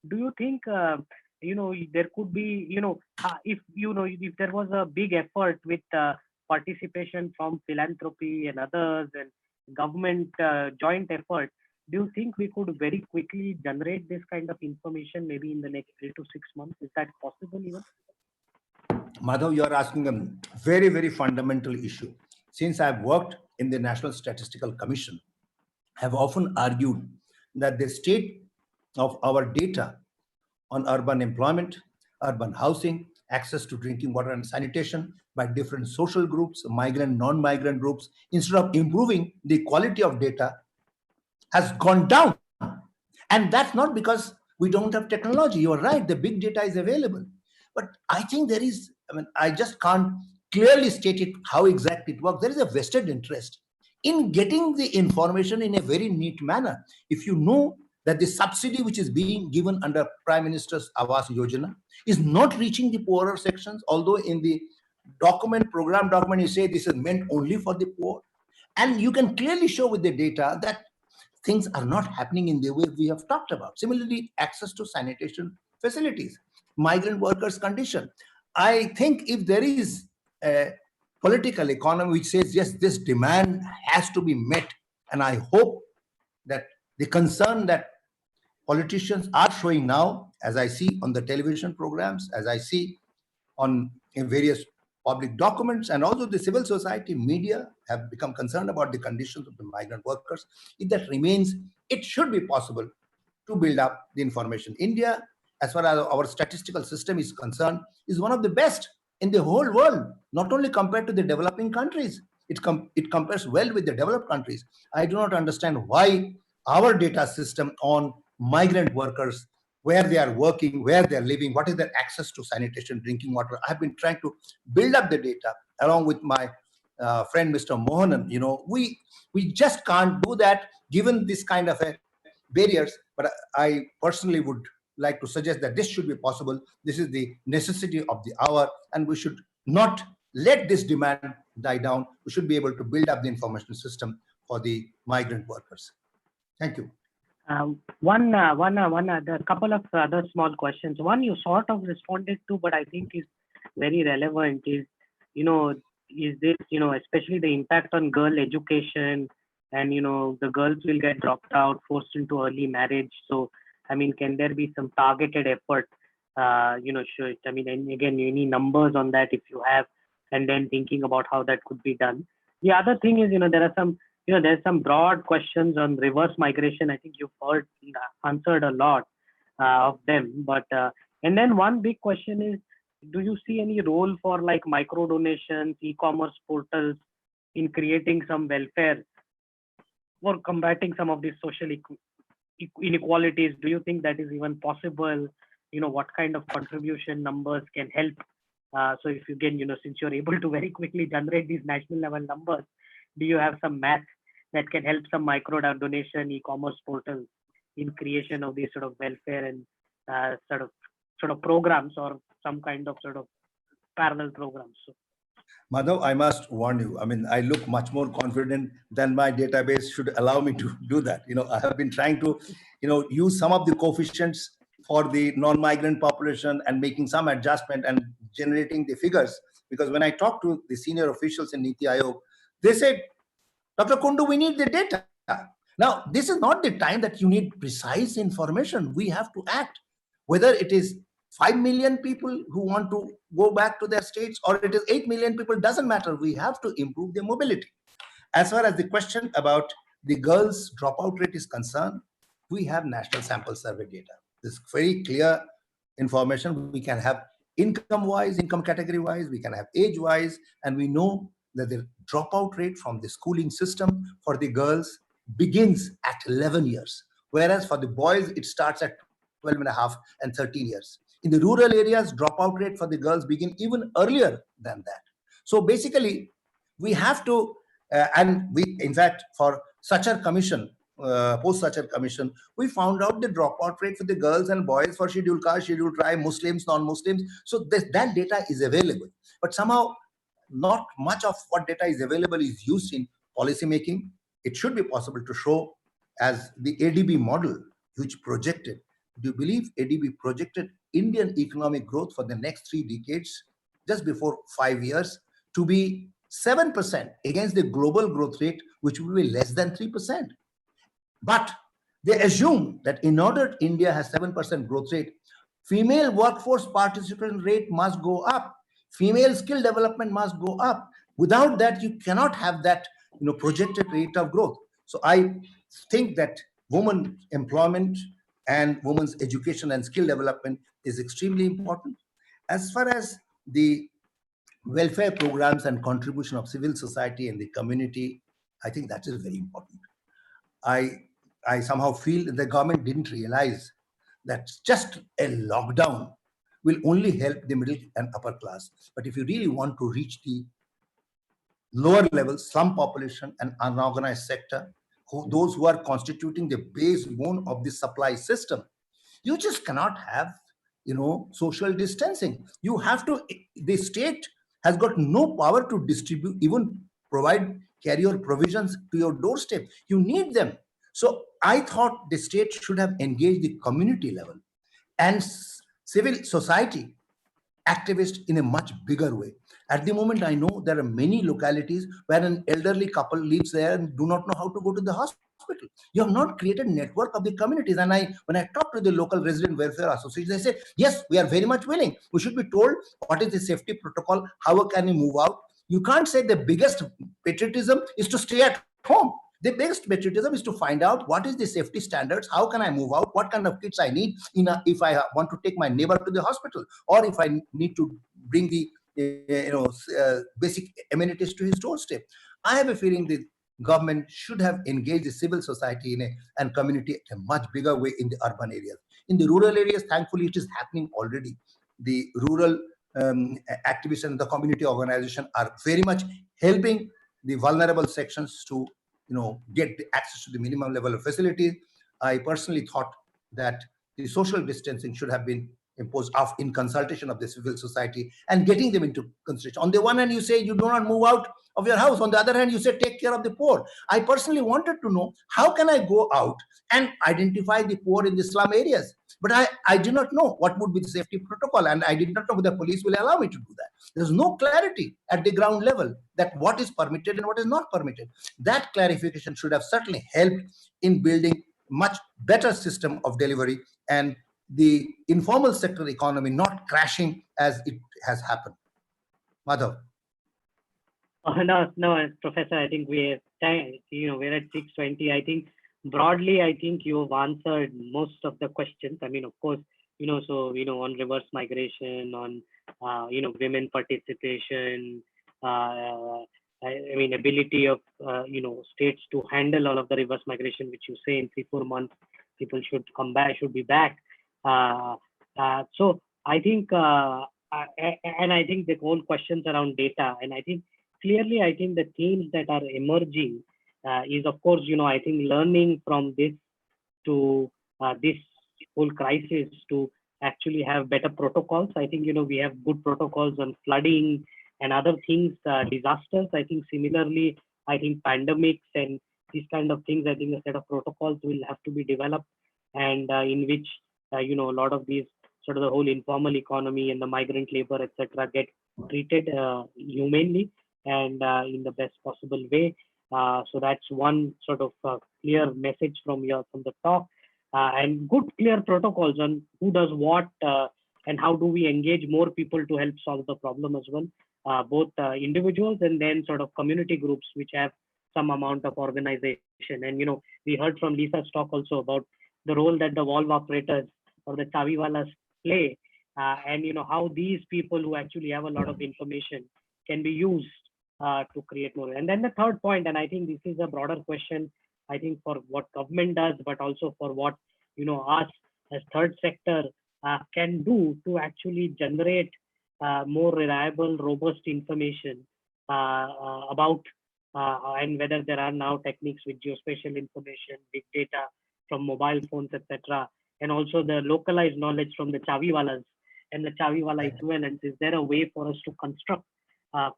Do you think, there could be, if there was a big effort with participation from philanthropy and others and government joint effort, do you think we could very quickly generate this kind of information maybe in the next 3 to 6 months? Is that possible even? Madhav, you are asking a very, very fundamental issue. Since I've worked in the National Statistical Commission, I have often argued that the state of our data on urban employment, urban housing, access to drinking water and sanitation by different social groups, migrant, non-migrant groups, instead of improving the quality of data, has gone down. And that's not because we don't have technology. You're right, the big data is available. But I think there is, I just can't clearly state it how exactly it works. There is a vested interest in getting the information in a very neat manner. If you know that the subsidy which is being given under Prime Minister's Awas Yojana is not reaching the poorer sections, although in the program document, you say this is meant only for the poor. And you can clearly show with the data that things are not happening in the way we have talked about. Similarly, access to sanitation facilities, migrant workers' condition. I think if there is a political economy which says, yes, this demand has to be met, and I hope that the concern that politicians are showing now, as I see on the television programs, as I see in various public documents, and also the civil society media have become concerned about the conditions of the migrant workers. If that remains, it should be possible to build up the information. India, as far as our statistical system is concerned, is one of the best in the whole world, not only compared to the developing countries. It compares well with the developed countries. I do not understand why our data system on migrant workers, where they are working, where they are living, what is their access to sanitation, drinking water. I've been trying to build up the data along with my friend Mr. Mohanan, we just can't do that given this kind of barriers. But I personally would like to suggest that this should be possible. This is the necessity of the hour, and we should not let this demand die down. We should be able to build up the information system for the migrant workers. Thank you. One other couple of other small questions. One you sort of responded to, but I think is very relevant. Is this especially the impact on girl education, and the girls will get dropped out, forced into early marriage. So I mean, can there be some targeted effort? And again, any numbers on that if you have, and then thinking about how that could be done. The other thing is, there are some there's some broad questions on reverse migration. I think you've answered a lot of them. But and then one big question is, do you see any role for like micro donations, e-commerce portals in creating some welfare for combating some of these social inequalities? Do you think that is even possible? What kind of contribution numbers can help? So if you can, since you're able to very quickly generate these national level numbers, do you have some math that can help some micro donation e-commerce portals in creation of these sort of welfare and sort of programs, or some kind of sort of parallel programs? So, Madhav, I must warn you. I mean, I look much more confident than my database should allow me to do that. I have been trying to, use some of the coefficients for the non-migrant population and making some adjustment and generating the figures. Because when I talked to the senior officials in Niti Aayog, they said, Dr. Kundu, we need the data. Now, this is not the time that you need precise information. We have to act. Whether it is 5 million people who want to go back to their states, or it is 8 million people, doesn't matter. We have to improve their mobility. As far as the question about the girls' dropout rate is concerned, we have national sample survey data. This very clear information. We can have income-wise, income category-wise, we can have age-wise, and we know that the dropout rate from the schooling system for the girls begins at 11 years, whereas for the boys, it starts at 12 and a half and 13 years. In the rural areas, dropout rate for the girls begin even earlier than that. So basically, we have to, and we, in fact, for Charcha commission, post-Charcha commission, we found out the dropout rate for the girls and boys for scheduled caste, scheduled tribe, Muslims, non-Muslims. So that data is available. But somehow, not much of what data is available is used in policy making. It should be possible to show, as the ADB model, which projected, do you believe ADB projected Indian economic growth for the next 3 decades, just before 5 years, to be 7% against the global growth rate, which will be less than 3%. But they assume that in order India has 7% growth rate, female workforce participation rate must go up. Female skill development must go up. Without that, you cannot have that projected rate of growth. So I think that women employment and women's education and skill development is extremely important. As far as the welfare programs and contribution of civil society and the community, I think that is very important. I somehow feel that the government didn't realize that just a lockdown will only help the middle and upper class. But if you really want to reach the lower levels, slum population and unorganized sector, those who are constituting the backbone of the supply system, you just cannot have, social distancing. You have to, the state has got no power to distribute, even provide carrier provisions to your doorstep. You need them. So I thought the state should have engaged the community level and civil society activists in a much bigger way. At the moment, I know there are many localities where an elderly couple lives there and do not know how to go to the hospital. You have not created a network of the communities. And when I talk to the local resident welfare association, they say, yes, we are very much willing. We should be told what is the safety protocol, how can we move out. You can't say the biggest patriotism is to stay at home. The biggest patriotism is to find out what is the safety standards, how can I move out, what kind of kits I need if I want to take my neighbor to the hospital, or if I need to bring the basic amenities to his doorstep. I have a feeling the government should have engaged the civil society and community in a much bigger way in the urban areas. In the rural areas, thankfully, it is happening already. The rural activists and the community organization are very much helping the vulnerable sections to get the access to the minimum level of facilities. I personally thought that the social distancing should have been imposed in consultation of the civil society and getting them into consideration. On the one hand, you say you do not move out of your house. On the other hand, you say take care of the poor. I personally wanted to know, how can I go out and identify the poor in the slum areas? But I did not know what would be the safety protocol, and I did not know whether the police will allow me to do that. There's no clarity at the ground level that what is permitted and what is not permitted. That clarification should have certainly helped in building much better system of delivery and the informal sector economy not crashing as it has happened. Madhav. No, Professor, I think we're at 6:20. I think broadly, I think you've answered most of the questions. I mean, of course, on reverse migration, on, women participation, ability of, states to handle all of the reverse migration, which you say in 3-4 months, people should come back, should be back. So I think, and I think the whole questions around data, and I think clearly, I think the themes that are emerging is, of course, I think learning from this to this whole crisis to actually have better protocols. I think, we have good protocols on flooding and other things, disasters. I think similarly, I think pandemics and these kind of things, I think a set of protocols will have to be developed, and in which, a lot of these sort of the whole informal economy and the migrant labor, etc., get treated humanely and in the best possible way. So that's one sort of clear message from the talk, and good clear protocols on who does what and how do we engage more people to help solve the problem as well, both individuals and then sort of community groups which have some amount of organization. And we heard from Lisa's talk also about the role that the valve operators or the chaviwalas play, and how these people who actually have a lot of information can be used to create more. And then the third point, and I think this is a broader question, I think for what government does, but also for what us as third sector can do to actually generate more reliable, robust information about and whether there are now techniques with geospatial information, big data from mobile phones, etc., and also the localized knowledge from the chaviwalas and the chaviwala equivalents. Is there a way for us to construct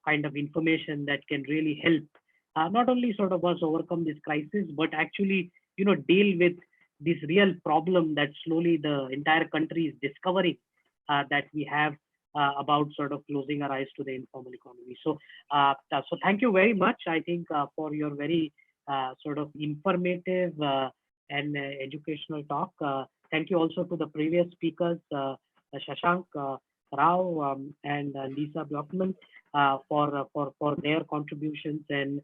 kind of information that can really help not only sort of us overcome this crisis, but actually deal with this real problem that slowly the entire country is discovering that we have about sort of closing our eyes to the informal economy. So thank you very much, I think, for your very sort of informative and educational talk. Thank you also to the previous speakers, Shashank, Rao, and Lisa Blockman, for their contributions. And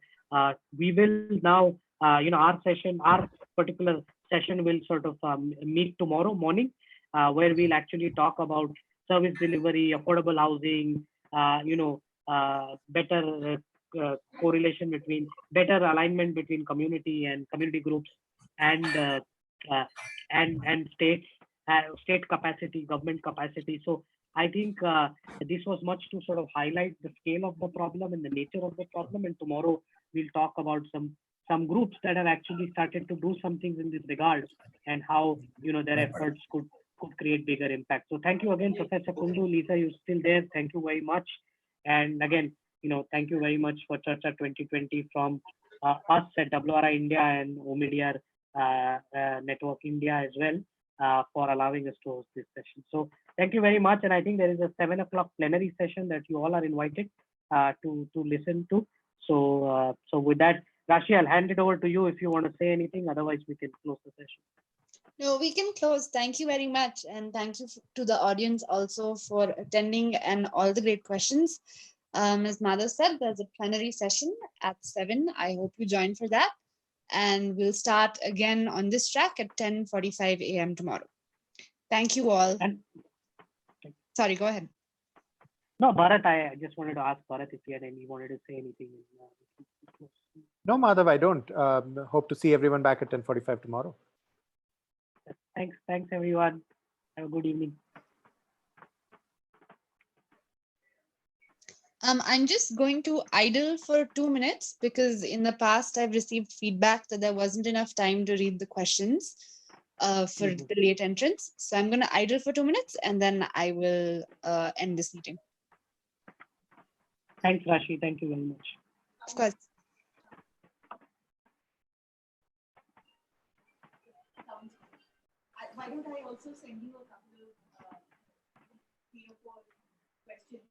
we will now, our particular session will sort of meet tomorrow morning, where we'll actually talk about service delivery, affordable housing, better correlation between, better alignment between community and community groups and states, state capacity, government capacity. So I think this was much to sort of highlight the scale of the problem and the nature of the problem. And tomorrow we'll talk about some groups that have actually started to do some things in this regard, and how their efforts could create bigger impact. So thank you again, Professor Kundu. Lisa, you're still there. Thank you very much. And again, thank you very much for Charcha 2020 from us at WRI India and Omidyar Network India as well, for allowing us to host this session. So thank you very much. And I think there is a 7 o'clock plenary session that you all are invited to listen to. So with that, Rashi, I'll hand it over to you if you want to say anything. Otherwise, we can close the session. No, we can close. Thank you very much. And thank you to the audience also for attending and all the great questions. As Madhav said, there's a plenary session at 7. I hope you join for that. And we'll start again on this track at 10:45 a.m. tomorrow. Thank you all. Sorry, go ahead. No, Bharat, I just wanted to ask Bharat if he wanted to say anything. No, Madhav, I don't. Hope to see everyone back at 10:45 tomorrow. Thanks everyone. Have a good evening. I'm just going to idle for 2 minutes because in the past I've received feedback that there wasn't enough time to read the questions for the late entrants. So I'm going to idle for 2 minutes and then I will end this meeting. Thanks, Rashi. Thank you very much. Of course. Why don't I also send you a couple of 3 or 4 questions?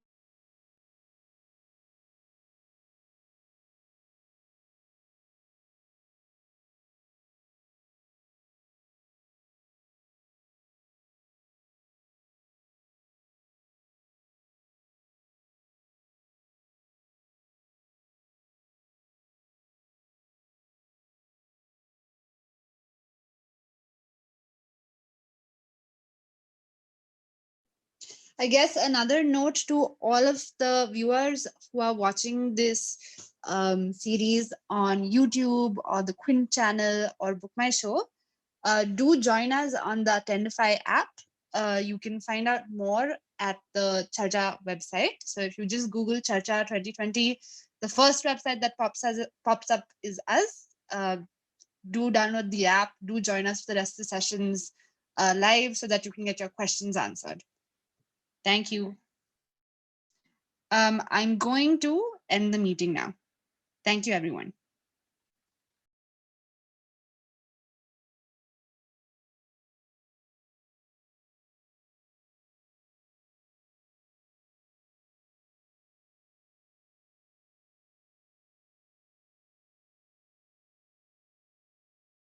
I guess another note to all of the viewers who are watching this series on YouTube or the Quint channel or Book My Show, do join us on the Attendify app. You can find out more at the Charcha website. So if you just Google Charcha 2020, the first website that pops up is us. Do download the app, do join us for the rest of the sessions live so that you can get your questions answered. Thank you. I'm going to end the meeting now. Thank you, everyone.